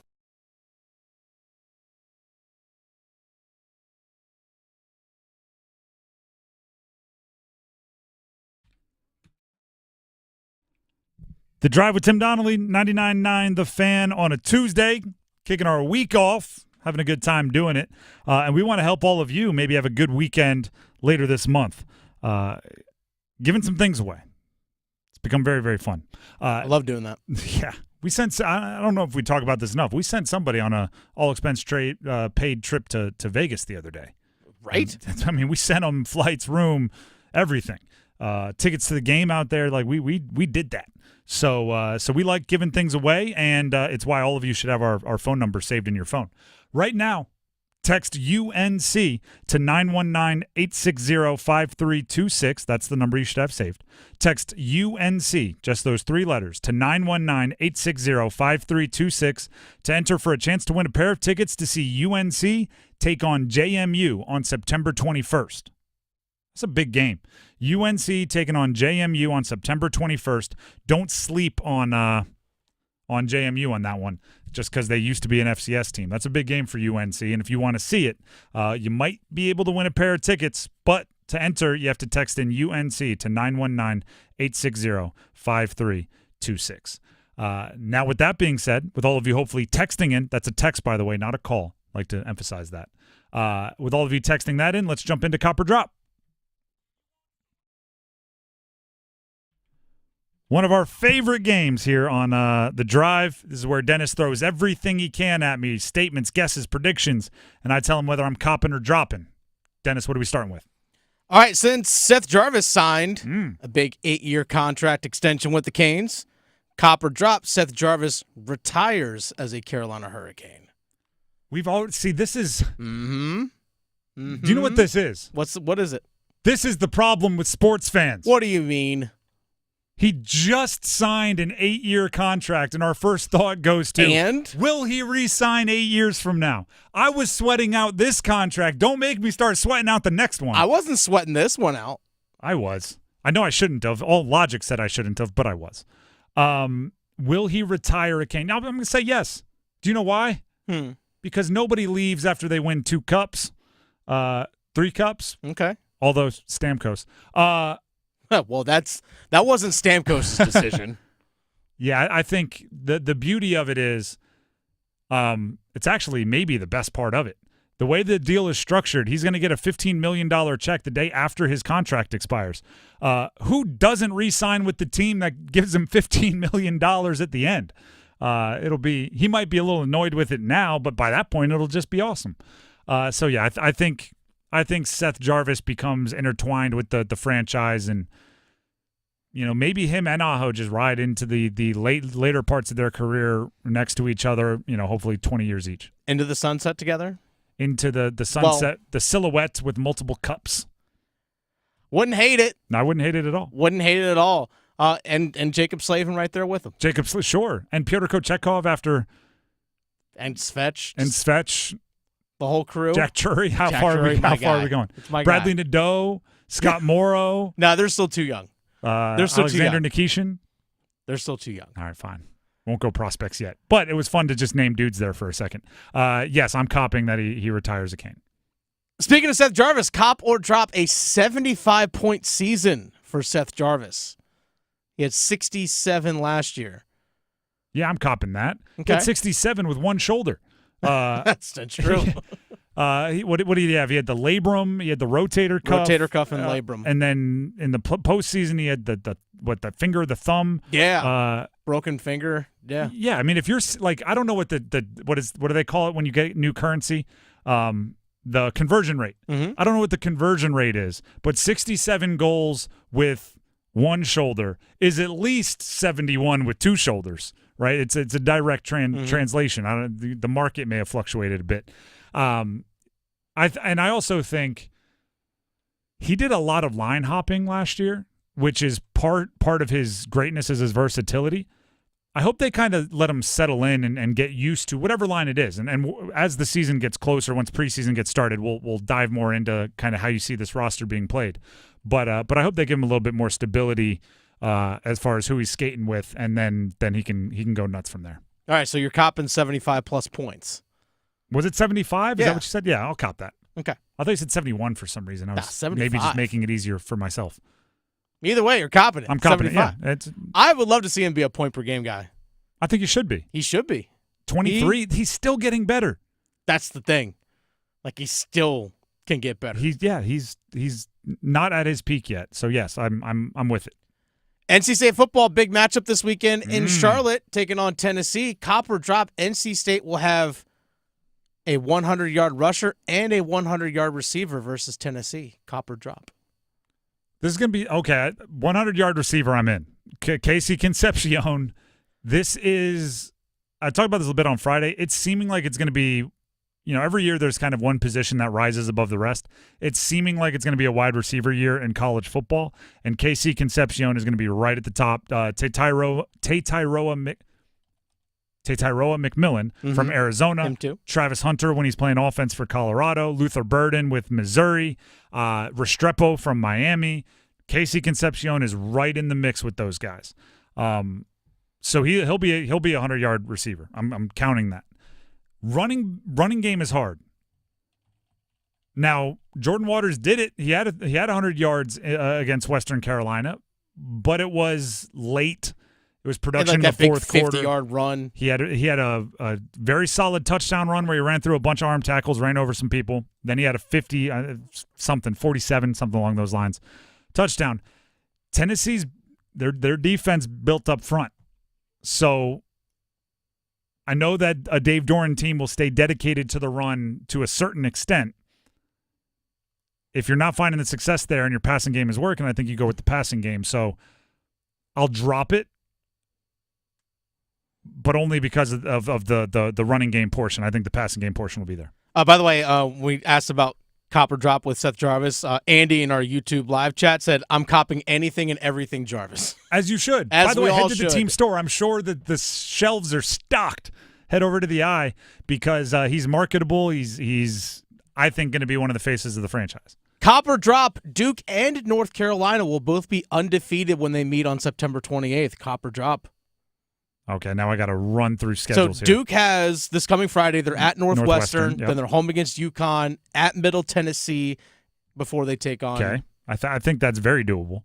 The Drive with Tim Donnelly, 99.9 The Fan on a Tuesday, kicking our week off, having a good time doing it. And we want to help all of you maybe have a good weekend later this month. Giving some things away. It's become very, very fun.
I love doing that.
Yeah. We sent, I don't know if we talk about this enough. We sent somebody on a all-expense paid trip to Vegas the other day.
Right?
And, I mean, we sent them flights, room, everything. Tickets to the game out there. Like, we did that. So we like giving things away, and it's why all of you should have our phone number saved in your phone. Right now, text UNC to 919-860-5326. That's the number you should have saved. Text UNC, just those three letters, to 919-860-5326 to enter for a chance to win a pair of tickets to see UNC take on JMU on September 21st. That's a big game. UNC taking on JMU on September 21st. Don't sleep on JMU on that one, just because they used to be an FCS team. That's a big game for UNC, and if you want to see it, you might be able to win a pair of tickets, but to enter, you have to text in UNC to 919-860-5326. Now, with that being said, with all of you hopefully texting in, that's a text, by the way, not a call. I'd like to emphasize that. With all of you texting that in, let's jump into Copper Drop. One of our favorite games here on The Drive. This is where Dennis throws everything he can at me, statements, guesses, predictions, and I tell him whether I'm copping or dropping. Dennis, what are we starting with?
All right, since Seth Jarvis signed a big 8-year contract extension with the Canes, Copper drop, Seth Jarvis retires as a Carolina Hurricane.
We've already see this is
Mm-hmm.
Do you know what this is?
What is it?
This is the problem with sports fans.
What do you mean?
He just signed an 8-year contract, and our first thought goes to,
and
will he re-sign 8 years from now? I was sweating out this contract. Don't make me start sweating out the next one.
I wasn't sweating this one out.
I was. I know I shouldn't have. All logic said I shouldn't have, but I was. Will he retire a Cane? Now, I'm going to say yes. Do you know why? Because nobody leaves after they win 2 cups, 3 cups.
Okay.
All those Stamkos.
Well, that wasn't Stamkos' decision.
Yeah, I think the beauty of it is it's actually maybe the best part of it. The way the deal is structured, he's going to get a $15 million check the day after his contract expires. Who doesn't re-sign with the team that gives him $15 million at the end? He might be a little annoyed with it now, but by that point, it'll just be awesome. So, yeah, I think I think Seth Jarvis becomes intertwined with the franchise, and maybe him and Aho just ride into the later parts of their career next to each other. Hopefully 20 years each.
Into the sunset together.
Into the sunset, the silhouette with multiple cups.
Wouldn't hate it.
No, I wouldn't hate it at all.
Wouldn't hate it at all. And Jacob Slavin right there with him.
Sure. And Pyotr Kochetkov after.
And Svech. The whole crew.
Jack Drury. How far are we going? Bradley Nadeau, Scott Morrow.
No, they're still too young. They're still
Alexander
too young.
Nikishin.
They're still too young.
All right, fine. Won't go prospects yet. But it was fun to just name dudes there for a second. Yes, I'm copying that he retires a Cane.
Speaking of Seth Jarvis, cop or drop a 75-point season for Seth Jarvis. He had 67 last year.
Yeah, I'm copping that.
Okay.
He had 67 with one shoulder.
That's true.
What did he have? He had the labrum. He had the rotator cuff.
Rotator cuff and labrum.
And then in the postseason, he had the finger, the thumb.
Yeah. Broken finger. Yeah.
Yeah. I mean, if you're like, I don't know what what do they call it when you get new currency? The conversion rate.
Mm-hmm.
I don't know what the conversion rate is, but 67 goals with one shoulder is at least 71 with two shoulders, right? It's a direct translation. The market may have fluctuated a bit. I also think he did a lot of line hopping last year, which is part of his greatness is his versatility. I hope they kind of let him settle in and get used to whatever line it is. And as the season gets closer, once preseason gets started, we'll dive more into kind of how you see this roster being played. But I hope they give him a little bit more stability as far as who he's skating with, and then he can go nuts from there.
All right, so you're copping 75-plus points.
Was it 75? Is that what you said? Yeah, I'll cop that.
Okay.
I thought you said 71 for some reason. I was
75.
maybe just making it easier for myself.
Either way, you're copping it.
I'm copping it, yeah.
I would love to see him be a point-per-game guy.
I think he should be.
He should be.
23, he's still getting better.
That's the thing. Like, he still can get better.
He's not at his peak yet. So, yes, I'm with it.
NC State football, big matchup this weekend in Charlotte, taking on Tennessee. Cop or drop, NC State will have a 100-yard rusher and a 100-yard receiver versus Tennessee. Cop or drop.
This is going to be, okay, 100-yard receiver I'm in. Casey Concepcion. This is, I talked about this a little bit on Friday. It's seeming like it's going to be, every year there's kind of one position that rises above the rest. It's seeming like it's going to be a wide receiver year in college football, and Casey Concepcion is going to be right at the top. Taytyroa McMillan from Arizona.
Him too.
Travis Hunter when he's playing offense for Colorado. Luther Burden with Missouri. Restrepo from Miami. Casey Concepcion is right in the mix with those guys. So he'll be a 100-yard receiver. I'm counting that. Running game is hard. Now Jordan Waters did it. He had 100 yards against Western Carolina, but it was late. It was production in the fourth quarter.
50-yard run.
He had a very solid touchdown run where he ran through a bunch of arm tackles, ran over some people. Then he had a 47, something along those lines, touchdown. Tennessee's their defense built up front. So I know that a Dave Doran team will stay dedicated to the run to a certain extent. If you're not finding the success there and your passing game is working, I think you go with the passing game. So I'll drop it, but only because of the running game portion. I think the passing game portion will be there.
By the way, we asked about cop or drop with Seth Jarvis. Andy in our YouTube live chat said, I'm copping anything and everything Jarvis.
As you should.
As
By the
we
way,
all
head to the
should.
team store. I'm sure that the shelves are stocked. Head over to the Eye because he's marketable. He's I think, going to be one of the faces of the franchise.
Cop or drop, Duke and North Carolina will both be undefeated when they meet on September 28th. Cop or drop.
Okay, now I got to run through schedules
So
here.
Duke has, this coming Friday, they're at Northwestern,
yep.
Then they're home against UConn, at Middle Tennessee before they take on.
Okay, I think that's very doable.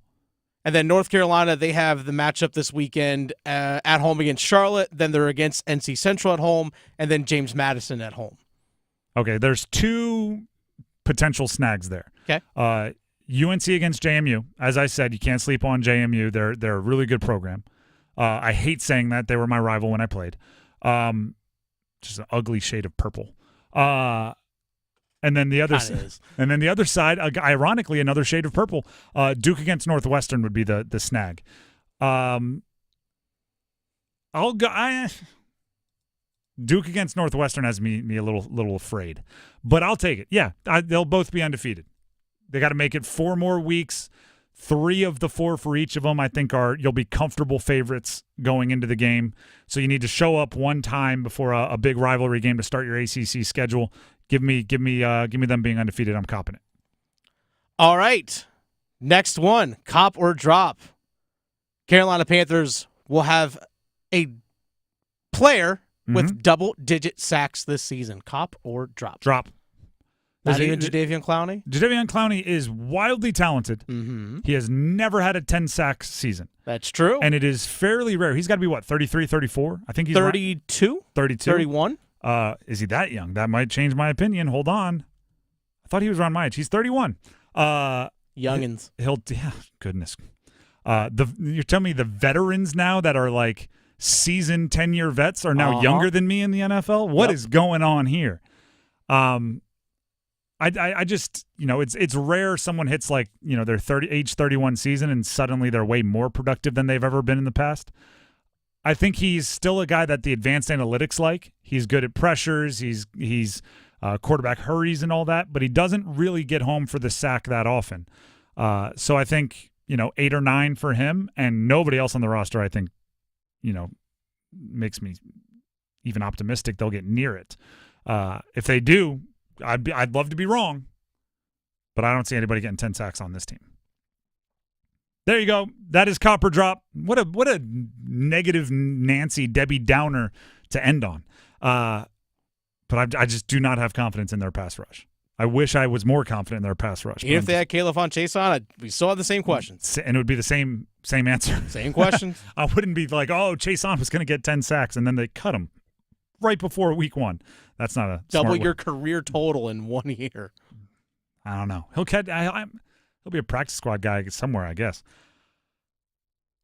And then North Carolina, they have the matchup this weekend at home against Charlotte. Then they're against NC Central at home, and then James Madison at home.
Okay, there's two potential snags there.
Okay.
UNC against JMU. As I said, you can't sleep on JMU. They're a really good program. I hate saying that. They were my rival when I played. Just an ugly shade of purple. And And then the other side, ironically, another shade of purple. Duke against Northwestern would be the snag. Duke against Northwestern has me a little afraid, but I'll take it. Yeah, they'll both be undefeated. They got to make it 4 more weeks. 3 of the 4 for each of them, I think, you'll be comfortable favorites going into the game. So you need to show up one time before a big rivalry game to start your ACC schedule. Give me them being undefeated. I'm copping it.
All right, next one, cop or drop. Carolina Panthers will have a player with double-digit sacks this season. Cop or drop?
Drop.
Not even J'Tavion Clowney?
J'Tavion Clowney is wildly talented.
Mm-hmm.
He has never had a 10-sack season.
That's true.
And it is fairly rare. He's got to be, 33, 34? I think he's
32?
32?
31?
Is he that young? That might change my opinion. Hold on. I thought he was around my age. He's 31.
Youngins.
Goodness. You're telling me the veterans now that are like seasoned 10-year vets are now younger than me in the NFL? What is going on here? I just, it's rare someone hits their age 31 season and suddenly they're way more productive than they've ever been in the past. I think he's still a guy that the advanced analytics like. He's good at pressures. He's quarterback hurries and all that, but he doesn't really get home for the sack that often. So I think, 8 or 9 for him, and nobody else on the roster, I think, makes me even optimistic they'll get near it. If they do, I'd love to be wrong, but I don't see anybody getting 10 sacks on this team. There you go. That is cop or drop. What a negative Nancy Debbie Downer to end on. But I just do not have confidence in their pass rush. I wish I was more confident in their pass rush.
Even if they had Caleb on Chase on, we still have the same questions.
And it would be the same answer.
Same questions.
I wouldn't be like, Chase on was going to get 10 sacks, and then they cut him right before week 1. That's not a
double your career total in 1 year.
I don't know. He'll be a practice squad guy somewhere, I guess.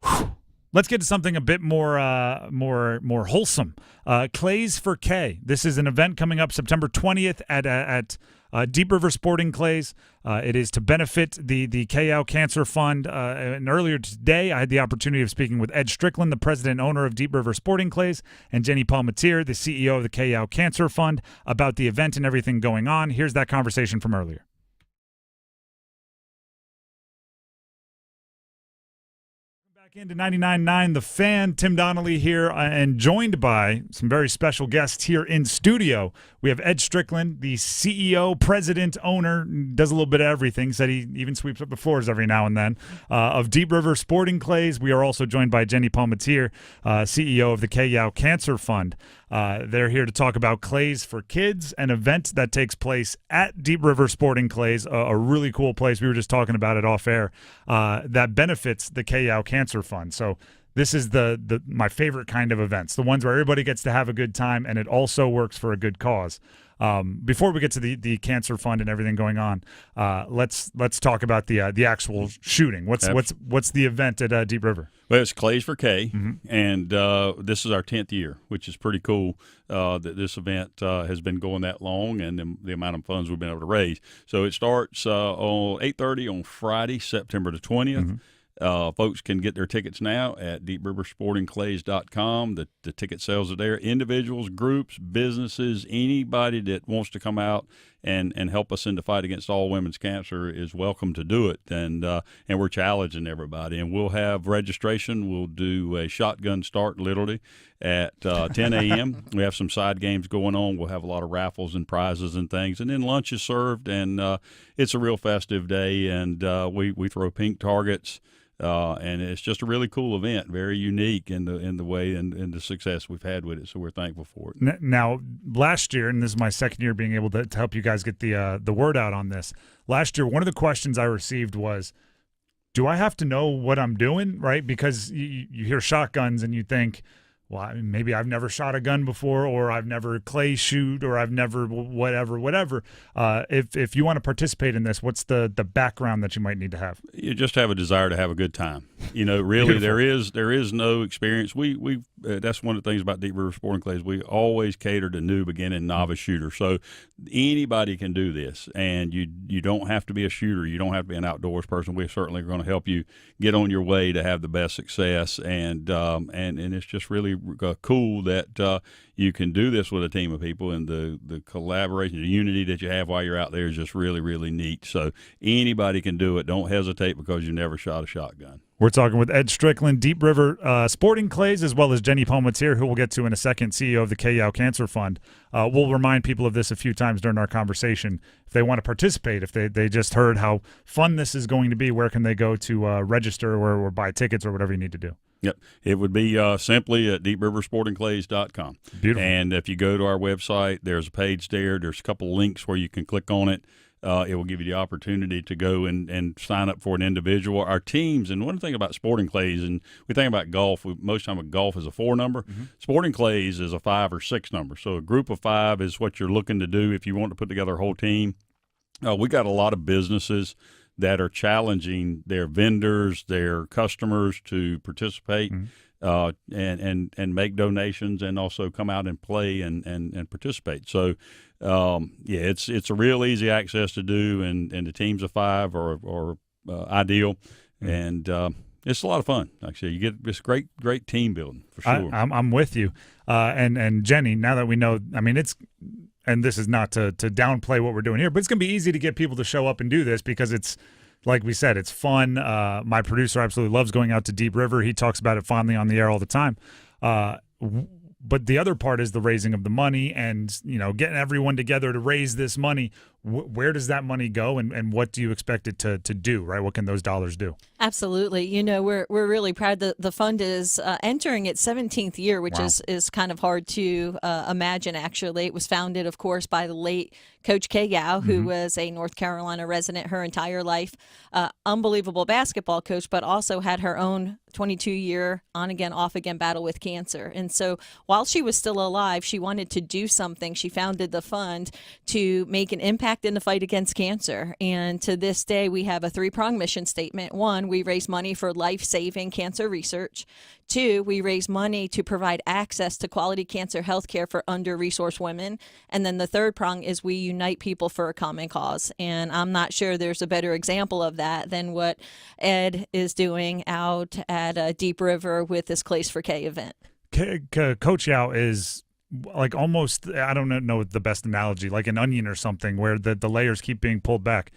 Whew. Let's get to something a bit more wholesome. Clays for K. This is an event coming up September 20th at Deep River Sporting Clays. It is to benefit the KL Cancer Fund. And earlier today, I had the opportunity of speaking with Ed Strickland, the president and owner of Deep River Sporting Clays, and Jenny Palmatier, the CEO of the KL Cancer Fund, about the event and everything going on. Here's that conversation from earlier. Back into 99.9 The Fan. Tim Donnelly here, and joined by some very special guests here in studio. We have Ed Strickland, the CEO, president, owner, does a little bit of everything. Said he even sweeps up the floors every now and then, of Deep River Sporting Clays. We are also joined by Jenny Palmatier, CEO of the KL Cancer Fund. They're here to talk about Clays for Kids, an event that takes place at Deep River Sporting Clays, a really cool place. We were just talking about it off air, that benefits the KL Cancer Fund. So this is my favorite kind of events, the ones where everybody gets to have a good time and it also works for a good cause. Before we get to the Cancer Fund and everything going on, let's talk about the actual shooting. What's the event at Deep River?
Well, it's Clays for K, and this is our 10th year, which is pretty cool that this event has been going that long and the amount of funds we've been able to raise. So it starts on 8:30 on Friday, September the 20th. Folks can get their tickets now at deepriversportingclays.com. The ticket sales are there. Individuals, groups, businesses, anybody that wants to come out and help us in the fight against all women's cancer is welcome to do it. And we're challenging everybody. And we'll have registration. We'll do a shotgun start literally at 10 a.m. We have some side games going on. We'll have a lot of raffles and prizes and things. And then lunch is served, and it's a real festive day. And we throw pink targets. And it's just a really cool event, very unique in the way and the success we've had with it. So we're thankful for it.
Now, last year, and this is my second year being able to help you guys get the word out on this. Last year, one of the questions I received was, do I have to know what I'm doing, right? Because you hear shotguns and you think, well, maybe I've never shot a gun before, or I've never clay shoot, or I've never whatever. If you want to participate in this, what's the background that you might need to have?
You just have a desire to have a good time. Really, there is no experience. We that's one of the things about Deep River Sporting Clays. We always cater to new, beginning, novice shooters. So anybody can do this, and you don't have to be a shooter. You don't have to be an outdoors person. We certainly are going to help you get on your way to have the best success. And it's just really cool that you can do this with a team of people, and the collaboration, the unity that you have while you're out there is just really, really neat. So anybody can do it. Don't hesitate because you never shot a shotgun.
We're talking with Ed Strickland, Deep River Sporting Clays, as well as Jenny Palmatier, who we'll get to in a second, CEO of the K-Yow Cancer Fund. We'll remind people of this a few times during our conversation. If they want to participate, if they just heard how fun this is going to be, where can they go to register or buy tickets or whatever you need to do?
Yep. It would be simply at deepriversportingclays.com.
Beautiful.
And if you go to our website, there's a page there. There's a couple links where you can click on it. It will give you the opportunity to go and sign up for an individual. Our teams, and one thing about Sporting Clays, and we think about golf, most of the time golf is a 4 number. Mm-hmm. Sporting Clays is a 5 or 6 number. So a group of 5 is what you're looking to do if you want to put together a whole team. We got a lot of businesses that are challenging their vendors, their customers to participate. Mm-hmm. And make donations, and also come out and play and participate. So, it's a real easy access to do, and the teams of 5 are ideal, and it's a lot of fun. Actually, you get this great team building for sure.
I'm with you, and Jenny. Now that we know, I mean, and this is not to downplay what we're doing here, but it's going to be easy to get people to show up and do this because it's. Like we said, it's fun. My producer absolutely loves going out to Deep River. He talks about it fondly on the air all the time. But the other part is the raising of the money and, getting everyone together to raise this money. Where does that money go, and what do you expect it to do, right? What can those dollars do?
Absolutely. We're really proud that the fund is entering its 17th year, which is kind of hard to imagine, actually. It was founded, of course, by the late Coach K-Yow, who was a North Carolina resident her entire life, unbelievable basketball coach, but also had her own 22-year on-again, off-again battle with cancer. And so while she was still alive, she wanted to do something. She founded the fund to make an impact in the fight against cancer. And to this day, we have a 3-pronged mission statement. 1, we raise money for life-saving cancer research. 2, we raise money to provide access to quality cancer health care for under-resourced women. And then the 3rd prong is we unite people for a common cause. And I'm not sure there's a better example of that than what Ed is doing out at Deep River with this Clays for K event.
Coach Yow is like almost, I don't know the best analogy, like an onion or something where the layers keep being pulled back.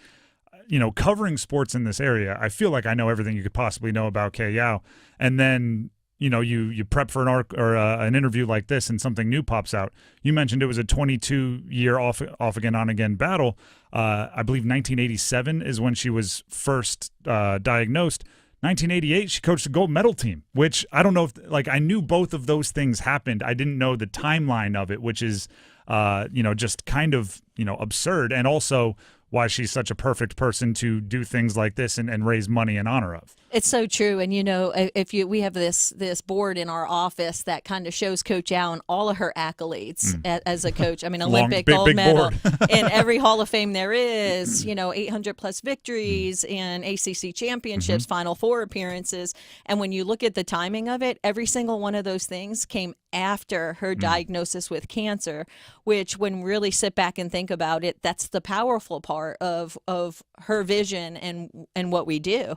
Covering sports in this area, I feel like I know everything you could possibly know about K-Yow. And then, you prep for an interview like this and something new pops out. You mentioned it was a 22-year off again, on again battle. I believe 1987 is when she was first diagnosed. 1988, she coached the gold medal team, which I don't know if, I knew both of those things happened. I didn't know the timeline of it, which is, just kind of, absurd. And also why she's such a perfect person to do things like this and raise money in honor of.
It's so true. And, we have this board in our office that kind of shows Coach Yow and all of her accolades as a coach. I mean, Olympic gold medal in every Hall of Fame there is, 800 plus victories and ACC championships, Final Four appearances. And when you look at the timing of it, every single one of those things came after her diagnosis with cancer, which when we really sit back and think about it, that's the powerful part of her vision and what we do.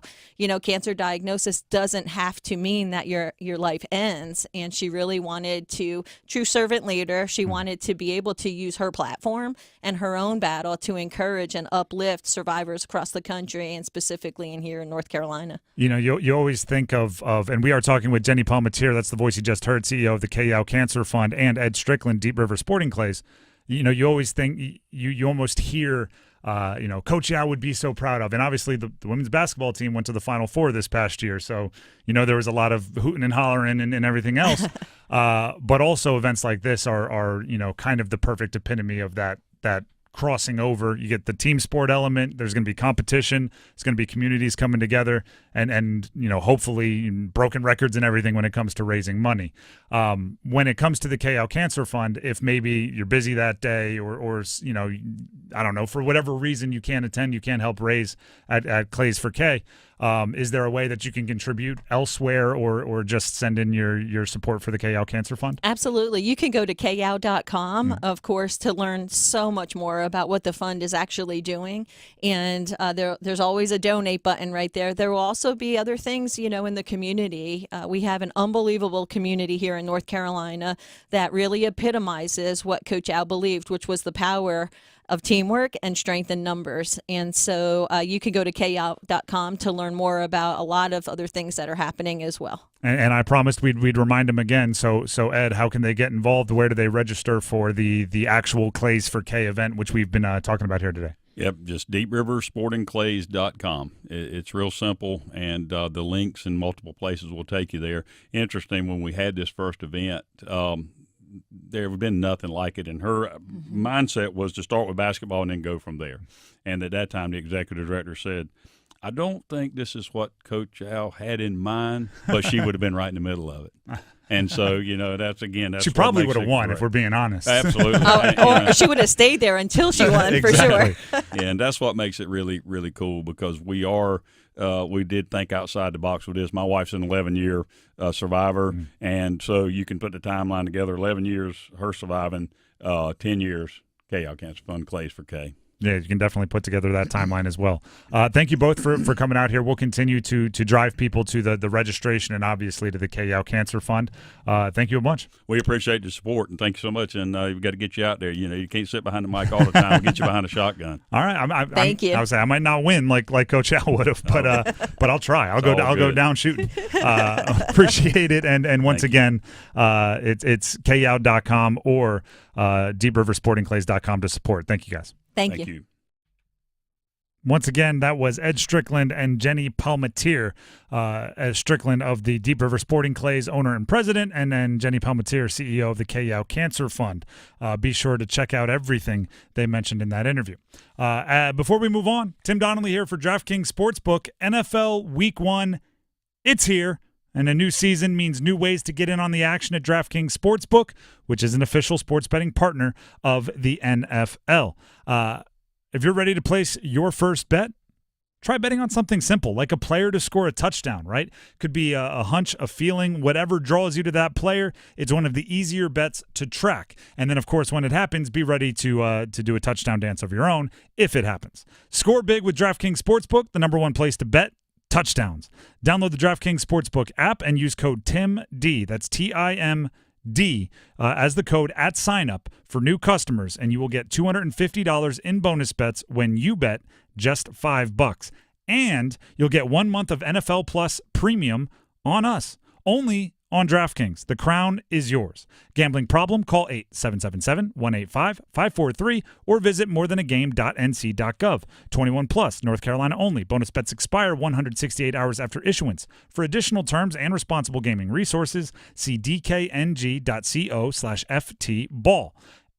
Cancer diagnosis doesn't have to mean that your life ends. And she really wanted to, true servant leader, she wanted to be able to use her platform and her own battle to encourage and uplift survivors across the country, and specifically in here in North Carolina.
You always think of, and we are talking with Jenny Palmatier, that's the voice you just heard, CEO of the K-Yow Cancer Fund, and Ed Strickland, Deep River Sporting Clays. You always think, you almost hear, Coach Yow would be so proud of. And obviously the women's basketball team went to the Final Four this past year. So, there was a lot of hooting and hollering and everything else. But also events like this are kind of the perfect epitome of that crossing over. You get the team sport element. There's going to be competition. It's going to be communities coming together, and hopefully broken records and everything when it comes to raising money. When it comes to the KL Cancer Fund, if maybe you're busy that day or I don't know, for whatever reason you can't attend, you can't help raise at Clays for K. Is there a way that you can contribute elsewhere or just send in your support for the KL Cancer Fund?
Absolutely. You can go to KL.com, of course, to learn so much more about what the fund is actually doing. And there's always a donate button right there. There will also be other things, in the community. We have an unbelievable community here in North Carolina that really epitomizes what Coach Al believed, which was the power of teamwork and strength in numbers. And so you can go to KL.com to learn more about a lot of other things that are happening as well.
And I promised we'd remind them again. So Ed, how can they get involved? Where do they register for the actual Clays for K event, which we've been talking about here today?
Yep, just deepriversportingclays.com. It's real simple, and the links in multiple places will take you there. Interesting, when we had this first event, there had been nothing like it, and her mindset was to start with basketball and then go from there. And at that time, the executive director said, I don't think this is what Coach Al had in mind, but she would have been right in the middle of it. And so, that's
she probably would have won, if we're being honest.
Absolutely.
Or she would have stayed there until she won, for sure.
Yeah, and that's what makes it really, really cool, because we did think outside the box with this. My wife's an 11-year survivor, and so you can put the timeline together. 11 years, her surviving, 10 years, KL Cancer Fund, Clays for K.
Yeah, you can definitely put together that timeline as well. Thank you both for coming out here. We'll continue to drive people to the registration and obviously to the KL Cancer Fund. Thank you a bunch.
We appreciate the support, and thank you so much. And we've got to get you out there. You can't sit behind the mic all the time. We'll get you behind a shotgun.
All right.
Thank you.
I would say I might not win like Coach Al would have, but I'll try. I'll go down shooting. Appreciate it. And once again, it's KL.com or deepriversportingclays.com to support. Thank you guys.
Thank you.
Once again, that was Ed Strickland and Jenny Palmatier. Ed Strickland of the Deep River Sporting Clays, owner and president, and then Jenny Palmatier, CEO of the KL Cancer Fund. Be sure to check out everything they mentioned in that interview. Before we move on, Tim Donnelly here for DraftKings Sportsbook. NFL Week 1, it's here. And a new season means new ways to get in on the action at DraftKings Sportsbook, which is an official sports betting partner of the NFL. If you're ready to place your first bet, try betting on something simple, like a player to score a touchdown, right? Could be a hunch, a feeling, whatever draws you to that player. It's one of the easier bets to track. And then, of course, when it happens, be ready to do a touchdown dance of your own if it happens. Score big with DraftKings Sportsbook, the number one place to bet touchdowns. Download the DraftKings Sportsbook app and use code TIMD, that's TIMD, as the code at signup for new customers, and you will get $250 in bonus bets when you bet just $5. And you'll get 1 month of NFL Plus Premium on us, only on DraftKings. The crown is yours. Gambling problem? Call 877-185-543 or visit morethanagame.nc.gov. 21 plus, North Carolina only. Bonus bets expire 168 hours after issuance. For additional terms and responsible gaming resources, see dkng.co/ftball.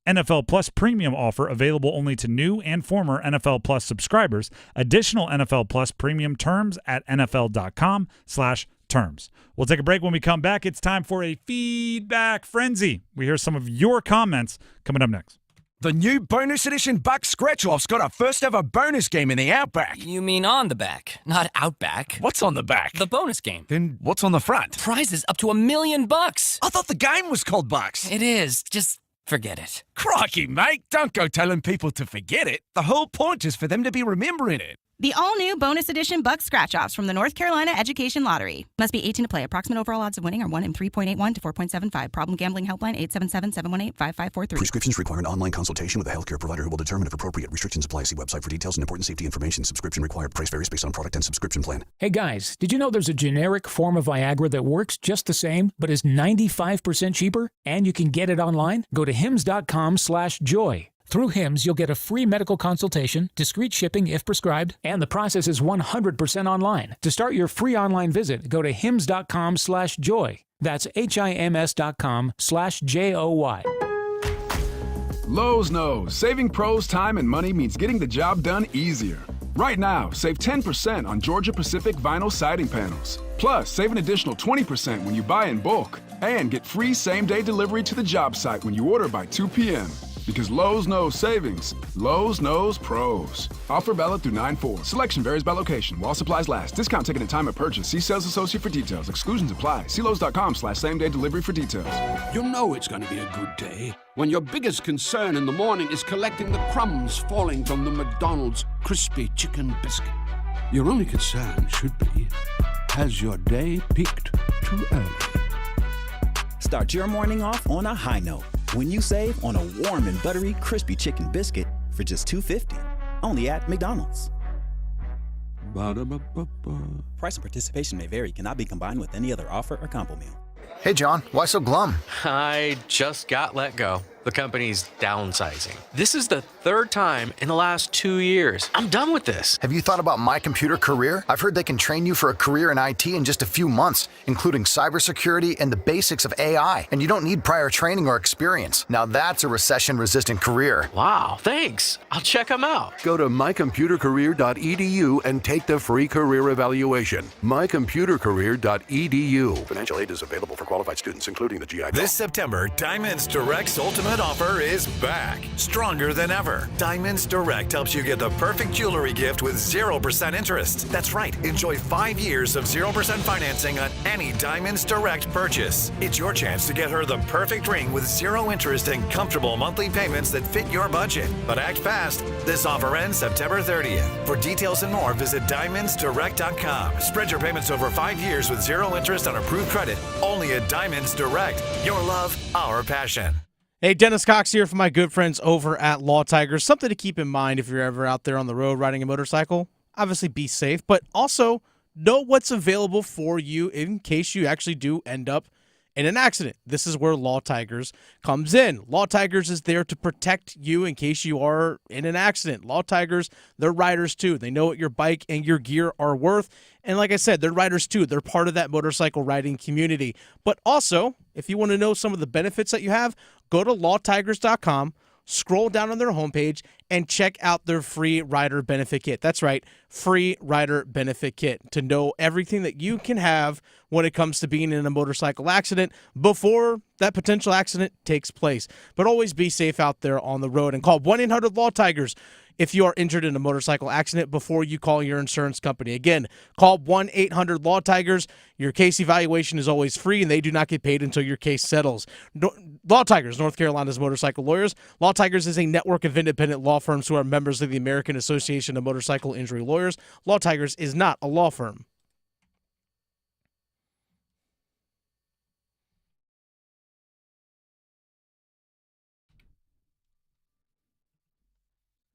NFL Plus Premium offer available only to new and former NFL Plus subscribers. Additional NFL Plus Premium terms at nfl.com/terms. We'll take a break. When we come back, it's time for a feedback frenzy. We hear some of your comments coming up next.
The new bonus edition Buck Scratch-Off's got a first-ever bonus game in the Outback.
You mean on the back, not Outback.
What's on the back?
The bonus game.
Then what's on the front?
Prizes up to $1 million.
I thought the game was called Bucks.
It is. Just forget it.
Crikey, mate. Don't go telling people to forget it. The whole point is for them to be remembering it.
The all-new bonus edition Buck Scratch-Offs from the North Carolina Education Lottery. Must be 18 to play. Approximate overall odds of winning are 1 in 3.81 to 4.75. Problem gambling helpline 877-718-5543.
Prescriptions require an online consultation with a healthcare provider who will determine if appropriate. Restrictions apply. See website for details and important safety information. Subscription required. Price varies based on product and subscription plan.
Hey guys, did you know there's a generic form of Viagra that works just the same, but is 95% cheaper? And you can get it online? Go to hims.com/joy. Through HIMS, you'll get a free medical consultation, discreet shipping if prescribed, and the process is 100% online. To start your free online visit, go to hims.com/joy. That's HIMS.com/JOY.
Lowe's knows saving pros time and money means getting the job done easier. Right now, save 10% on Georgia Pacific vinyl siding panels. Plus, save an additional 20% when you buy in bulk. And get free same-day delivery to the job site when you order by 2 p.m. Because Lowe's knows savings. Lowe's knows pros. Offer valid through 9/4. Selection varies by location. While supplies last. Discount taken at time of purchase. See sales associate for details. Exclusions apply. See Lowe's.com/same-day delivery for details.
You know it's going to be a good day when your biggest concern in the morning is collecting the crumbs falling from the McDonald's crispy chicken biscuit. Your only concern should be, has your day peaked too early?
Start your morning off on a high note when you save on a warm and buttery crispy chicken biscuit for just $2.50. Only at McDonald's.
Ba-da-ba-ba-ba.
Price and participation may vary. Cannot be combined with any other offer or combo meal.
Hey, John, why so glum?
I just got let go. The company's downsizing. This is the third time in the last 2 years. I'm done with this.
Have you thought about My Computer Career? I've heard they can train you for a career in IT in just a few months, including cybersecurity and the basics of AI. And you don't need prior training or experience. Now that's a recession-resistant career.
Wow, thanks. I'll check them out.
Go to mycomputercareer.edu and take the free career evaluation. mycomputercareer.edu.
Financial aid is available for qualified students, including the GI Bill.
This September, Diamonds Direct's ultimate offer is back, stronger than ever. Diamonds Direct helps you get the perfect jewelry gift with 0% interest. That's right, enjoy 5 years of 0% financing on any Diamonds Direct purchase. It's your chance to get her the perfect ring with 0 interest and comfortable monthly payments that fit your budget. But act fast. This offer ends September 30th. For details and more, visit diamondsdirect.com. Spread your payments over 5 years with 0 interest on approved credit. Only at Diamonds Direct. Your love, our passion.
Hey, Dennis Cox here from my good friends over at Law Tigers. Something to keep in mind if you're ever out there on the road riding a motorcycle. Obviously, be safe, but also know what's available for you in case you actually do end up in an accident. This is where Law Tigers comes in. Law Tigers is there to protect you in case you are in an accident. Law Tigers, they're riders too. They know what your bike and your gear are worth. And like I said, they're riders too. They're part of that motorcycle riding community. But also, if you want to know some of the benefits that you have, go to lawtigers.com, scroll down on their homepage, and check out their free rider benefit kit. That's right, free rider benefit kit to know everything that you can have when it comes to being in a motorcycle accident before that potential accident takes place. But always be safe out there on the road and call 1-800-LAW-TIGERS if you are injured in a motorcycle accident before you call your insurance company. Again, call 1-800-LAW-TIGERS. Your case evaluation is always free, and they do not get paid until your case settles. Law Tigers, North Carolina's motorcycle lawyers. Law Tigers is a network of independent law firms who are members of the American Association of Motorcycle Injury Lawyers. Law Tigers is not a law firm.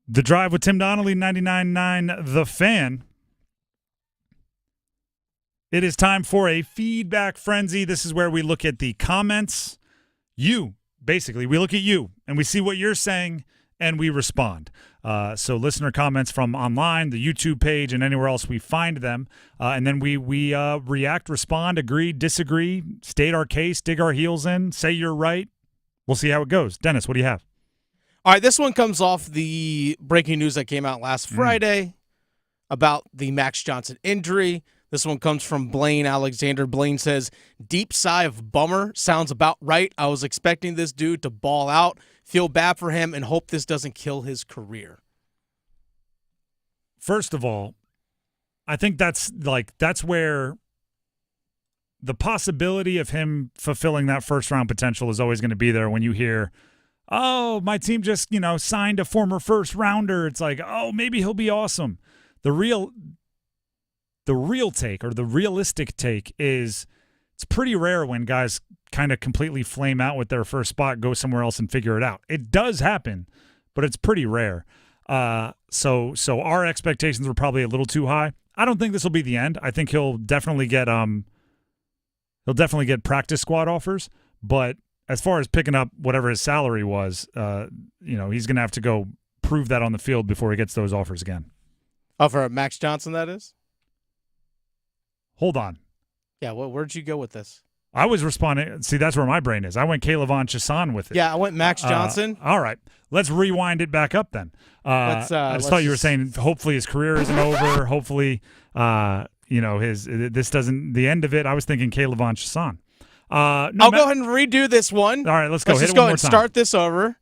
The Drive with Tim Donnelly, 99.9 The Fan. It is time for a feedback frenzy. This is where we look at the comments. Basically, we look at you, and we see what you're saying, and we respond. So listener comments from online, the YouTube page, and anywhere else we find them. And then we react, respond, agree, disagree, state our case, dig our heels in, say you're right. We'll see how it goes. Dennis, what do you have?
All right, this one comes off the breaking news that came out last Friday about the Max Johnson injury. This one comes from Blaine Alexander. Blaine says, deep sigh of bummer. Sounds about right. I was expecting this dude to ball out. Feel bad for him and hope this doesn't kill his career.
First of all, I think that's where the possibility of him fulfilling that first-round potential is always going to be there when you hear, oh, my team just, signed a former first-rounder. It's like, oh, maybe he'll be awesome. The real take, or the realistic take, is it's pretty rare when guys kind of completely flame out with their first spot, go somewhere else and figure it out. It does happen, but it's pretty rare. So our expectations were probably a little too high. I don't think this will be the end. I think he'll definitely get practice squad offers, but as far as picking up whatever his salary was, he's going to have to go prove that on the field before he gets those offers again.
Oh, for Max Johnson, that is?
Hold on.
Yeah, where'd you go with this?
I was responding. See, that's where my brain is. I went K'Lavon Chaisson with it.
Yeah, I went Max Johnson.
All right. Let's rewind it back up then. I just thought you were saying hopefully his career isn't over. Hopefully, this doesn't, the end of it. I was thinking K'Lavon Chaisson.
I'll go ahead and redo this one.
All right, let's go.
Let's
Hit
just
it
go
one
ahead
more
and
time.
start this over.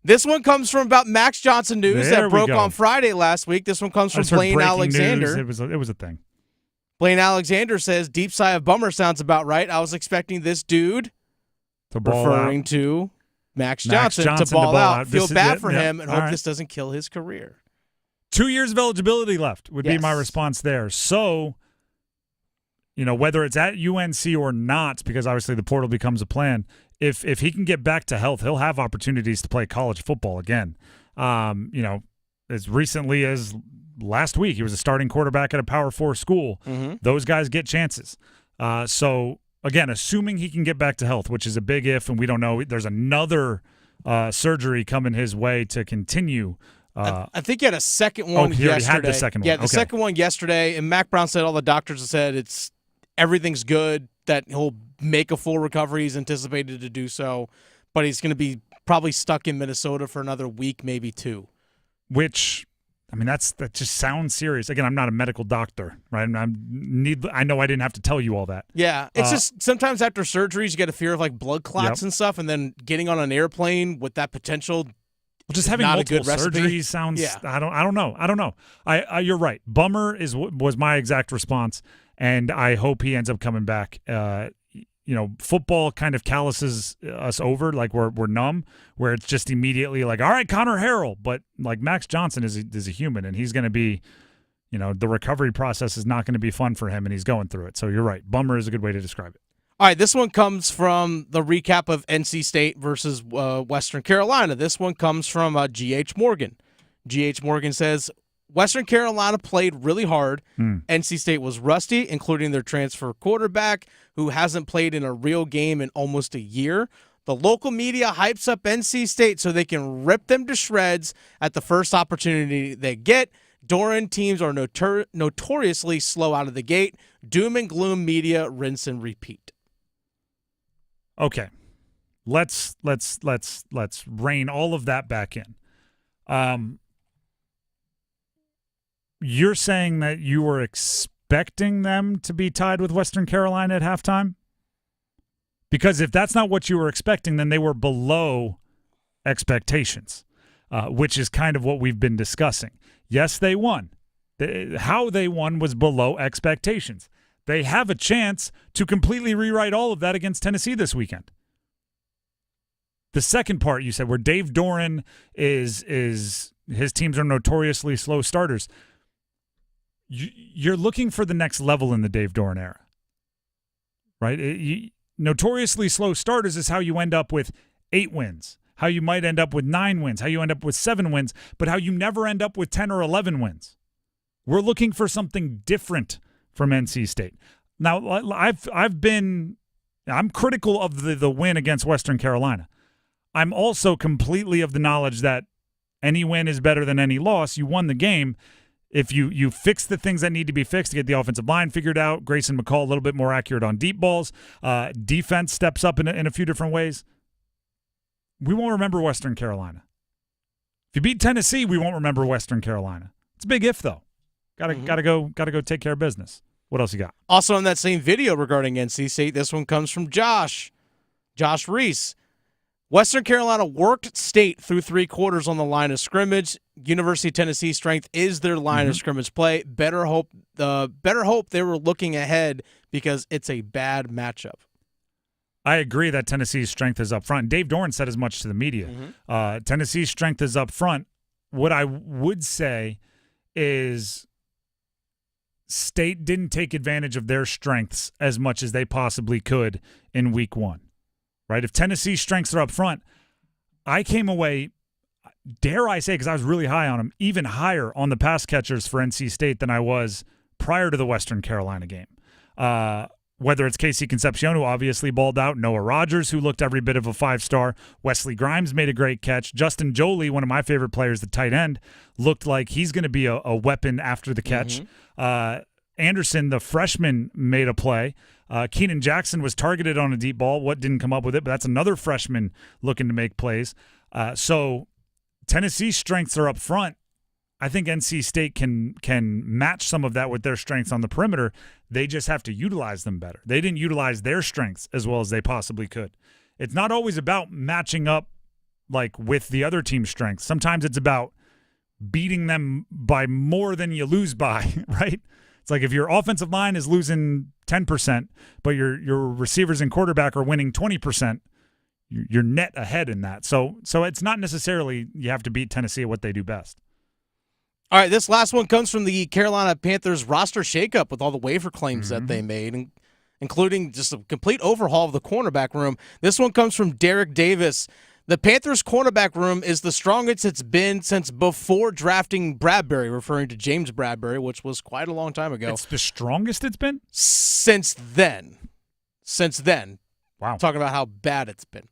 This one comes from about Max Johnson news
There
that
we
broke
go.
on Friday last week. This one comes
I
from
just heard
Blaine
breaking
Alexander.
news. It was a thing.
Blaine Alexander says, deep sigh of bummer sounds about right. I was expecting this dude,
to ball
referring
out.
to Max Johnson, to ball out. Feel bad for him and hope this doesn't kill his career.
2 years of eligibility left would be my response there. So, whether it's at UNC or not, because obviously the portal becomes a plan, if he can get back to health, he'll have opportunities to play college football again. As recently as last week, he was a starting quarterback at a Power 4 school.
Mm-hmm.
Those guys get chances. So, again, assuming he can get back to health, which is a big if, and we don't know. There's another surgery coming his way to continue.
I think he had a second one yesterday.
He already had the second one.
Yeah, the second one yesterday, and Mac Brown said all the doctors have said everything's good, that he'll make a full recovery. He's anticipated to do so, but he's going to be probably stuck in Minnesota for another week, maybe two.
Which, that just sounds serious. Again, I'm not a medical doctor, right? I know I didn't have to tell you all that.
Yeah, it's just sometimes after surgeries you get a fear of like blood clots and stuff, and then getting on an airplane with that potential.
Just having
not
multiple
a good recipe.
surgeries sounds. Yeah. I don't know. You're right. Bummer was my exact response, and I hope he ends up coming back. Football kind of calluses us over, like we're numb, where it's just immediately like, all right, Connor Harrell, but like Max Johnson is a human, and he's going to be, the recovery process is not going to be fun for him, and he's going through it. So you're right. Bummer is a good way to describe it.
All right, this one comes from the recap of NC State versus Western Carolina. This one comes from G.H. Morgan. G.H. Morgan says, Western Carolina played really hard. NC State was rusty, including their transfer quarterback, who hasn't played in a real game in almost a year. The local media hypes up NC State so they can rip them to shreds at the first opportunity they get. Durham teams are notoriously slow out of the gate. Doom and gloom media, rinse and repeat.
Okay, let's rein all of that back in. You're saying that you were expecting them to be tied with Western Carolina at halftime? Because if that's not what you were expecting, then they were below expectations, which is kind of what we've been discussing. Yes, they won. How they won was below expectations. They have a chance to completely rewrite all of that against Tennessee this weekend. The second part you said, where Dave Doeren is his teams are notoriously slow starters. You're looking for the next level in the Dave Doeren era, right? Notoriously slow starters is how you end up with 8 wins, how you might end up with 9 wins, how you end up with 7 wins, but how you never end up with 10 or 11 wins. We're looking for something different from NC State. Now, I'm critical of the win against Western Carolina. I'm also completely of the knowledge that any win is better than any loss. You won the game. If you fix the things that need to be fixed to get the offensive line figured out, Grayson McCall a little bit more accurate on deep balls, defense steps up in a few different ways, we won't remember Western Carolina. If you beat Tennessee, we won't remember Western Carolina. It's a big if, though. Gotta go take care of business. What else you got?
Also on that same video regarding NC State, this one comes from Josh Reese. Western Carolina worked State through 3 quarters on the line of scrimmage. University of Tennessee strength is their line of scrimmage play. Better hope they were looking ahead because it's a bad matchup.
I agree that Tennessee's strength is up front. Dave Doeren said as much to the media. Tennessee's strength is up front. What I would say is State didn't take advantage of their strengths as much as they possibly could in week 1. Right? If Tennessee's strengths are up front, I came away, dare I say, because I was really high on them, even higher on the pass catchers for NC State than I was prior to the Western Carolina game. Whether it's Casey Concepcion, who obviously balled out, Noah Rogers, who looked every bit of a 5-star, Wesley Grimes made a great catch, Justin Jolie, one of my favorite players, the tight end, looked like he's going to be a weapon after the catch. Anderson, the freshman, made a play. Keenan Jackson was targeted on a deep ball. What didn't come up with it, but that's another freshman looking to make plays. So Tennessee's strengths are up front. I think NC State can match some of that with their strengths on the perimeter. They just have to utilize them better. They didn't utilize their strengths as well as they possibly could. It's not always about matching up like with the other team's strengths. Sometimes it's about beating them by more than you lose by, right? It's like if your offensive line is losing 10%, but your receivers and quarterback are winning 20%, you're net ahead in that. So it's not necessarily you have to beat Tennessee at what they do best.
All right, this last one comes from the Carolina Panthers roster shakeup with all the waiver claims that they made, including just a complete overhaul of the cornerback room. This one comes from Derek Davis. The Panthers cornerback room is the strongest it's been since before drafting Bradbury, referring to James Bradbury, which was quite a long time ago.
It's the strongest it's been?
Since then.
Wow.
Talking about how bad it's been.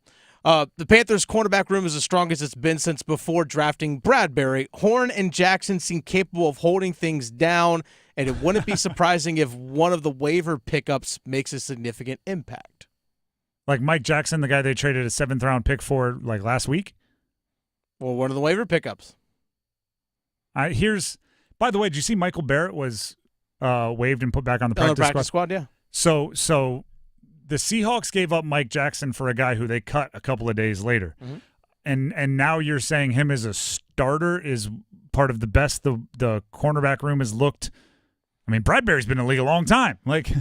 The Panthers' cornerback room is the strongest it's been since before drafting Bradbury. Horn and Jackson seem capable of holding things down, and it wouldn't be surprising if one of the waiver pickups makes a significant impact.
Like Mike Jackson, the guy they traded a 7th-round pick for like last week?
Well, one of the waiver pickups.
By the way, did you see Michael Barrett was waived and put back on the practice
squad? Yeah.
So the Seahawks gave up Mike Jackson for a guy who they cut a couple of days later. And now you're saying him as a starter is part of the best the cornerback room has looked. I mean, Bradbury's been in the league a long time.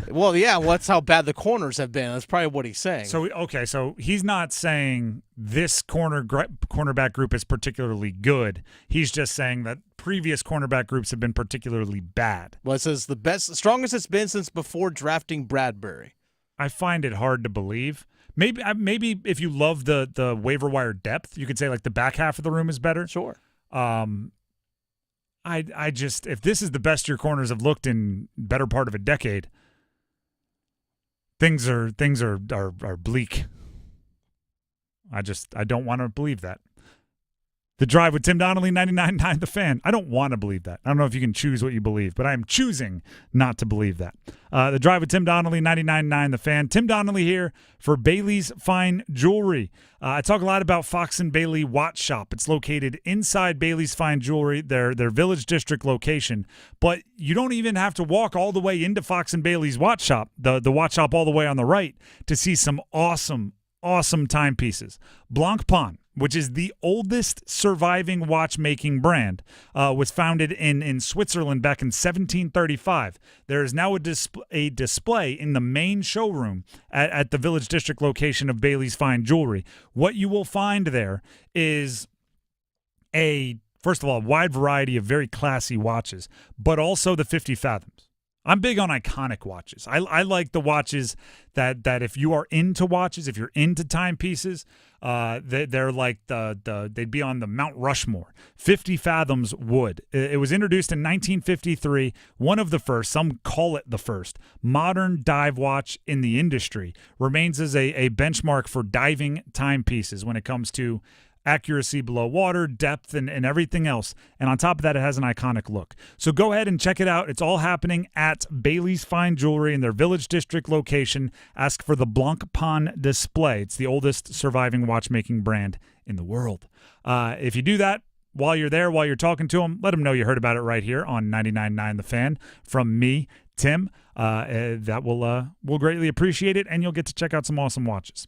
Well, yeah, that's how bad the corners have been. That's probably what he's saying.
So he's not saying this cornerback group is particularly good. He's just saying that previous cornerback groups have been particularly bad.
Well, it says the strongest it's been since before drafting Bradbury.
I find it hard to believe. Maybe if you love the waiver wire depth, you could say like the back half of the room is better.
Sure.
I just, if this is the best your corners have looked in better part of a decade, things are bleak. I don't want to believe that. The Drive with Tim Donnelly, 99.9 The Fan. I don't want to believe that. I don't know if you can choose what you believe, but I am choosing not to believe that. The Drive with Tim Donnelly, 99.9 The Fan. Tim Donnelly here for Bailey's Fine Jewelry. I talk a lot about Fox & Bailey Watch Shop. It's located inside Bailey's Fine Jewelry, their Village District location. But you don't even have to walk all the way into Fox & Bailey's Watch Shop, the watch shop all the way on the right, to see some awesome timepieces. Blanc Pan, which is the oldest surviving watchmaking brand, was founded in Switzerland back in 1735. There is now a display in the main showroom at the Village District location of Bailey's Fine Jewelry. What you will find there is first of all, a wide variety of very classy watches, but also the 50 Fathoms. I'm big on iconic watches. I like the watches that if you are into watches, if you're into timepieces, they're like they'd be on the Mount Rushmore. 50 Fathoms would. It was introduced in 1953, one of the first, some call it the first, modern dive watch in the industry. Remains as a benchmark for diving timepieces when it comes to accuracy below water, depth, and everything else. And on top of that, it has an iconic look. So go ahead and check it out. It's all happening at Bailey's Fine Jewelry in their Village District location. Ask for the Blanc Pan display. It's the oldest surviving watchmaking brand in the world. If you do that, while you're there, while you're talking to them, let them know you heard about it right here on 99.9 The Fan from me, Tim. That will greatly appreciate it, and you'll get to check out some awesome watches.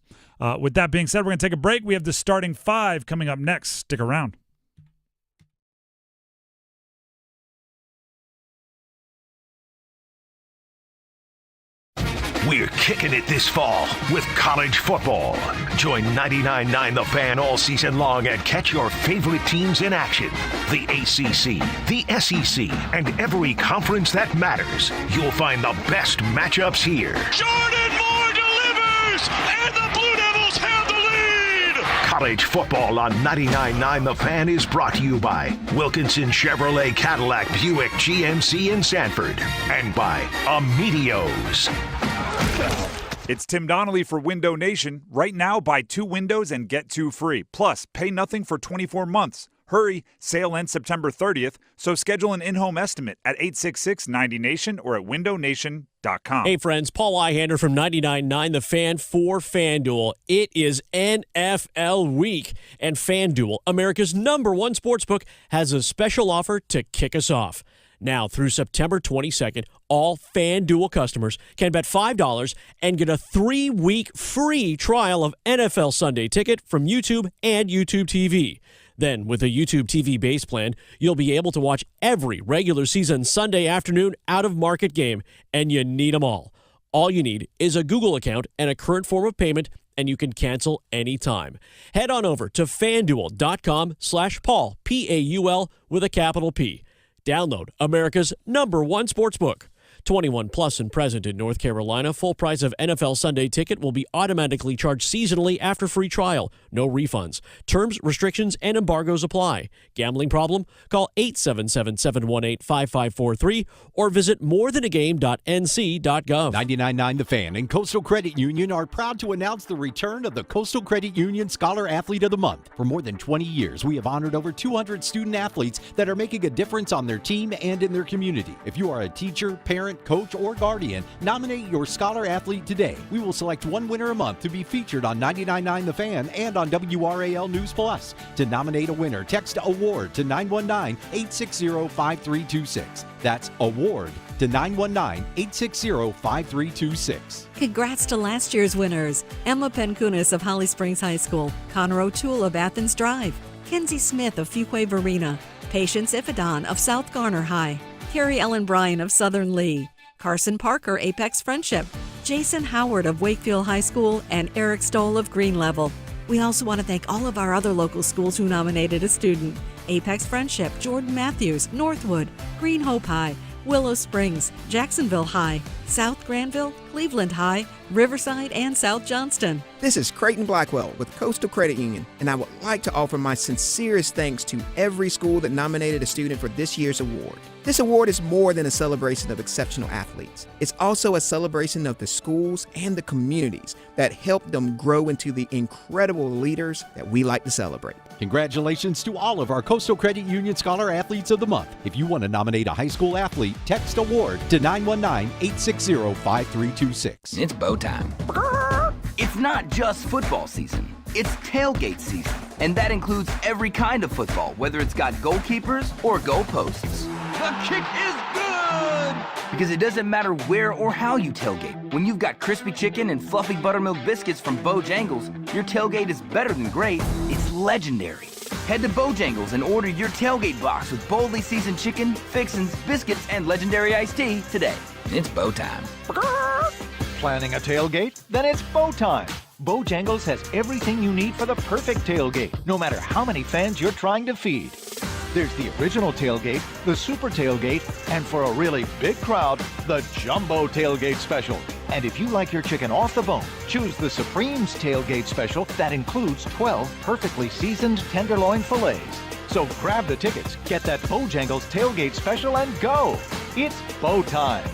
With that being said, we're going to take a break. We have the starting five coming up next. Stick around.
We're kicking it this fall with college football. Join 99.9 The Fan all season long and catch your favorite teams in action. The ACC, the SEC, and every conference that matters. You'll find the best matchups here.
Jordan Moore delivers, and the Blue Devils have the lead!
College football on 99.9 The Fan is brought to you by Wilkinson Chevrolet Cadillac Buick GMC in Sanford and by Amedios.
It's Tim Donnelly for Window Nation. Right now, buy 2 windows and get 2 free. Plus, pay nothing for 24 months. Hurry, sale ends September 30th, so schedule an in-home estimate at 866-90Nation or at windownation.com.
Hey friends, Paul Ihander from 99.9 The Fan for FanDuel. It is NFL week, and FanDuel, America's #1 sportsbook, has a special offer to kick us off. Now, through September 22nd, all FanDuel customers can bet $5 and get a 3-week free trial of NFL Sunday Ticket from YouTube and YouTube TV. Then, with a YouTube TV base plan, you'll be able to watch every regular season Sunday afternoon out-of-market game, and you need them all. All you need is a Google account and a current form of payment, and you can cancel anytime. Head on over to FanDuel.com/Paul, P-A-U-L, with a capital P. Download America's #1 sportsbook. 21 plus and present in North Carolina. Full price of NFL Sunday Ticket will be automatically charged seasonally after free trial. No refunds. Terms, restrictions, and embargoes apply. Gambling problem? Call 877-718-5543 or visit morethanagame.nc.gov.
99.9 The Fan and Coastal Credit Union are proud to announce the return of the Coastal Credit Union Scholar Athlete of the Month. For more than 20 years, we have honored over 200 student athletes that are making a difference on their team and in their community. If you are a teacher, parent, coach, or guardian, nominate your Scholar Athlete today. We will select one winner a month to be featured on 99.9 The Fan and on WRAL News Plus. To nominate a winner, text AWARD to 919-860-5326. That's AWARD to 919-860-5326.
Congrats to last year's winners. Emma Penkunas of Holly Springs High School, Connor O'Toole of Athens Drive, Kenzie Smith of Fuquay Varina, Patience Ifadon of South Garner High, Carrie Ellen Bryan of Southern Lee, Carson Parker, Apex Friendship, Jason Howard of Wakefield High School, and Eric Stoll of Green Level. We also want to thank all of our other local schools who nominated a student: Apex Friendship, Jordan Matthews, Northwood, Green Hope High, Willow Springs, Jacksonville High, South Granville, Cleveland High, Riverside, and South Johnston.
This is Creighton Blackwell with Coastal Credit Union, and I would like to offer my sincerest thanks to every school that nominated a student for this year's award. This award is more than a celebration of exceptional athletes. It's also a celebration of the schools and the communities that helped them grow into the incredible leaders that we like to celebrate.
Congratulations to all of our Coastal Credit Union Scholar Athletes of the Month. If you want to nominate a high school athlete, text AWARD to 919-860-5326.
It's bow time. It's not just football season. It's tailgate season. And that includes every kind of football, whether it's got goalkeepers or goalposts. The kick is good! Because it doesn't matter where or how you tailgate. When you've got crispy chicken and fluffy buttermilk biscuits from Bojangles, your tailgate is better than great. It's legendary. Head to Bojangles and order your tailgate box with boldly seasoned chicken, fixins, biscuits, and legendary iced tea today. It's bow time.
Planning a tailgate? Then it's bow time. Bojangles has everything you need for the perfect tailgate, no matter how many fans you're trying to feed. There's the original tailgate, the super tailgate, and for a really big crowd, the jumbo tailgate special. And if you like your chicken off the bone, choose the Supreme's tailgate special that includes 12 perfectly seasoned tenderloin fillets. So grab the tickets, get that Bojangles tailgate special, and go! It's bow time.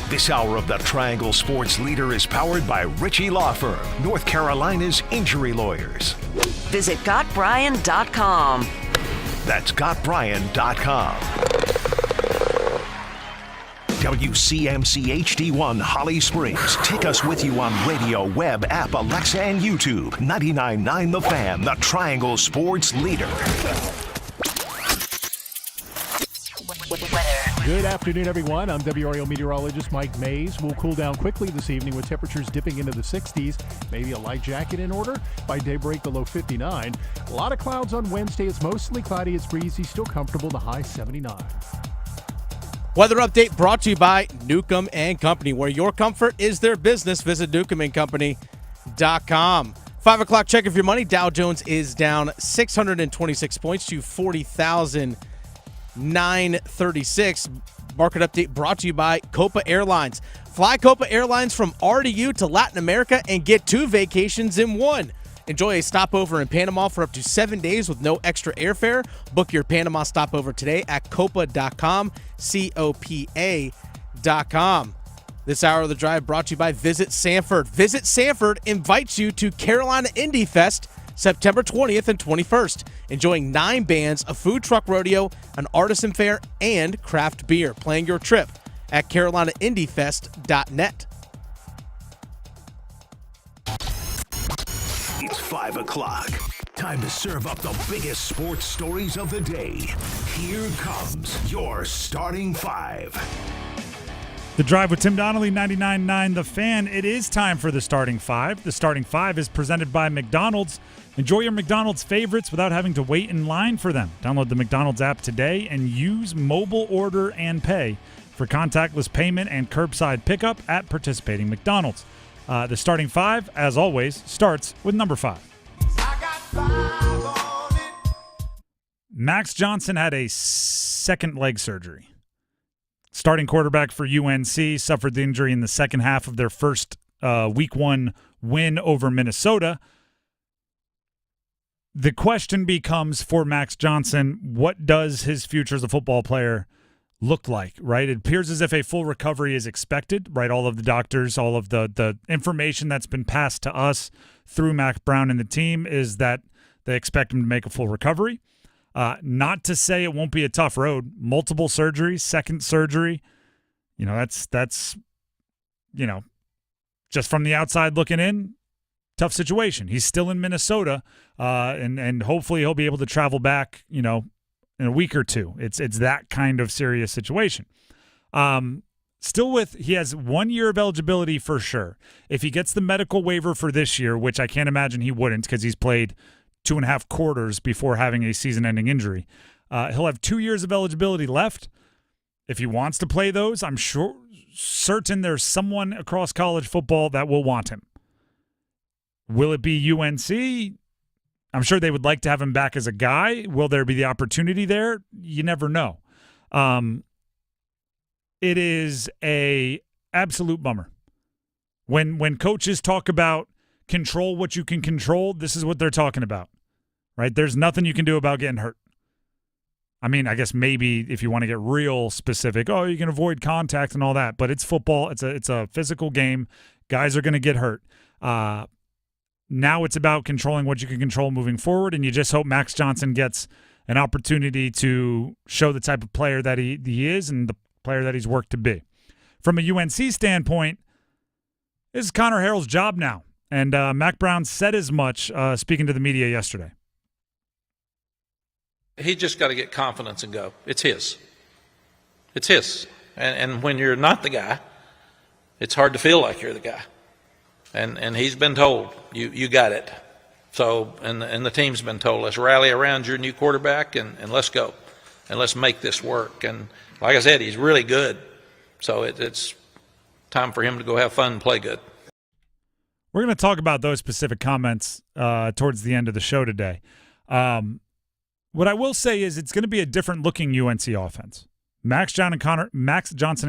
This hour of the Triangle Sports Leader is powered by Ritchie Law Firm, North Carolina's injury lawyers.
Visit GotBryan.com.
That's GotBryan.com. WCMC HD1 Holly Springs. Take us with you on radio, web, app, Alexa, and YouTube. 99.9 The Fan, the Triangle Sports Leader.
Good afternoon, everyone. I'm WRAL meteorologist Mike Mays. We'll cool down quickly this evening with temperatures dipping into the 60s. Maybe a light jacket in order. By daybreak, the low 59. A lot of clouds on Wednesday. It's mostly cloudy. It's breezy. Still comfortable. The high 79.
Weather update brought to you by Newcomb & Company, where your comfort is their business. Visit newcombandcompany.com. 5 o'clock check of your money. Dow Jones is down 626 points to 40,936. Market update brought to you by Copa Airlines. Fly Copa Airlines from RDU to Latin America and get 2 vacations in one. Enjoy a stopover in Panama for up to 7 days with no extra airfare. Book your Panama stopover today at copa.com, COPA.com. This hour of the drive brought to you by Visit Sanford. Visit Sanford invites you to Carolina Indie Fest September 20th and 21st, enjoying 9 bands, a food truck rodeo, an artisan fair, and craft beer. Plan your trip at CarolinaIndyFest.net.
It's 5 o'clock. Time to serve up the biggest sports stories of the day. Here comes your starting 5.
The Drive with Tim Donnelly, 99.9 The Fan. It is time for the starting 5. The starting 5 is presented by McDonald's. Enjoy your McDonald's favorites without having to wait in line for them. Download the McDonald's app today and use mobile order and pay for contactless payment and curbside pickup at participating McDonald's. The starting 5, as always, starts with number 5. Max Johnson had a second leg surgery. Starting quarterback for UNC suffered the injury in the second half of their first Week 1 win over Minnesota. The question becomes for Max Johnson, what does his future as a football player look like, right? It appears as if a full recovery is expected, right? All of the doctors, all of the information that's been passed to us through Mac Brown and the team is that they expect him to make a full recovery. Not to say it won't be a tough road. Multiple surgeries, second surgery. That's just from the outside looking in, tough situation. He's still in Minnesota, and hopefully he'll be able to travel back, in a week or two. It's that kind of serious situation. He has 1 year of eligibility for sure. If he gets the medical waiver for this year, which I can't imagine he wouldn't because he's played 2.5 quarters before having a season-ending injury, he'll have 2 years of eligibility left. If he wants to play those, I'm certain there's someone across college football that will want him. Will it be UNC? I'm sure they would like to have him back as a guy. Will there be the opportunity there? You never know. It is a absolute bummer. When coaches talk about control what you can control, this is what they're talking about, right? There's nothing you can do about getting hurt. I mean, I guess maybe if you want to get real specific, you can avoid contact and all that, but it's football. It's a physical game. Guys are going to get hurt. Now it's about controlling what you can control moving forward, and you just hope Max Johnson gets an opportunity to show the type of player that he is and the player that he's worked to be. From a UNC standpoint, this is Connor Harrell's job now, and Mac Brown said as much speaking to the media yesterday.
He just got to get confidence and go. It's his. It's his. And when you're not the guy, it's hard to feel like you're the guy. And he's been told, you got it. So, and the team's been told, let's rally around your new quarterback and let's go. And let's make this work. And like I said, he's really good. So it's time for him to go have fun and play good.
We're going to talk about those specific comments towards the end of the show today. What I will say is it's going to be a different-looking UNC offense. Max Johnson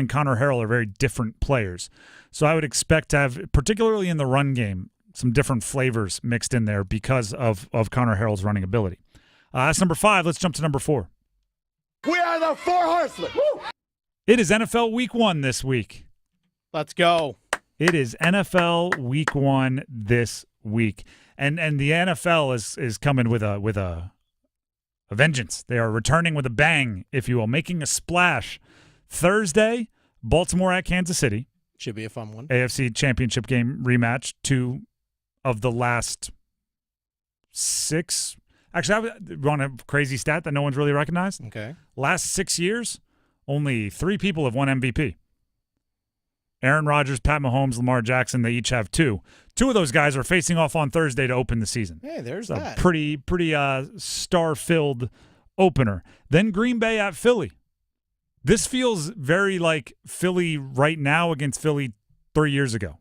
and Connor Harrell are very different players. So I would expect to have, particularly in the run game, some different flavors mixed in there because of Connor Harrell's running ability. That's number 5. Let's jump to number 4.
We are the 4 horsemen. Woo!
It is NFL Week 1 this week.
Let's go.
It is NFL Week 1 this week. And the NFL is coming with a vengeance. They are returning with a bang, if you will, making a splash. Thursday, Baltimore at Kansas City.
Should be a fun one.
AFC Championship game rematch, 2 of the last 6. Actually, I want a crazy stat that no one's really recognized.
Okay.
Last 6 years, only 3 people have won MVP. Aaron Rodgers, Pat Mahomes, Lamar Jackson, they each have 2. 2 of those guys are facing off on Thursday to open the season.
Hey, there's
a
that.
Pretty star-filled opener. Then Green Bay at Philly. This feels very like Philly right now against Philly 3 years ago.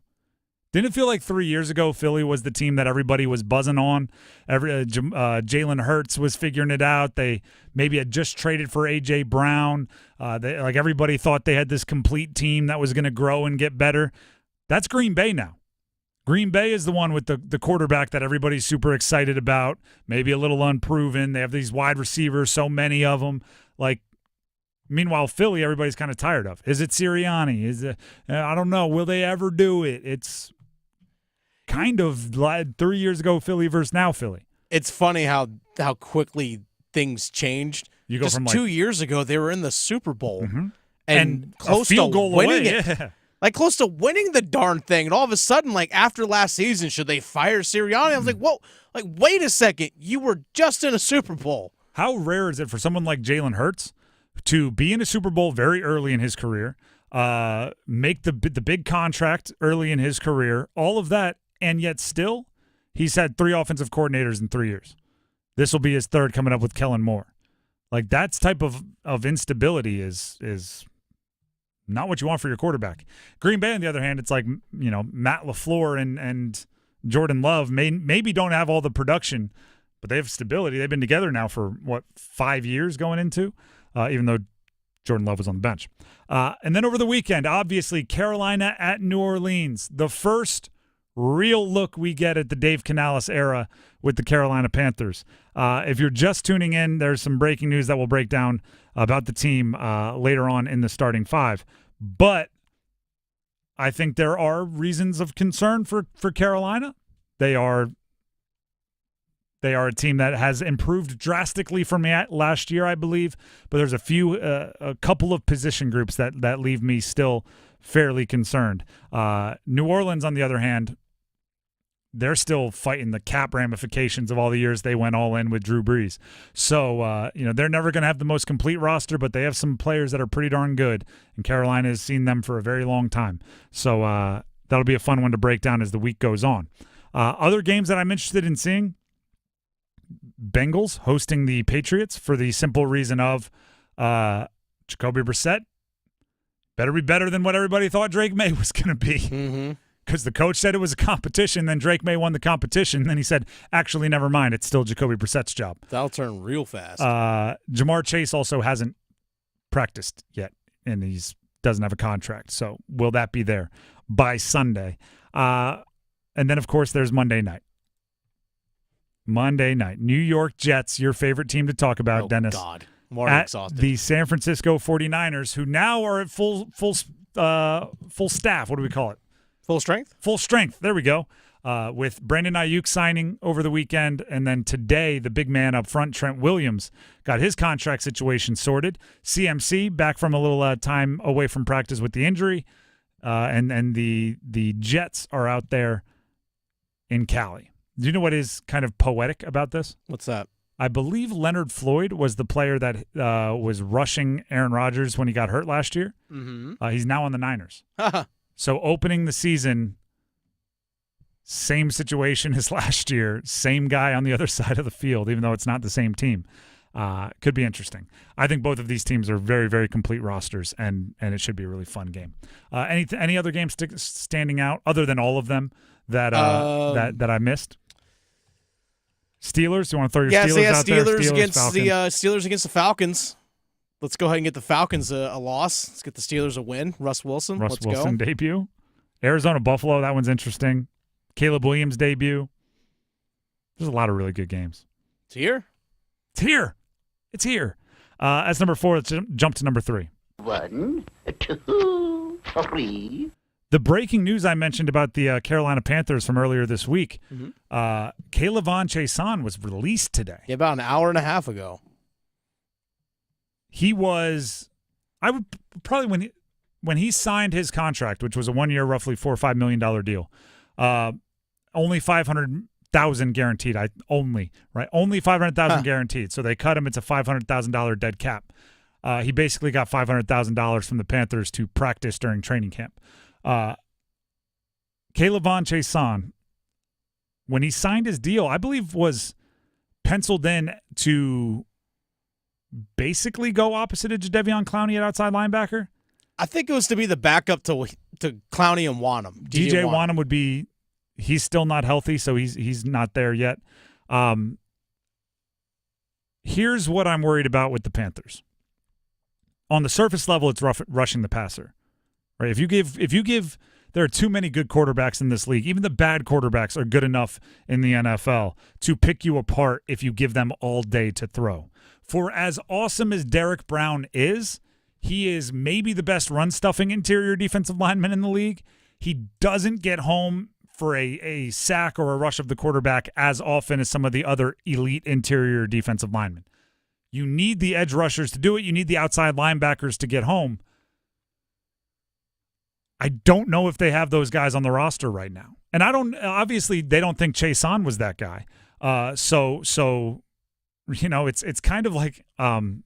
Didn't it feel like 3 years ago Philly was the team that everybody was buzzing on? Jalen Hurts was figuring it out. They maybe had just traded for A.J. Brown. Everybody thought they had this complete team that was going to grow and get better. That's Green Bay now. Green Bay is the one with the quarterback that everybody's super excited about, maybe a little unproven. They have these wide receivers, so many of them. Meanwhile, Philly, everybody's kind of tired of. Is it Sirianni? I don't know. Will they ever do it? It's kind of 3 years ago Philly versus now Philly.
It's funny how quickly things changed.
You go
Just
from
2 years ago, they were in the Super Bowl
and
close
a field
to
goal
winning
away.
it.
Yeah.
Like close to winning the darn thing, and all of a sudden, like after last season, should they fire Sirianni? I was like, whoa, like wait a second, you were just in a Super Bowl.
How rare is it for someone like Jalen Hurts to be in a Super Bowl very early in his career, make the big contract early in his career, all of that, and yet still he's had 3 offensive coordinators in 3 years. This will be his 3rd coming up with Kellen Moore. Like that type of instability is not what you want for your quarterback. Green Bay, on the other hand, it's like, you know, Matt LaFleur and Jordan Love maybe don't have all the production, but they have stability. They've been together now for, 5 years going into, even though Jordan Love was on the bench. And then over the weekend, obviously, Carolina at New Orleans, the first real look we get at the Dave Canales era with the Carolina Panthers. If you're just tuning in, there's some breaking news that we'll break down about the team later on in the starting 5. But I think there are reasons of concern for Carolina. They are a team that has improved drastically from last year, I believe. But there's a couple of position groups that leave me still fairly concerned. New Orleans, on the other hand, they're still fighting the cap ramifications of all the years they went all in with Drew Brees. So, they're never going to have the most complete roster, but they have some players that are pretty darn good, and Carolina has seen them for a very long time. So that'll be a fun one to break down as the week goes on. Other games that I'm interested in seeing, Bengals hosting the Patriots for the simple reason of Jacoby Brissett better be better than what everybody thought Drake May was going to be. Mm-hmm. Because the coach said it was a competition, then Drake May won the competition. Then he said, actually, never mind. It's still Jacoby Brissett's job.
That'll turn real fast.
Jamar Chase also hasn't practiced yet, and he doesn't have a contract. So will that be there by Sunday? And then, of course, there's Monday night. Monday night. New York Jets, your favorite team to talk about, Dennis.
Oh, God. I'm already exhausted.
The San Francisco 49ers, who now are at full staff. What do we call it?
Full strength?
Full strength. There we go. With Brandon Ayuk signing over the weekend, and then today the big man up front, Trent Williams, got his contract situation sorted. CMC back from a little time away from practice with the injury, and the Jets are out there in Cali. Do you know what is kind of poetic about this?
What's that?
I believe Leonard Floyd was the player that was rushing Aaron Rodgers when he got hurt last year.
Mm-hmm.
He's now on the Niners. So opening the season, same situation as last year, same guy on the other side of the field, even though it's not the same team. Could be interesting. I think both of these teams are very, very complete rosters, and it should be a really fun game. Any other games standing out other than all of them that I missed? Steelers? You want to throw your Steelers out there?
Steelers against the Steelers against the Falcons. Let's go ahead and get the Falcons a loss. Let's get the Steelers a win. Russ Wilson. Let's go.
Debut. Arizona Buffalo. That one's interesting. Caleb Williams debut. There's a lot of really good games.
It's here.
It's here. It's here. As number 4, let's jump to number 3.
1, 2, 3.
The breaking news I mentioned about the Carolina Panthers from earlier this week, K'Lavon Chaisson was released today.
Yeah, about an hour and a half ago.
He was, I would probably, when he signed his contract, which was a 1-year, roughly $4 or $5 million deal, only $500,000 guaranteed. Only $500,000 guaranteed. So they cut him. It's a $500,000 dead cap. He basically got $500,000 from the Panthers to practice during training camp. K'Lavon Chaisson, when he signed his deal, I believe was penciled in to basically go opposite of Jadeveon Clowney at outside linebacker.
I think it was to be the backup to Clowney and Wanham.
DJ Wanham would be. He's still not healthy, so he's not there yet. Here's what I'm worried about with the Panthers. On the surface level, it's rushing the passer. Right? If you give, there are too many good quarterbacks in this league. Even the bad quarterbacks are good enough in the NFL to pick you apart if you give them all day to throw. For as awesome as Derek Brown is, he is maybe the best run-stuffing interior defensive lineman in the league. He doesn't get home for a sack or a rush of the quarterback as often as some of the other elite interior defensive linemen. You need the edge rushers to do it. You need the outside linebackers to get home. I don't know if they have those guys on the roster right now. And obviously they don't think Chason was that guy. So it's kind of like, and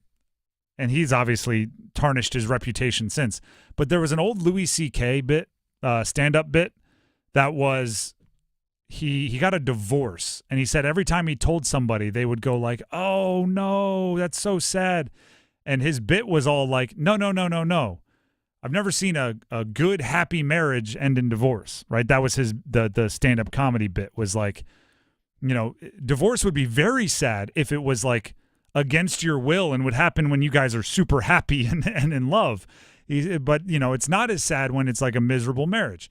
he's obviously tarnished his reputation since, but there was an old Louis C.K. bit, stand-up bit that was, he got a divorce, and he said every time he told somebody, they would go like, oh no, that's so sad. And his bit was all like, no. I've never seen a good, happy marriage end in divorce, right? That was the stand-up comedy bit, was like, divorce would be very sad if it was like against your will and would happen when you guys are super happy and in love. But, it's not as sad when it's like a miserable marriage.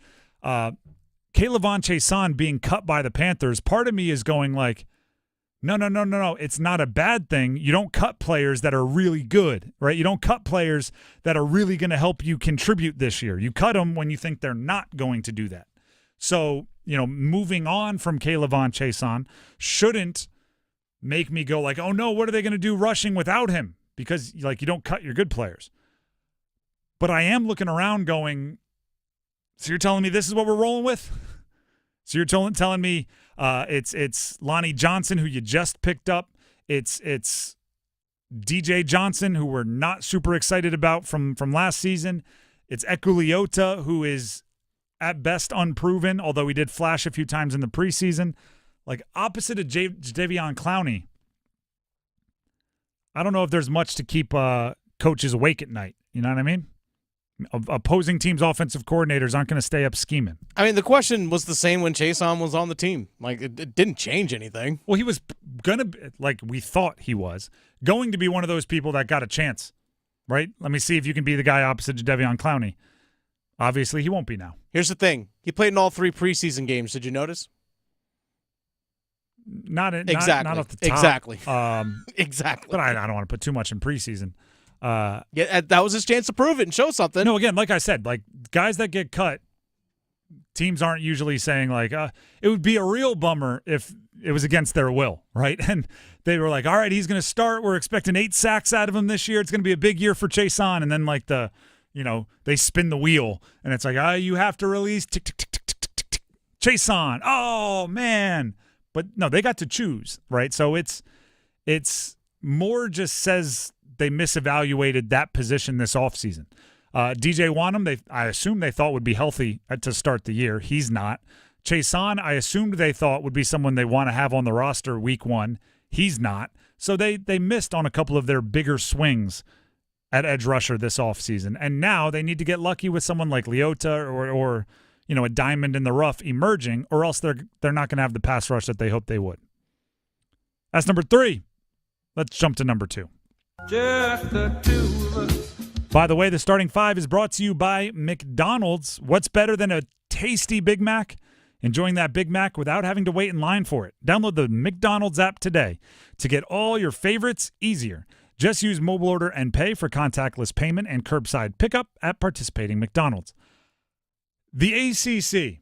K'Lavon Chaisson being cut by the Panthers, part of me is going like, no. It's not a bad thing. You don't cut players that are really good, right? You don't cut players that are really going to help you contribute this year. You cut them when you think they're not going to do that. So, moving on from K'Lavon Chaisson shouldn't make me go like, oh no, what are they going to do rushing without him? Because you don't cut your good players. But I am looking around going, so you're telling me this is what we're rolling with? So you're telling me it's Lonnie Johnson, who you just picked up. It's DJ Johnson, who we're not super excited about from last season. It's Ekuliota, who is at best unproven, although he did flash a few times in the preseason. Like, opposite of J'Tavion Clowney, I don't know if there's much to keep coaches awake at night. You know what I mean? Opposing teams' offensive coordinators aren't going to stay up scheming.
I mean, the question was the same when Chason was on the team. Like, it didn't change anything.
Well, he was going to, like we thought he was, going to be one of those people that got a chance, right? Let me see if you can be the guy opposite J'Tavion Clowney. Obviously, he won't be now.
Here's the thing. He played in all 3 preseason games. Did you notice?
Not off the top.
Exactly.
Exactly. But I don't want to put too much in preseason.
Yeah, that was his chance to prove it and show something.
No, again, like I said, like guys that get cut, teams aren't usually saying like, it would be a real bummer if it was against their will, right? And they were like, all right, he's going to start. We're expecting 8 sacks out of him this year. It's going to be a big year for Chason. And then like they spin the wheel and it's like, you have to release Chason. Oh man. But no, they got to choose, right? So it's more just says they misevaluated that position this offseason. DJ Wanham, I assume they thought would be healthy to start the year. He's not. Chason, I assumed they thought would be someone they want to have on the roster week 1. He's not. So they missed on a couple of their bigger swings at edge rusher this offseason. And now they need to get lucky with someone like Leota or a diamond in the rough emerging, or else they're not going to have the pass rush that they hoped they would. That's number 3. Let's jump to number 2.
Just the 2 of us.
By the way, the starting 5 is brought to you by McDonald's. What's better than a tasty Big Mac? Enjoying that Big Mac without having to wait in line for it. Download the McDonald's app today to get all your favorites easier. Just use mobile order and pay for contactless payment and curbside pickup at participating McDonald's. The ACC,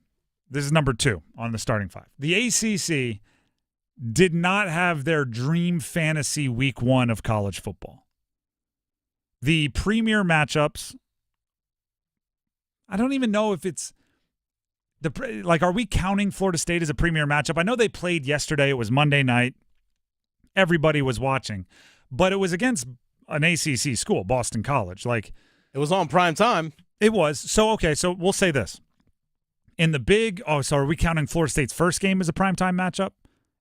this is number 2 on the starting 5. The ACC did not have their dream fantasy week 1 of college football. The premier matchups, I don't even know if it's are we counting Florida State as a premier matchup? I know they played yesterday. It was Monday night. Everybody was watching, but it was against an ACC school, Boston College. Like,
it was on prime time.
It was. So, okay, so we'll say this. In the big, so are we counting Florida State's first game as a primetime matchup?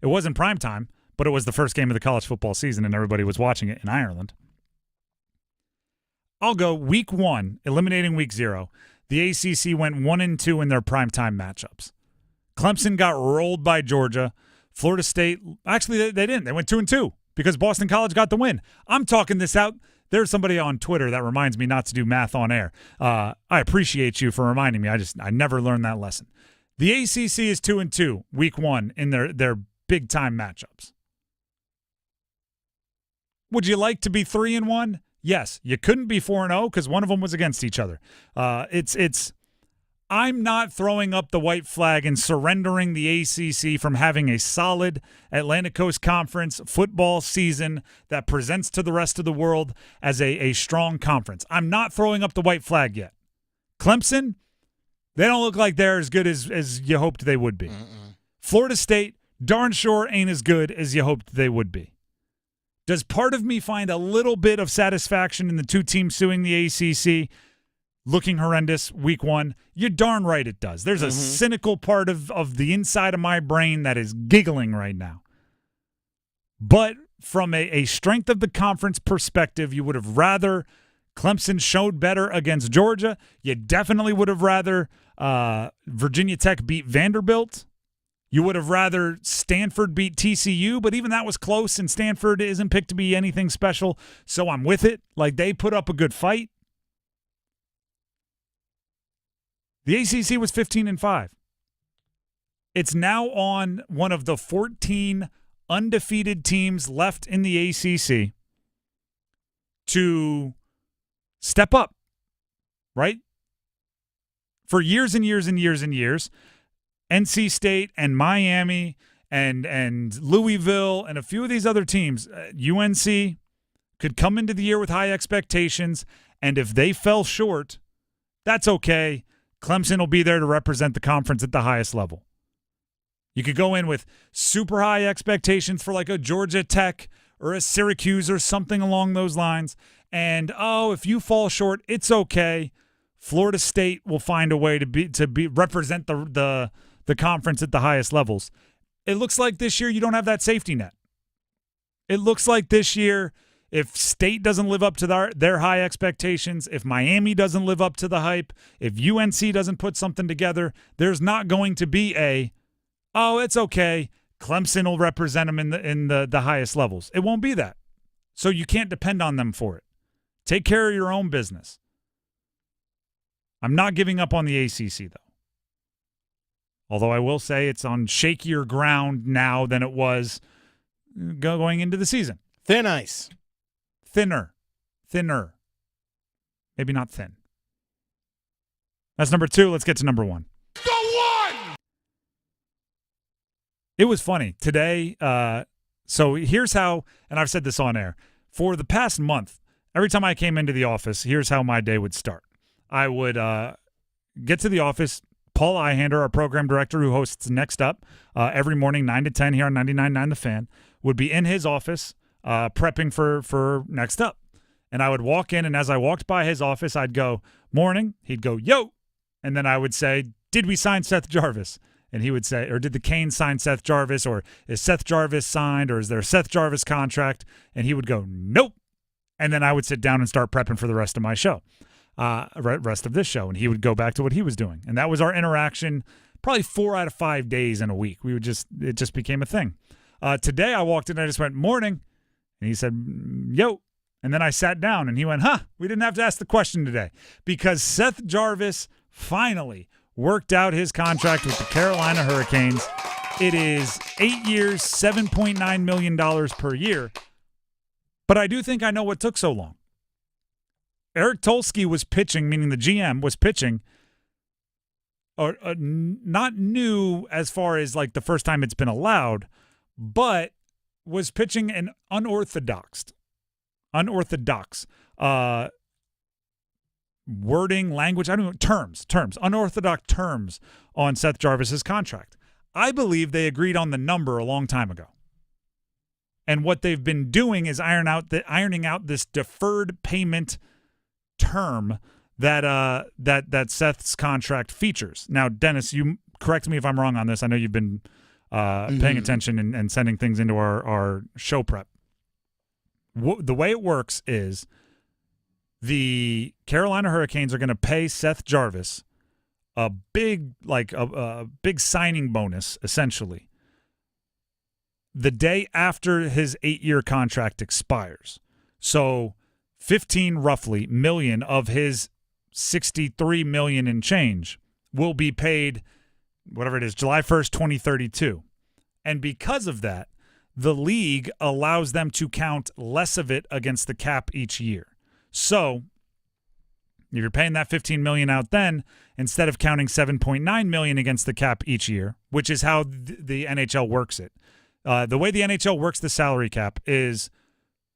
It wasn't primetime, but it was the first game of the college football season, and everybody was watching it in Ireland. I'll go week 1, eliminating week 0. The ACC went 1-2 in their primetime matchups. Clemson got rolled by Georgia. Florida State, actually, they didn't. They went 2-2 because Boston College got the win. I'm talking this out. There's somebody on Twitter that reminds me not to do math on air. I appreciate you for reminding me. I never learned that lesson. The ACC is 2-2 week 1 in their big-time matchups. Would you like to be 3-1? Yes. You couldn't be 4-0 because one of them was against each other. I'm not throwing up the white flag and surrendering the ACC from having a solid Atlantic Coast Conference football season that presents to the rest of the world as a strong conference. I'm not throwing up the white flag yet. Clemson, they don't look like they're as good as you hoped they would be. Florida State, darn sure ain't as good as you hoped they would be. Does part of me find a little bit of satisfaction in the two teams suing the ACC looking horrendous week one? You're darn right it does. There's a cynical part of the inside of my brain that is giggling right now. But from a strength of the conference perspective, you would have rather Clemson showed better against Georgia. You definitely would have rather Virginia Tech beat Vanderbilt. You would have rather Stanford beat TCU, but even that was close, and Stanford isn't picked to be anything special, so I'm with it. Like, they put up a good fight. The ACC was 15-5. It's now on one of the 14 undefeated teams left in the ACC to step up, right? For years and years and years and years, NC State and Miami and Louisville and a few of these other teams, UNC, could come into the year with high expectations, and if they fell short, that's okay. Clemson will be there to represent the conference at the highest level. You could go in with super high expectations for like a Georgia Tech or a Syracuse or something along those lines, and, if you fall short, it's okay. Florida State will find a way to represent the conference at the highest levels. It looks like this year you don't have that safety net. It looks like this year, if State doesn't live up to their high expectations, if Miami doesn't live up to the hype, if UNC doesn't put something together, there's not going to be it's okay, Clemson will represent them in the highest levels. It won't be that. So you can't depend on them for it. Take care of your own business. I'm not giving up on the ACC, though. Although I will say it's on shakier ground now than it was going into the season.
Thin ice.
Thinner. Maybe not thin. That's number 2. Let's get to number 1.
Go one!
It was funny. Today, so here's how, and I've said this on air, for the past month, every time I came into the office, here's how my day would start. I would get to the office. Paul Ihander, our program director who hosts Next Up every morning, 9 to 10 here on 99.9 The Fan, would be in his office prepping for Next Up. And I would walk in, and as I walked by his office, I'd go, morning. He'd go, yo. And then I would say, did we sign Seth Jarvis? And he would say, or did the Canes sign Seth Jarvis? Or is Seth Jarvis signed? Or is there a Seth Jarvis contract? And he would go, nope. And then I would sit down and start prepping for the rest of my show. Rest of this show, and he would go back to what he was doing, and that was our interaction. Probably 4 out of 5 days in a week. It just became a thing. Today I walked in, and I just went morning, and he said, "Yo," and then I sat down, and he went, we didn't have to ask the question today because Seth Jarvis finally worked out his contract with the Carolina Hurricanes. It is 8 years, $7.9 million per year, but I do think I know what took so long. Eric Tolsky was pitching, meaning the GM was pitching, or not new as far as like the first time it's been allowed, but was pitching an unorthodox wording, language, I don't know, terms, unorthodox terms on Seth Jarvis's contract. I believe they agreed on the number a long time ago. And what they've been doing is ironing out this deferred payment term that Seth's contract features. Now, Dennis, you correct me if I'm wrong on this. I know you've been paying attention and sending things into our show prep. The way it works is the Carolina Hurricanes are going to pay Seth Jarvis a big signing bonus, essentially, the day after his 8-year contract expires. So 15 roughly million of his 63 million and change will be paid, whatever it is, July 1st, 2032. And because of that, the league allows them to count less of it against the cap each year. So if you're paying that $15 million out then, instead of counting $7.9 million against the cap each year, which is how the NHL works it. The way the NHL works the salary cap is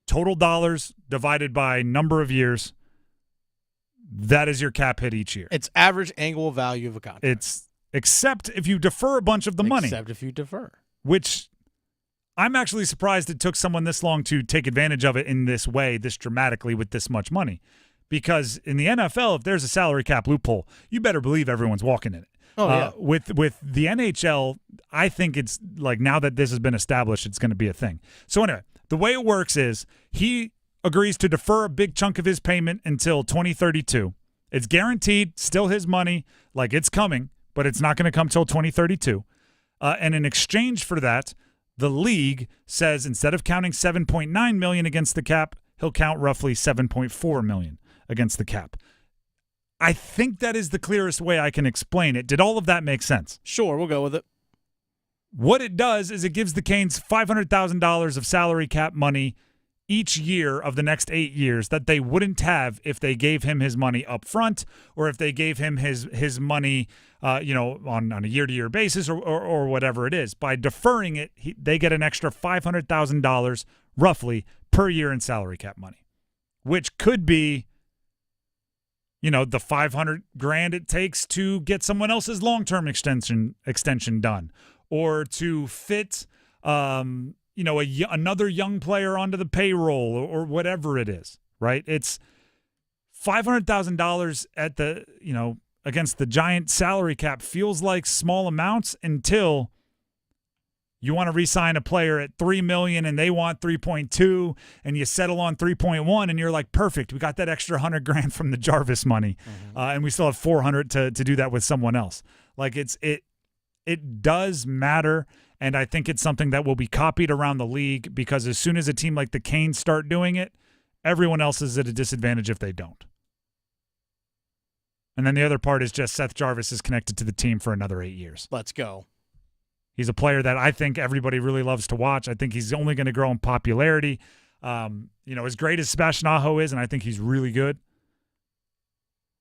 total dollars divided by number of years. That is your cap hit each year.
It's average annual value of a contract.
It's except if you defer a bunch of the money.
Except if you defer.
Which I'm actually surprised it took someone this long to take advantage of it in this way, this dramatically with this much money. Because in the NFL, if there's a salary cap loophole, you better believe everyone's walking in it.
Oh, yeah.
With the NHL, I think it's like now that this has been established, it's going to be a thing. So anyway, the way it works is he agrees to defer a big chunk of his payment until 2032. It's guaranteed, still his money, like it's coming, but it's not going to come till 2032. And in exchange for that, the league says instead of counting $7.9 million against the cap, he'll count roughly $7.4 million against the cap. I think that is the clearest way I can explain it. Did all of that make sense?
Sure, we'll go with it.
What it does is it gives the Canes $500,000 of salary cap money each year of the next 8 years that they wouldn't have if they gave him his money up front or if they gave him his money on a year-to-year basis or whatever it is. By deferring it, they get an extra $500,000 roughly per year in salary cap money, which could be the $500,000 it takes to get someone else's long-term extension done, or to fit another young player onto the payroll, or whatever it is. Right? It's $500,000 at the against the giant salary cap feels like small amounts until you want to re-sign a player at $3 million and they want 3.2, and you settle on 3.1, and you're like, perfect, we got that extra $100,000 from the Jarvis money, and we still have $400,000 to do that with someone else. Like it does matter, and I think it's something that will be copied around the league, because as soon as a team like the Canes start doing it, everyone else is at a disadvantage if they don't. And then the other part is just Seth Jarvis is connected to the team for another 8 years.
Let's go.
He's a player that I think everybody really loves to watch. I think he's only going to grow in popularity. As great as Sebastian Aho is, and I think he's really good,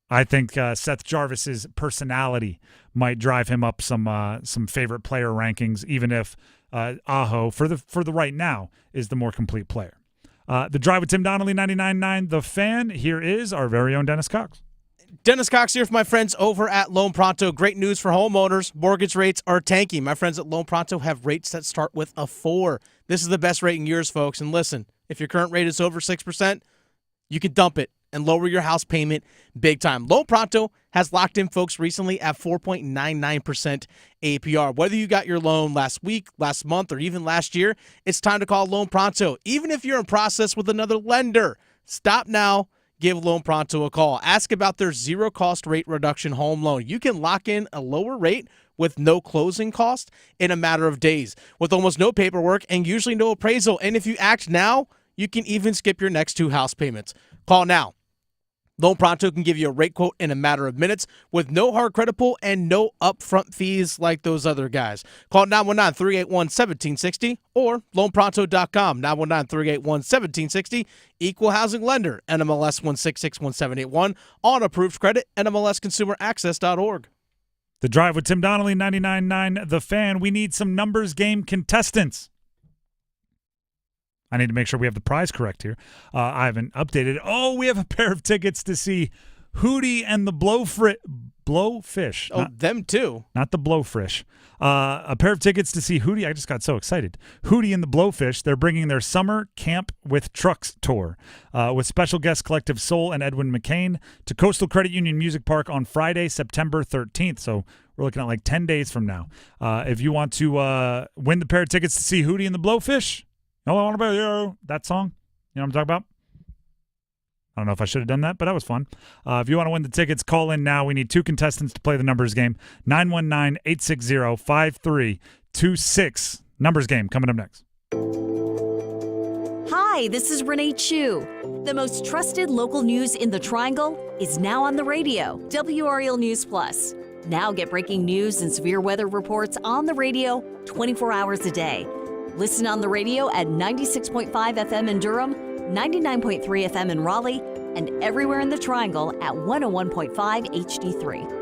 I think Seth Jarvis's personality might drive him up some favorite player rankings, even if Aho, for the right now, is the more complete player. The Drive with Tim Donnelly, 99.9 The Fan. Here is our very own Dennis Cox.
Dennis Cox here for my friends over at Loan Pronto. Great news for homeowners. Mortgage rates are tanking. My friends at Loan Pronto have rates that start with a 4. This is the best rate in years, folks. And listen, if your current rate is over 6%, you can dump it and lower your house payment big time. Loan Pronto has locked in folks recently at 4.99% APR. Whether you got your loan last week, last month, or even last year, it's time to call Loan Pronto. Even if you're in process with another lender, stop now. Give Loan Pronto a call. Ask about their zero-cost rate reduction home loan. You can lock in a lower rate with no closing cost in a matter of days, with almost no paperwork and usually no appraisal. And if you act now, you can even skip your next 2 house payments. Call now. Loan Pronto can give you a rate quote in a matter of minutes with no hard credit pull and no upfront fees like those other guys. Call 919-381-1760 or loanpronto.com. 919-381-1760. Equal housing lender. NMLS 1661781. On approved credit. NMLSconsumeraccess.org.
The Drive with Tim Donnelly, 99.9 The Fan. We need some numbers game contestants. I need to make sure we have the prize correct here. I haven't updated it. Oh, we have a pair of tickets to see Hootie and the Blowfish.
Oh, them too.
Not the Blowfish. A pair of tickets to see Hootie. I just got so excited. Hootie and the Blowfish. They're bringing their Summer Camp with Trucks tour with special guest Collective Soul and Edwin McCain to Coastal Credit Union Music Park on Friday, September 13th. So we're looking at like 10 days from now. If you want to win the pair of tickets to see Hootie and the Blowfish, all I want about you, that song, you know what I'm talking about? I don't know if I should have done that, but that was fun. If you want to win the tickets, call in now. We need 2 contestants to play the numbers game. 919-860-5326. Numbers game coming up next.
Hi, this is Renee Chu. The most trusted local news in the Triangle is now on the radio. WRL News Plus. Now get breaking news and severe weather reports on the radio 24 hours a day. Listen on the radio at 96.5 FM in Durham, 99.3 FM in Raleigh, and everywhere in the Triangle at 101.5 HD3.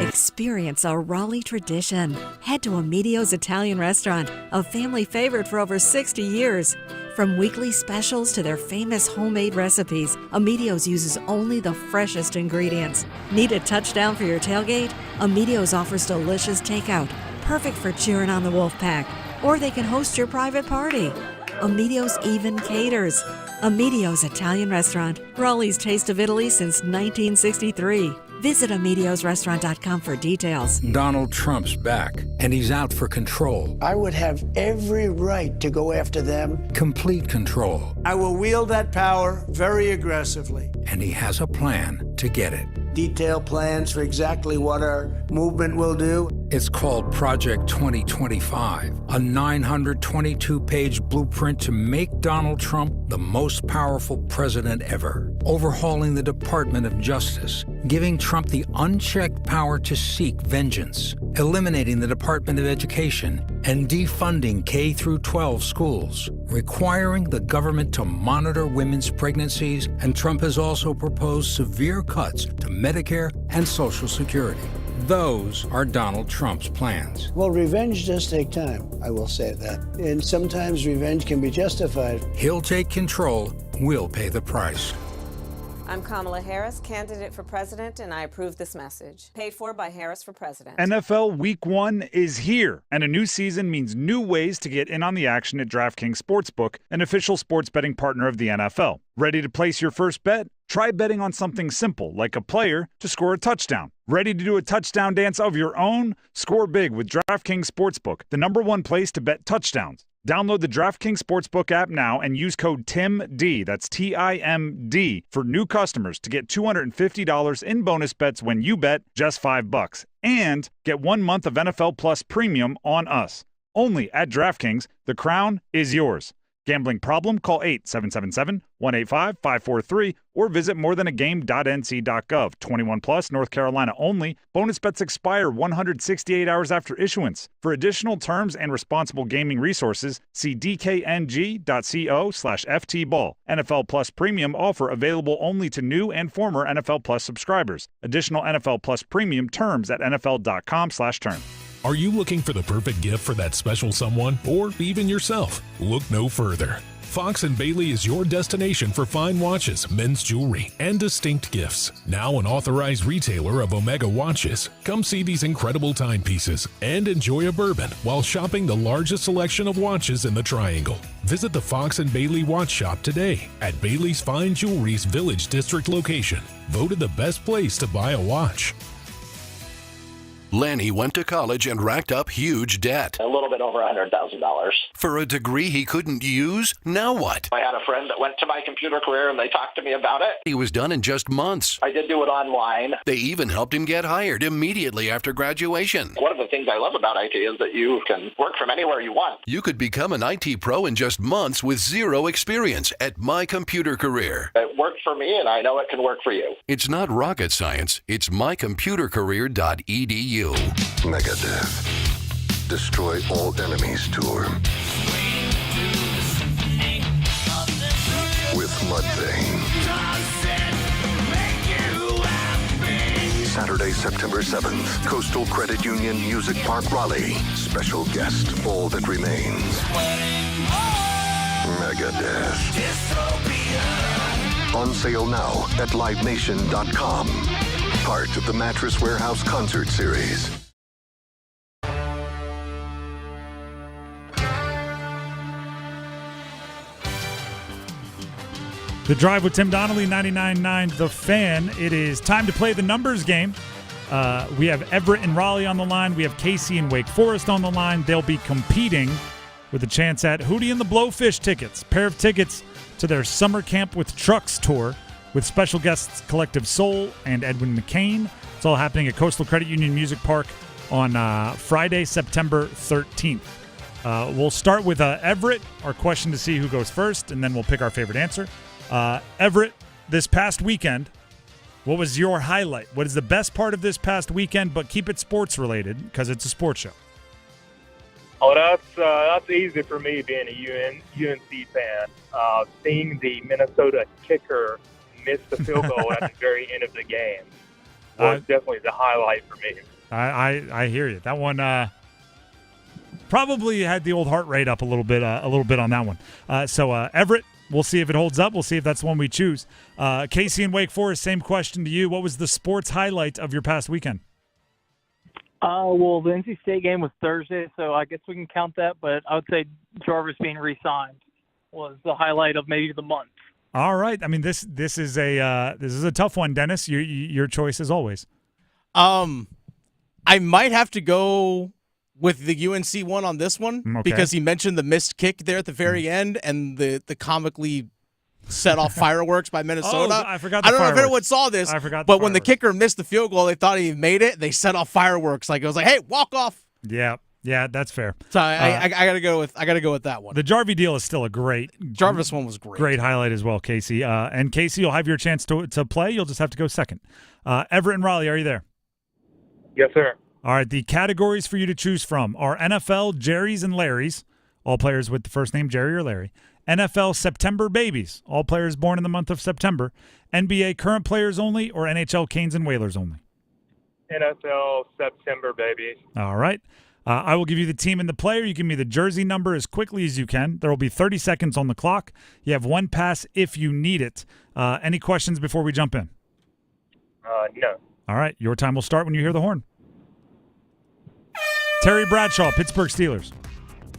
Experience a Raleigh tradition. Head to Amedio's Italian Restaurant, a family favorite for over 60 years. From weekly specials to their famous homemade recipes, Amedio's uses only the freshest ingredients. Need a touchdown for your tailgate? Amedio's offers delicious takeout, perfect for cheering on the Wolfpack. Or they can host your private party. Amedio's even caters. Amedio's Italian Restaurant, Raleigh's Taste of Italy since 1963. Visit AmediosRestaurant.com for details.
Donald Trump's back, and he's out for control.
I would have every right to go after them.
Complete control.
I will wield that power very aggressively.
And he has a plan to get it.
Detailed plans for exactly what our movement will do.
It's called Project 2025, a 922-page blueprint to make Donald Trump the most powerful president ever. Overhauling the Department of Justice, giving Trump the unchecked power to seek vengeance, eliminating the Department of Education, and defunding K-12 schools, requiring the government to monitor women's pregnancies, and Trump has also proposed severe cuts to Medicare and Social Security. Those are Donald Trump's plans.
Well, revenge does take time, I will say that. And sometimes revenge can be justified.
He'll take control, we'll pay the price.
I'm Kamala Harris, candidate for president, and I approve this message. Paid for by Harris for President.
NFL Week 1 is here, and a new season means new ways to get in on the action at DraftKings Sportsbook, an official sports betting partner of the NFL. Ready to place your first bet? Try betting on something simple, like a player to score a touchdown. Ready to do a touchdown dance of your own? Score big with DraftKings Sportsbook, the #1 place to bet touchdowns. Download the DraftKings Sportsbook app now and use code TIMD, that's TIMD, for new customers to get $250 in bonus bets when you bet just $5. And get 1 month of NFL Plus Premium on us. Only at DraftKings, the crown is yours. Gambling problem? Call 877-185-543 or visit morethanagame.nc.gov. 21 plus, North Carolina only. Bonus bets expire 168 hours after issuance. For additional terms and responsible gaming resources, see dkng.co/ftball. NFL Plus Premium offer available only to new and former NFL Plus subscribers. Additional NFL Plus Premium terms at nfl.com/term.
Are you looking for the perfect gift for that special someone or even yourself? Look no further. Fox & Bailey is your destination for fine watches, men's jewelry, and distinct gifts. Now an authorized retailer of Omega watches. Come see these incredible timepieces and enjoy a bourbon while shopping the largest selection of watches in the Triangle. Visit the Fox & Bailey Watch Shop today at Bailey's Fine Jewelry's Village District location. Voted the best place to buy a watch.
Lanny went to college and racked up huge debt.
A little bit over $100,000.
For a degree he couldn't use? Now what?
I had a friend that went to my computer career and they talked to me about it.
He was done in just months.
I did do it online.
They even helped him get hired immediately after graduation.
One of the things I love about IT is that you can work from anywhere you want.
You could become an IT pro in just months with zero experience at My Computer Career.
It worked for me and I know it can work for you.
It's not rocket science. It's mycomputercareer.edu.
Megadeth. Destroy all enemies tour. With Mudvayne. Saturday, September 7th. Coastal Credit Union Music Park, Raleigh. Special guest, All That Remains. Megadeth. On sale now at livenation.com. Part of the Mattress Warehouse concert series.
The Drive with Tim Donnelly, 99.9 The Fan. It is time to play the numbers game. We have Everett and Raleigh on the line. We have Casey and Wake Forest on the line. They'll be competing with a chance at Hootie and the Blowfish tickets. Pair of tickets to their Summer Camp with Trucks tour with special guests Collective Soul and Edwin McCain. It's all happening at Coastal Credit Union Music Park on Friday, September 13th. We'll start with Everett, our question to see who goes first, and then we'll pick our favorite answer. Everett, this past weekend, what was your highlight? What is the best part of this past weekend? But keep it sports related because it's a sports show.
Oh, that's easy for me being a UNC fan. Seeing the Minnesota kicker miss the field goal at the very end of the game was definitely the highlight for me.
I hear you. That one probably had the old heart rate up a little bit on that one. So Everett, we'll see if it holds up. We'll see if that's the one we choose. Casey and Wake Forest, same question to you. What was the sports highlight of your past weekend?
Well, the NC State game was Thursday, so I guess we can count that. But I would say Jarvis being re-signed was the highlight of maybe the month.
All right. I mean, this is a tough one, Dennis. Your choice as always.
I might have to go with the UNC one on this one because he mentioned the missed kick there at the very end and the comically set off fireworks by Minnesota.
I forgot.
I don't know if anyone saw this.
I forgot.
But when the kicker missed the field goal, they thought he made it. They set off fireworks. Like it was like, hey, walk off.
Yeah, that's fair.
So I gotta go with that one.
The Jarvis deal is still a great.
Jarvis one was great.
Great highlight as well, Casey. And Casey, you'll have your chance to play. You'll just have to go second. Everett and Raleigh, are you there?
Yes, sir.
All right, the categories for you to choose from are NFL Jerrys and Larrys, all players with the first name Jerry or Larry. NFL September Babies, all players born in the month of September. NBA Current Players Only or NHL Canes and Whalers Only?
NFL September Babies.
All right. I will give you the team and the player. You give me the jersey number as quickly as you can. There will be 30 seconds on the clock. You have one pass if you need it. Any questions before we jump in?
No.
All right. Your time will start when you hear the horn. Terry Bradshaw, Pittsburgh Steelers.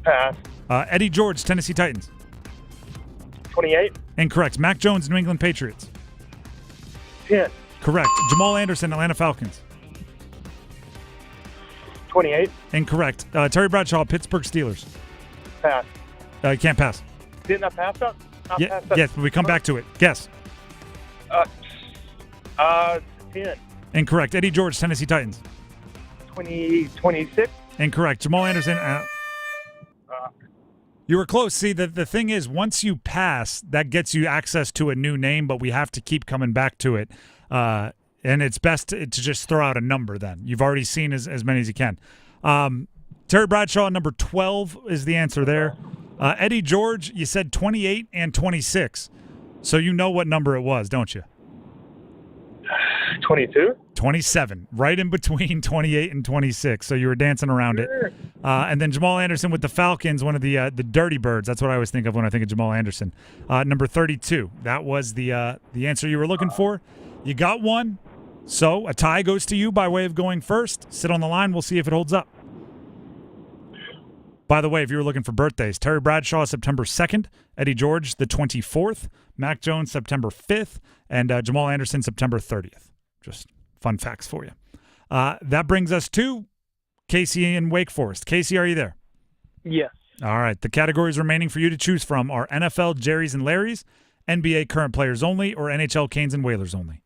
Pass.
Eddie George, Tennessee Titans.
28.
Incorrect. Mac Jones, New England Patriots.
10.
Correct. Jamal Anderson, Atlanta Falcons.
28.
Incorrect. Terry Bradshaw, Pittsburgh Steelers.
Pass.
You can't pass.
Didn't I pass that?
Yes, but we come back to it. Guess.
10.
Incorrect. Eddie George, Tennessee Titans.
26.
Incorrect. Jamal Anderson. You were close. See, the thing is, once you pass, that gets you access to a new name, but we have to keep coming back to it. And it's best to just throw out a number then. You've already seen as many as you can. Terry Bradshaw, number 12 is the answer there. Eddie George, you said 28 and 26. So you know what number it was, don't you?
22?
27, right in between 28 and 26. So you were dancing around it. And then Jamal Anderson with the Falcons, one of the Dirty Birds. That's what I always think of when I think of Jamal Anderson. Number 32. That was the answer you were looking for. You got one. So a tie goes to you by way of going first. Sit on the line. We'll see if it holds up. By the way, if you were looking for birthdays, Terry Bradshaw, September 2nd. Eddie George, the 24th. Mac Jones, September 5th. And Jamal Anderson, September 30th. Just fun facts for you. That brings us to Casey and Wake Forest. Casey, are you there?
Yes.
All right. The categories remaining for you to choose from are NFL Jerrys and Larrys, NBA Current Players Only, or NHL Canes and Whalers Only.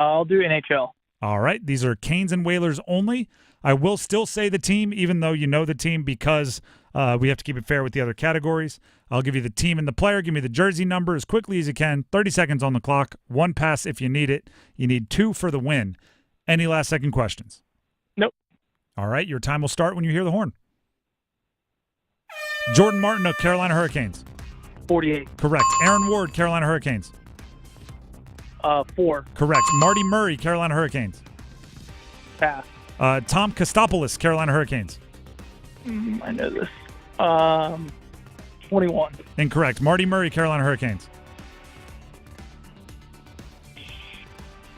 I'll do NHL.
All right. These are Canes and Whalers only. I will still say the team, even though you know the team, because we have to keep it fair with the other categories. I'll give you the team and the player. Give me the jersey number as quickly as you can. 30 seconds on the clock. One pass if you need it. You need two for the win. Any last-second questions?
Nope.
All right. Your time will start when you hear the horn. Jordan Martin of Carolina Hurricanes.
48.
Correct. Aaron Ward, Carolina Hurricanes.
4.
Correct. Marty Murray, Carolina Hurricanes.
Pass.
Tom Kostopoulos, Carolina Hurricanes.
I know this. 21.
Incorrect. Marty Murray, Carolina Hurricanes.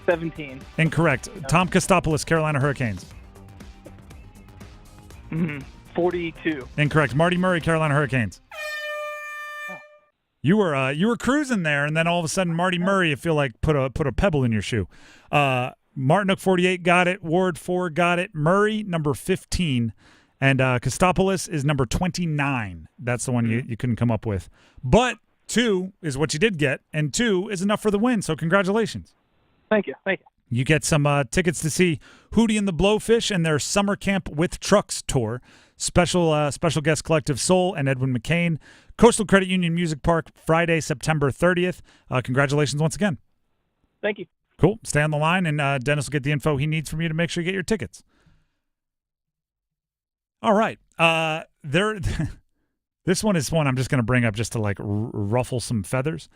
17.
Incorrect. Tom Kostopoulos, Carolina Hurricanes.
42.
Incorrect. Marty Murray, Carolina Hurricanes. You were cruising there, and then all of a sudden, Marty Murray, I feel like put a pebble in your shoe. Martinook 48 got it. Ward 4 got it. Murray number 15, and Kostopoulos is number 29. That's the one you couldn't come up with. But 2 is what you did get, and 2 is enough for the win. So congratulations.
Thank you.
You get some tickets to see Hootie and the Blowfish and their Summer Camp with Trucks tour. Special guest Collective Soul and Edwin McCain. Coastal Credit Union Music Park, Friday, September 30th. Congratulations once again.
Thank you.
Cool. Stay on the line, and Dennis will get the info he needs from you to make sure you get your tickets. All right. This one is one I'm just going to bring up just to like ruffle some feathers.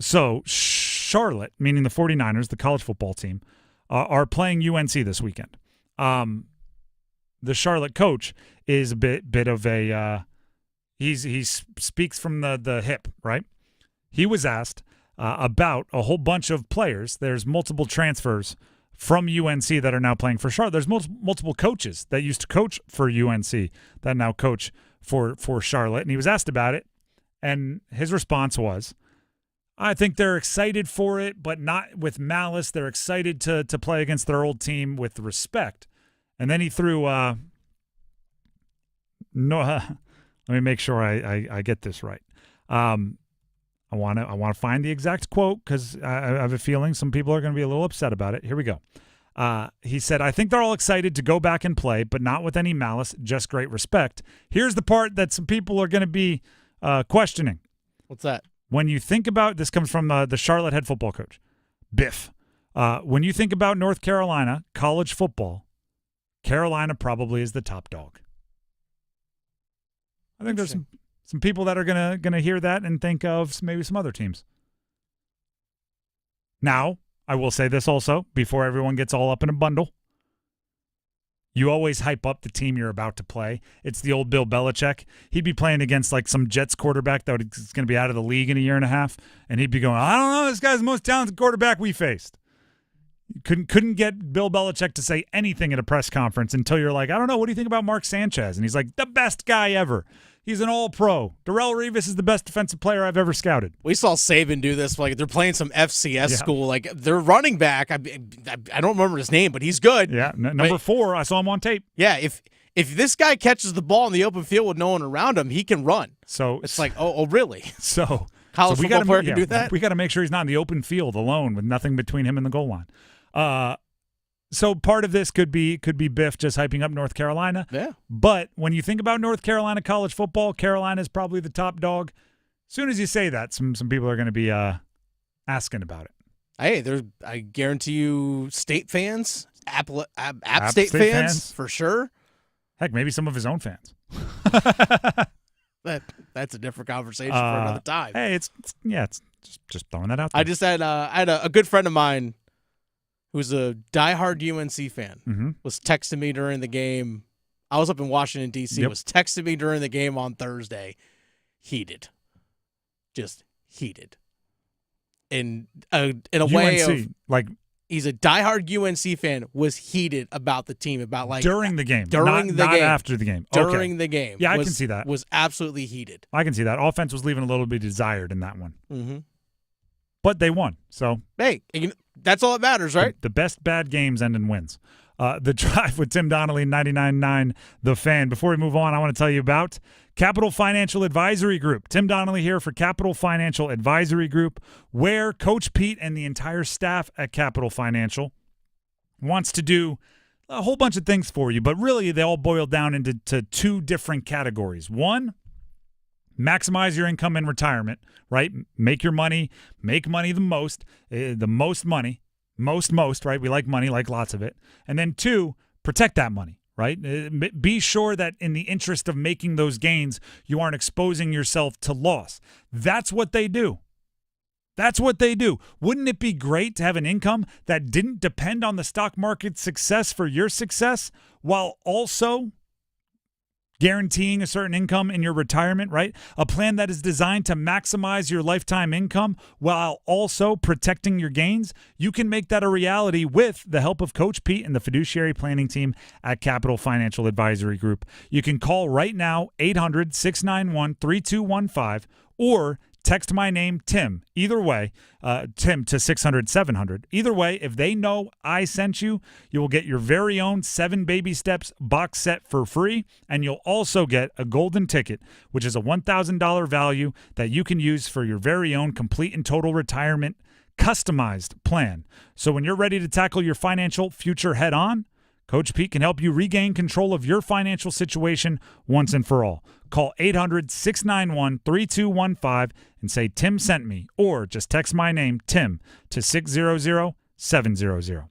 So Charlotte, meaning the 49ers, the college football team, are playing UNC this weekend. The Charlotte coach is a bit of a he speaks from the hip, right? He was asked about a whole bunch of players. There's multiple transfers from UNC that are now playing for Charlotte. There's multiple coaches that used to coach for UNC that now coach for Charlotte, and he was asked about it, and his response was, I think they're excited for it, but not with malice. They're excited to play against their old team with respect. And then he threw let me make sure I get this right. I want to find the exact quote because I have a feeling some people are going to be a little upset about it. Here we go. He said, I think they're all excited to go back and play, but not with any malice, just great respect. Here's the part that some people are going to be questioning.
What's that?
When you think about, this comes from the Charlotte head football coach, Biff. When you think about North Carolina college football, Carolina probably is the top dog. I think there's some people that are gonna hear that and think of maybe some other teams. Now, I will say this also, before everyone gets all up in a bundle. You always hype up the team you're about to play. It's the old Bill Belichick. He'd be playing against like some Jets quarterback that is going to be out of the league in a year and a half, and he'd be going, I don't know, this guy's the most talented quarterback we faced. You couldn't get Bill Belichick to say anything at a press conference until you're like, I don't know, what do you think about Mark Sanchez? And he's like, the best guy ever. He's an all-pro. Darrelle Revis is the best defensive player I've ever scouted.
We saw Saban do this. Like they're playing some FCS school. Like their running back, I don't remember his name, but he's good.
Yeah, number 4. I saw him on tape.
Yeah, if this guy catches the ball in the open field with no one around him, he can run.
So
it's like, oh, really?
So
college football player can do that?
We got to make sure he's not in the open field alone with nothing between him and the goal line. So part of this could be Biff just hyping up North Carolina.
Yeah.
But when you think about North Carolina college football, Carolina is probably the top dog. As soon as you say that, some people are going to be asking about it.
Hey, I guarantee you State fans, App State fans, for sure.
Heck, maybe some of his own fans.
That's a different conversation for another time.
Hey, it's just throwing that out there.
I just had a good friend of mine who's a diehard UNC fan, was texting me during the game. I was up in Washington, D.C., was texting me during the game on Thursday. Heated. Just heated. In a way of,
like,
he's a diehard UNC fan, was heated about the team, about like
during the game,
not
after the game.
During the game.
Yeah, I can see that.
Was absolutely heated.
I can see that. Offense was leaving a little bit desired in that one.
Mm-hmm.
But they won, so.
Hey, that's all that matters, right?
The best bad games end in wins. The Drive with Tim Donnelly, 99.9 The Fan. Before we move on, I want to tell you about Capital Financial Advisory Group. Tim Donnelly here for Capital Financial Advisory Group, where Coach Pete and the entire staff at Capital Financial wants to do a whole bunch of things for you, but really they all boil down into 2 different categories. One, maximize your income in retirement, right? Make your money, make money the most money, most, right? We like money, like lots of it. And then 2, protect that money, right? Be sure that in the interest of making those gains, you aren't exposing yourself to loss. That's what they do. That's what they do. Wouldn't it be great to have an income that didn't depend on the stock market's success for your success, while also guaranteeing a certain income in your retirement, right? A plan that is designed to maximize your lifetime income while also protecting your gains. You can make that a reality with the help of Coach Pete and the fiduciary planning team at Capital Financial Advisory Group. You can call right now, 800-691-3215, or text my name, Tim. Either way, Tim to 600-700. Either way, if they know I sent you, you will get your very own 7 Baby Steps box set for free, and you'll also get a golden ticket, which is a $1,000 value that you can use for your very own complete and total retirement customized plan. So when you're ready to tackle your financial future head on, Coach Pete can help you regain control of your financial situation once and for all. Call 800-691-3215 and say Tim sent me, or just text my name, Tim, to 600-700.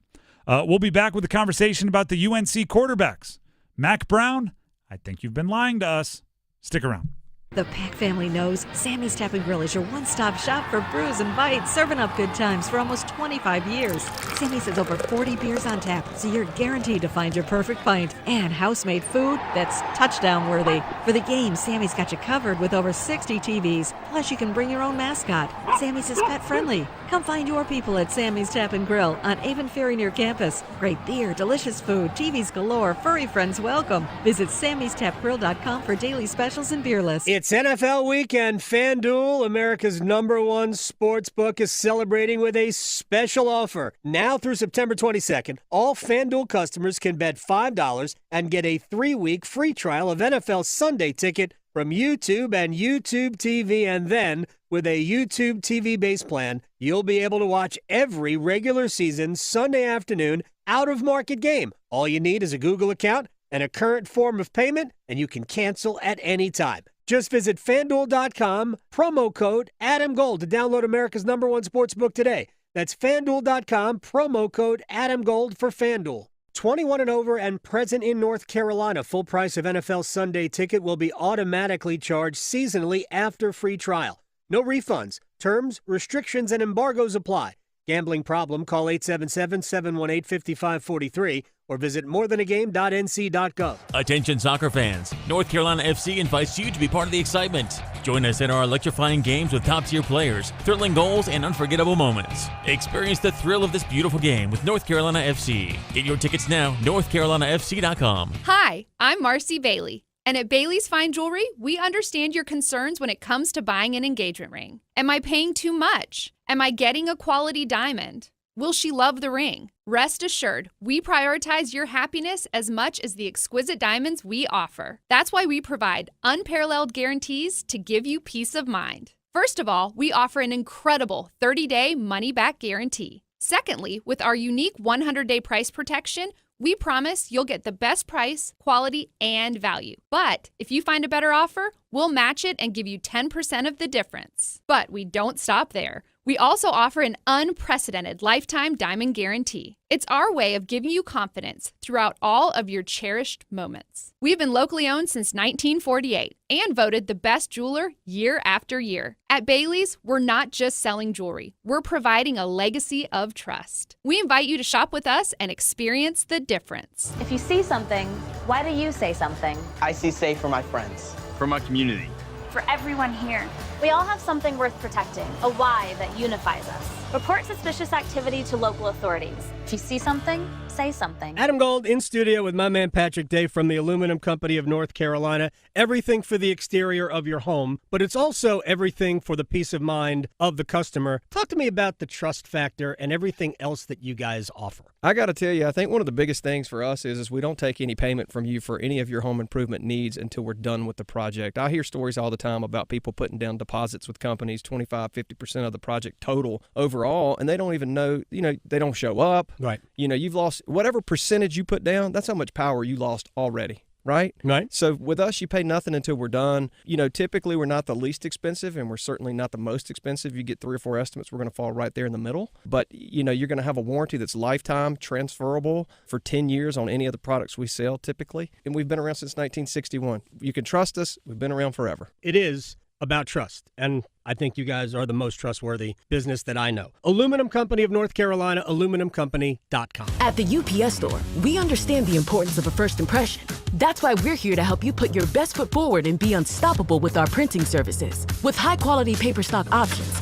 We'll be back with a conversation about the UNC quarterbacks. Mac Brown, I think you've been lying to us. Stick around.
The Pack family knows Sammy's Tap & Grill is your one-stop shop for brews and bites, serving up good times for almost 25 years. Sammy's has over 40 beers on tap, so you're guaranteed to find your perfect pint and house-made food that's touchdown-worthy. For the game, Sammy's got you covered with over 60 TVs, plus you can bring your own mascot. Sammy's is pet-friendly. Come find your people at Sammy's Tap & Grill on Avon Ferry near campus. Great beer, delicious food, TVs galore, furry friends welcome. Visit Sammy'sTapGrill.com for daily specials and beer lists.
It's NFL weekend. FanDuel, America's #1 sports book, is celebrating with a special offer. Now through September 22nd, all FanDuel customers can bet $5 and get a 3-week free trial of NFL Sunday Ticket from YouTube and YouTube TV. And then, with a YouTube TV base plan, you'll be able to watch every regular season Sunday afternoon out-of-market game. All you need is a Google account and a current form of payment, and you can cancel at any time. Just visit FanDuel.com, promo code AdamGold to download America's #1 sportsbook today. That's FanDuel.com, promo code AdamGold for FanDuel. 21 and over and present in North Carolina. Full price of NFL Sunday Ticket will be automatically charged seasonally after free trial. No refunds. Terms, restrictions, and embargoes apply. Gambling problem? Call 877-718-5543 or visit morethanagame.nc.gov.
Attention soccer fans. North Carolina FC invites you to be part of the excitement. Join us in our electrifying games with top-tier players, thrilling goals, and unforgettable moments. Experience the thrill of this beautiful game with North Carolina FC. Get your tickets now, northcarolinafc.com.
Hi, I'm Marcy Bailey. And at Bailey's Fine Jewelry, we understand your concerns when it comes to buying an engagement ring. Am I paying too much? Am I getting a quality diamond? Will she love the ring? Rest assured, we prioritize your happiness as much as the exquisite diamonds we offer. That's why we provide unparalleled guarantees to give you peace of mind. First of all, we offer an incredible 30-day money-back guarantee. Secondly, with our unique 100-day price protection, we promise you'll get the best price, quality, and value. But if you find a better offer, we'll match it and give you 10% of the difference. But we don't stop there. We also offer an unprecedented lifetime diamond guarantee. It's our way of giving you confidence throughout all of your cherished moments. We've been locally owned since 1948 and voted the best jeweler year after year. At Bailey's, we're not just selling jewelry. We're providing a legacy of trust. We invite you to shop with us and experience the difference.
If you see something, why do you say something?
I see safe for my friends.
For my community. For everyone here. We all have something worth protecting, a why that unifies us. Report suspicious activity to local authorities. If you see something, say something.
Adam Gold in studio with my man Patrick Day from the Aluminum Company of North Carolina. Everything for the exterior of your home, but it's also everything for the peace of mind of the customer. Talk to me about the trust factor and everything else that you guys offer.
I got to tell you, I think one of the biggest things for us is we don't take any payment from you for any of your home improvement needs until we're done with the project. I hear stories all the time about people putting down deposits with companies, 25-50% of the project total overall, and they don't even know, they don't show up.
Right.
You've lost whatever percentage you put down, that's how much power you lost already. Right?
Right.
So with us, you pay nothing until we're done. Typically we're not the least expensive and we're certainly not the most expensive. You get 3 or 4 estimates, we're going to fall right there in the middle. But, you're going to have a warranty that's lifetime, transferable for 10 years on any of the products we sell typically. And we've been around since 1961. You can trust us. We've been around forever.
It is about trust. And I think you guys are the most trustworthy business that I know. Aluminum Company of North Carolina, aluminumcompany.com.
At the UPS Store, we understand the importance of a first impression. That's why we're here to help you put your best foot forward and be unstoppable with our printing services. With high-quality paper stock options,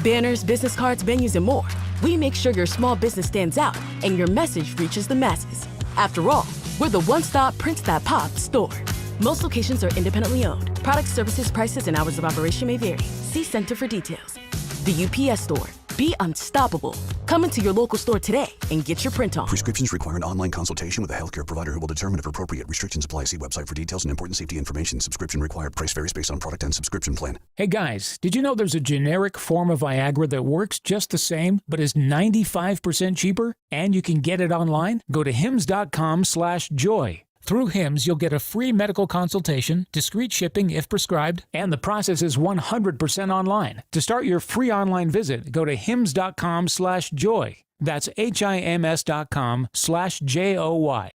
banners, business cards, menus, and more, we make sure your small business stands out and your message reaches the masses. After all, we're the one-stop prints that pop store. Most locations are independently owned. Products, services, prices, and hours of operation may vary. See Center for details. The UPS Store. Be unstoppable. Come into your local store today and get your print on.
Prescriptions require an online consultation with a healthcare provider who will determine if appropriate. Restrictions apply. See website for details and important safety information. Subscription required. Price varies based on product and subscription plan.
Hey guys, did you know there's a generic form of Viagra that works just the same, but is 95% cheaper? And you can get it online? Go to hims.com/joy. Through HIMS, you'll get a free medical consultation, discreet shipping if prescribed, and the process is 100% online. To start your free online visit, go to hims.com/joy. That's HIMS.com/JOY.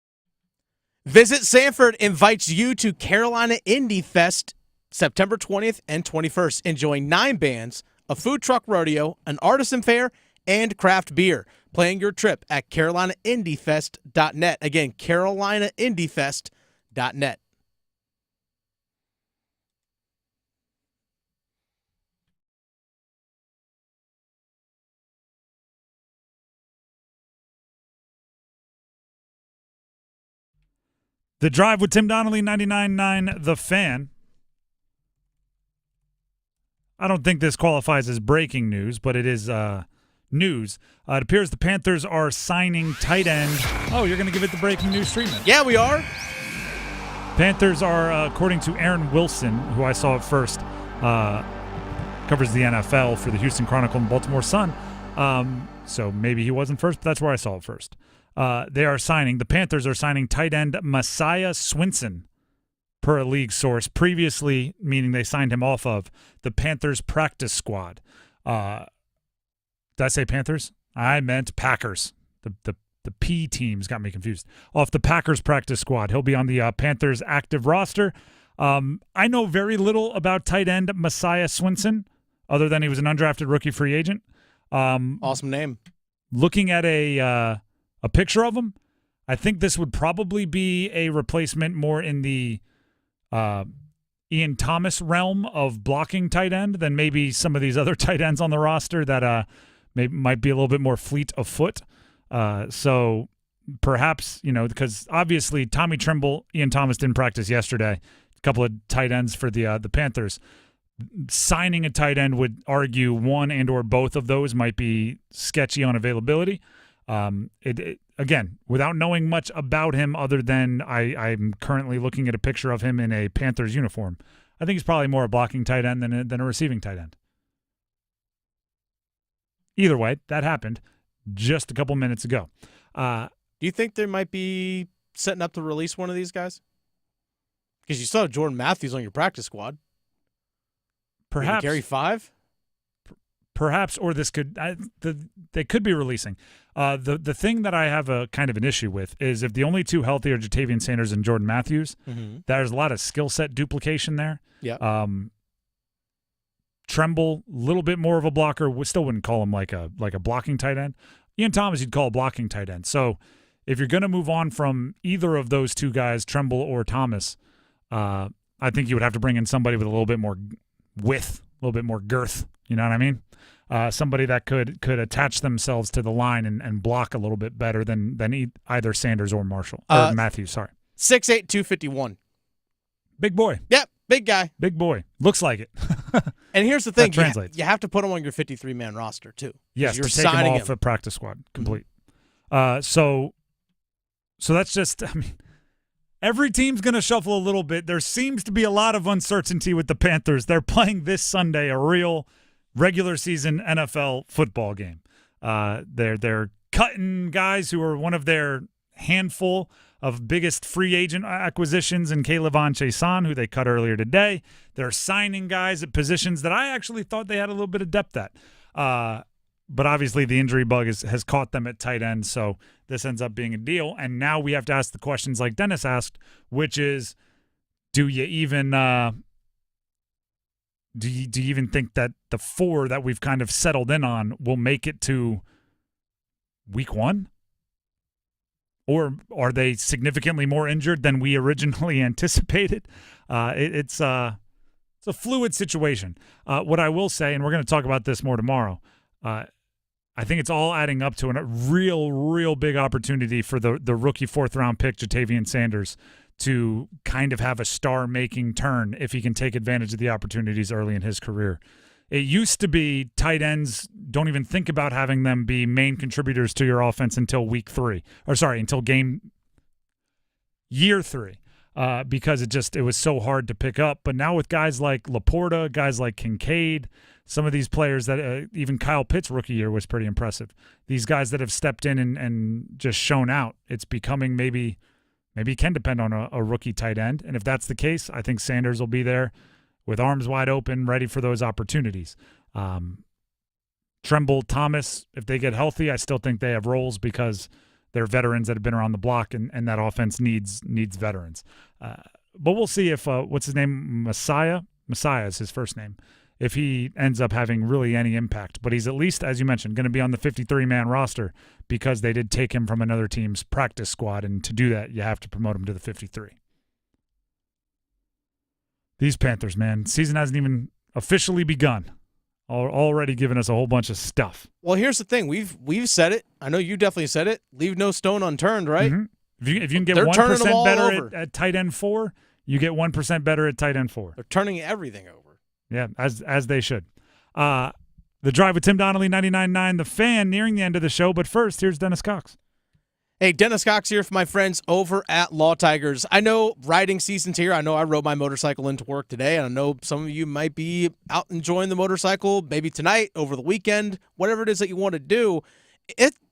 Visit Sanford invites you to Carolina Indie Fest September 20th and 21st. Enjoy 9 bands, a food truck rodeo, an artisan fair, and craft beer. Plan your trip at carolinaindiefest.net. Again, carolinaindiefest.net.
The Drive with Tim Donnelly, 99.9 The Fan. I don't think this qualifies as breaking news, but it is news. It appears the Panthers are signing tight end. Oh, you're going to give it the breaking news treatment.
Yeah, we are.
Panthers are, according to Aaron Wilson, who I saw at first, covers the NFL for the Houston Chronicle and Baltimore Sun. So maybe he wasn't first, but that's where I saw it first. The Panthers are signing tight end Messiah Swinson, per a league source, previously, meaning they signed him off of the Panthers practice squad. Did I say Panthers? I meant Packers. The P teams got me confused. Off the Packers practice squad. He'll be on the Panthers active roster. I know very little about tight end Messiah Swinson, other than he was an undrafted rookie free agent.
Awesome name.
Looking at a picture of him, I think this would probably be a replacement more in the Ian Thomas realm of blocking tight end than maybe some of these other tight ends on the roster that might be a little bit more fleet of foot. So perhaps, because obviously Tommy Tremble, Ian Thomas didn't practice yesterday. A couple of tight ends for the Panthers. Signing a tight end would argue one and or both of those might be sketchy on availability. Again, without knowing much about him other than I'm currently looking at a picture of him in a Panthers uniform, I think he's probably more a blocking tight end than a receiving tight end. Either way, that happened just a couple minutes ago.
Do you think they might be setting up to release one of these guys? Because you still have Jordan Matthews on your practice squad.
Perhaps.
Gary 5?
Perhaps, or this could they could be releasing. The thing that I have a kind of an issue with is if the only two healthy are JaTavion Sanders and Jordan Matthews, there's a lot of skill set duplication there.
Yeah.
Tremble, a little bit more of a blocker. We still wouldn't call him like a blocking tight end. Ian Thomas, you'd call a blocking tight end. So if you're going to move on from either of those two guys, Tremble or Thomas, I think you would have to bring in somebody with a little bit more width, a little bit more girth. You know what I mean? Somebody that could attach themselves to the line and block a little bit better than either Sanders or Marshall or Matthews. Sorry,
6'8", 251.
Big boy.
Yep, big guy.
Big boy. Looks like it.
And here's the thing:
translates.
you have to put him on your 53-man roster too.
Yes,
you're
to take him off a practice squad complete. So that's just. I mean, every team's going to shuffle a little bit. There seems to be a lot of uncertainty with the Panthers. They're playing this Sunday a real regular season NFL football game. They're cutting guys who are one of their handful of biggest free agent acquisitions in K'Lavon Chaisson, who they cut earlier today. They're signing guys at positions that I actually thought they had a little bit of depth at. But obviously the injury bug has caught them at tight end, so this ends up being a deal. And now we have to ask the questions like Dennis asked, which is, do you even think that the 4 that we've kind of settled in on will make it to week 1? Or are they significantly more injured than we originally anticipated? It's a fluid situation. What I will say, and we're going to talk about this more tomorrow, I think it's all adding up to a real big opportunity for the rookie 4th-round pick, JaTavion Sanders, to kind of have a star-making turn if he can take advantage of the opportunities early in his career. It used to be tight ends, don't even think about having them be main contributors to your offense until until year 3, because it was so hard to pick up. But now with guys like Laporta, guys like Kincaid, some of these players that even Kyle Pitts' rookie year was pretty impressive. These guys that have stepped in and just shown out, it's becoming maybe it can depend on a rookie tight end. And if that's the case, I think Sanders will be there with arms wide open, ready for those opportunities. Tremble, Thomas, if they get healthy, I still think they have roles because They're veterans that have been around the block, and that offense needs veterans. But we'll see if what's his name, Messiah is his first name, if he ends up having really any impact. But he's at least, as you mentioned, going to be on the 53-man roster because they did take him from another team's practice squad, and to do that, you have to promote him to the 53. These Panthers, man, season hasn't even officially begun. Already giving us a whole bunch of stuff.
Well, here's the thing. We've said it. I know you definitely said it. Leave no stone unturned, right?
Mm-hmm. If you can get 1% better at tight end 4, you get 1% better at tight end 4.
They're turning everything over.
Yeah, as they should. The Drive with Tim Donnelly, 99.9 The Fan, nearing the end of the show. But first, here's Dennis Cox.
Hey, Dennis Cox here for my friends over at Law Tigers. I know riding season's here. I know I rode my motorcycle into work today, and I know some of you might be out enjoying the motorcycle maybe tonight, over the weekend, whatever it is that you want to do.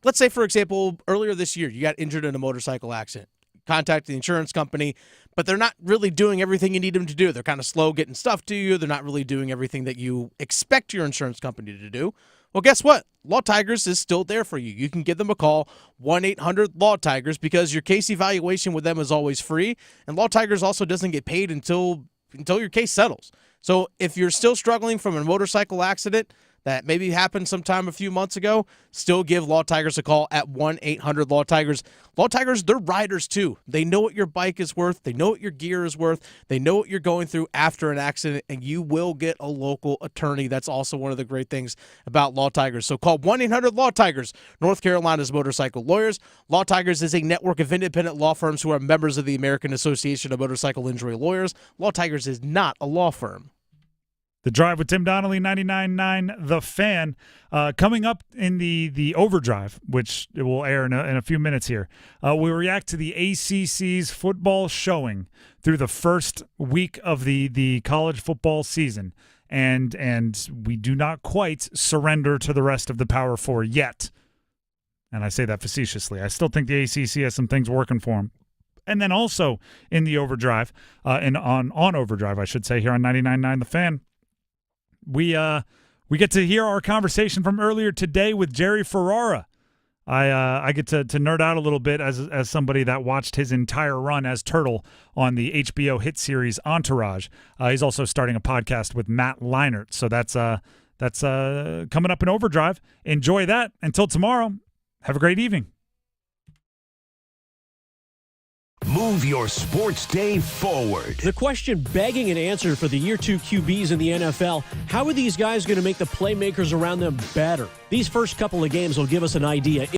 Let's say, for example, earlier this year, you got injured in a motorcycle accident. Contact the insurance company, but they're not really doing everything you need them to do. They're kind of slow getting stuff to you. They're not really doing everything that you expect your insurance company to do. Well, guess what? Law Tigers is still there for you. You can give them a call, 1-800-LAW-TIGERS, because your case evaluation with them is always free, and Law Tigers also doesn't get paid until your case settles. So if you're still struggling from a motorcycle accident that maybe happened sometime a few months ago, still give Law Tigers a call at 1-800-LAW-TIGERS. Law Tigers, they're riders too. They know what your bike is worth. They know what your gear is worth. They know what you're going through after an accident, and you will get a local attorney. That's also one of the great things about Law Tigers. So call 1-800-LAW-TIGERS, North Carolina's motorcycle lawyers. Law Tigers is a network of independent law firms who are members of the American Association of Motorcycle Injury Lawyers. Law Tigers is not a law firm.
The Drive with Tim Donnelly, 99.9 The Fan. Coming up in the Overdrive, which will air in a few minutes here, we react to the ACC's football showing through the first week of the college football season. And we do not quite surrender to the rest of the Power Four yet. And I say that facetiously. I still think the ACC has some things working for them. And then also in the Overdrive, on Overdrive, I should say, here on 99.9 The Fan, we get to hear our conversation from earlier today with Jerry Ferrara. I get to nerd out a little bit as somebody that watched his entire run as Turtle on the HBO hit series Entourage. He's also starting a podcast with Matt Leinart, so that's coming up in Overdrive. Enjoy that. Until tomorrow, have a great evening.
Move your sports day forward.
The question begging an answer for the year 2 QBs in the NFL, how are these guys going to make the playmakers around them better? These first couple of games will give us an idea.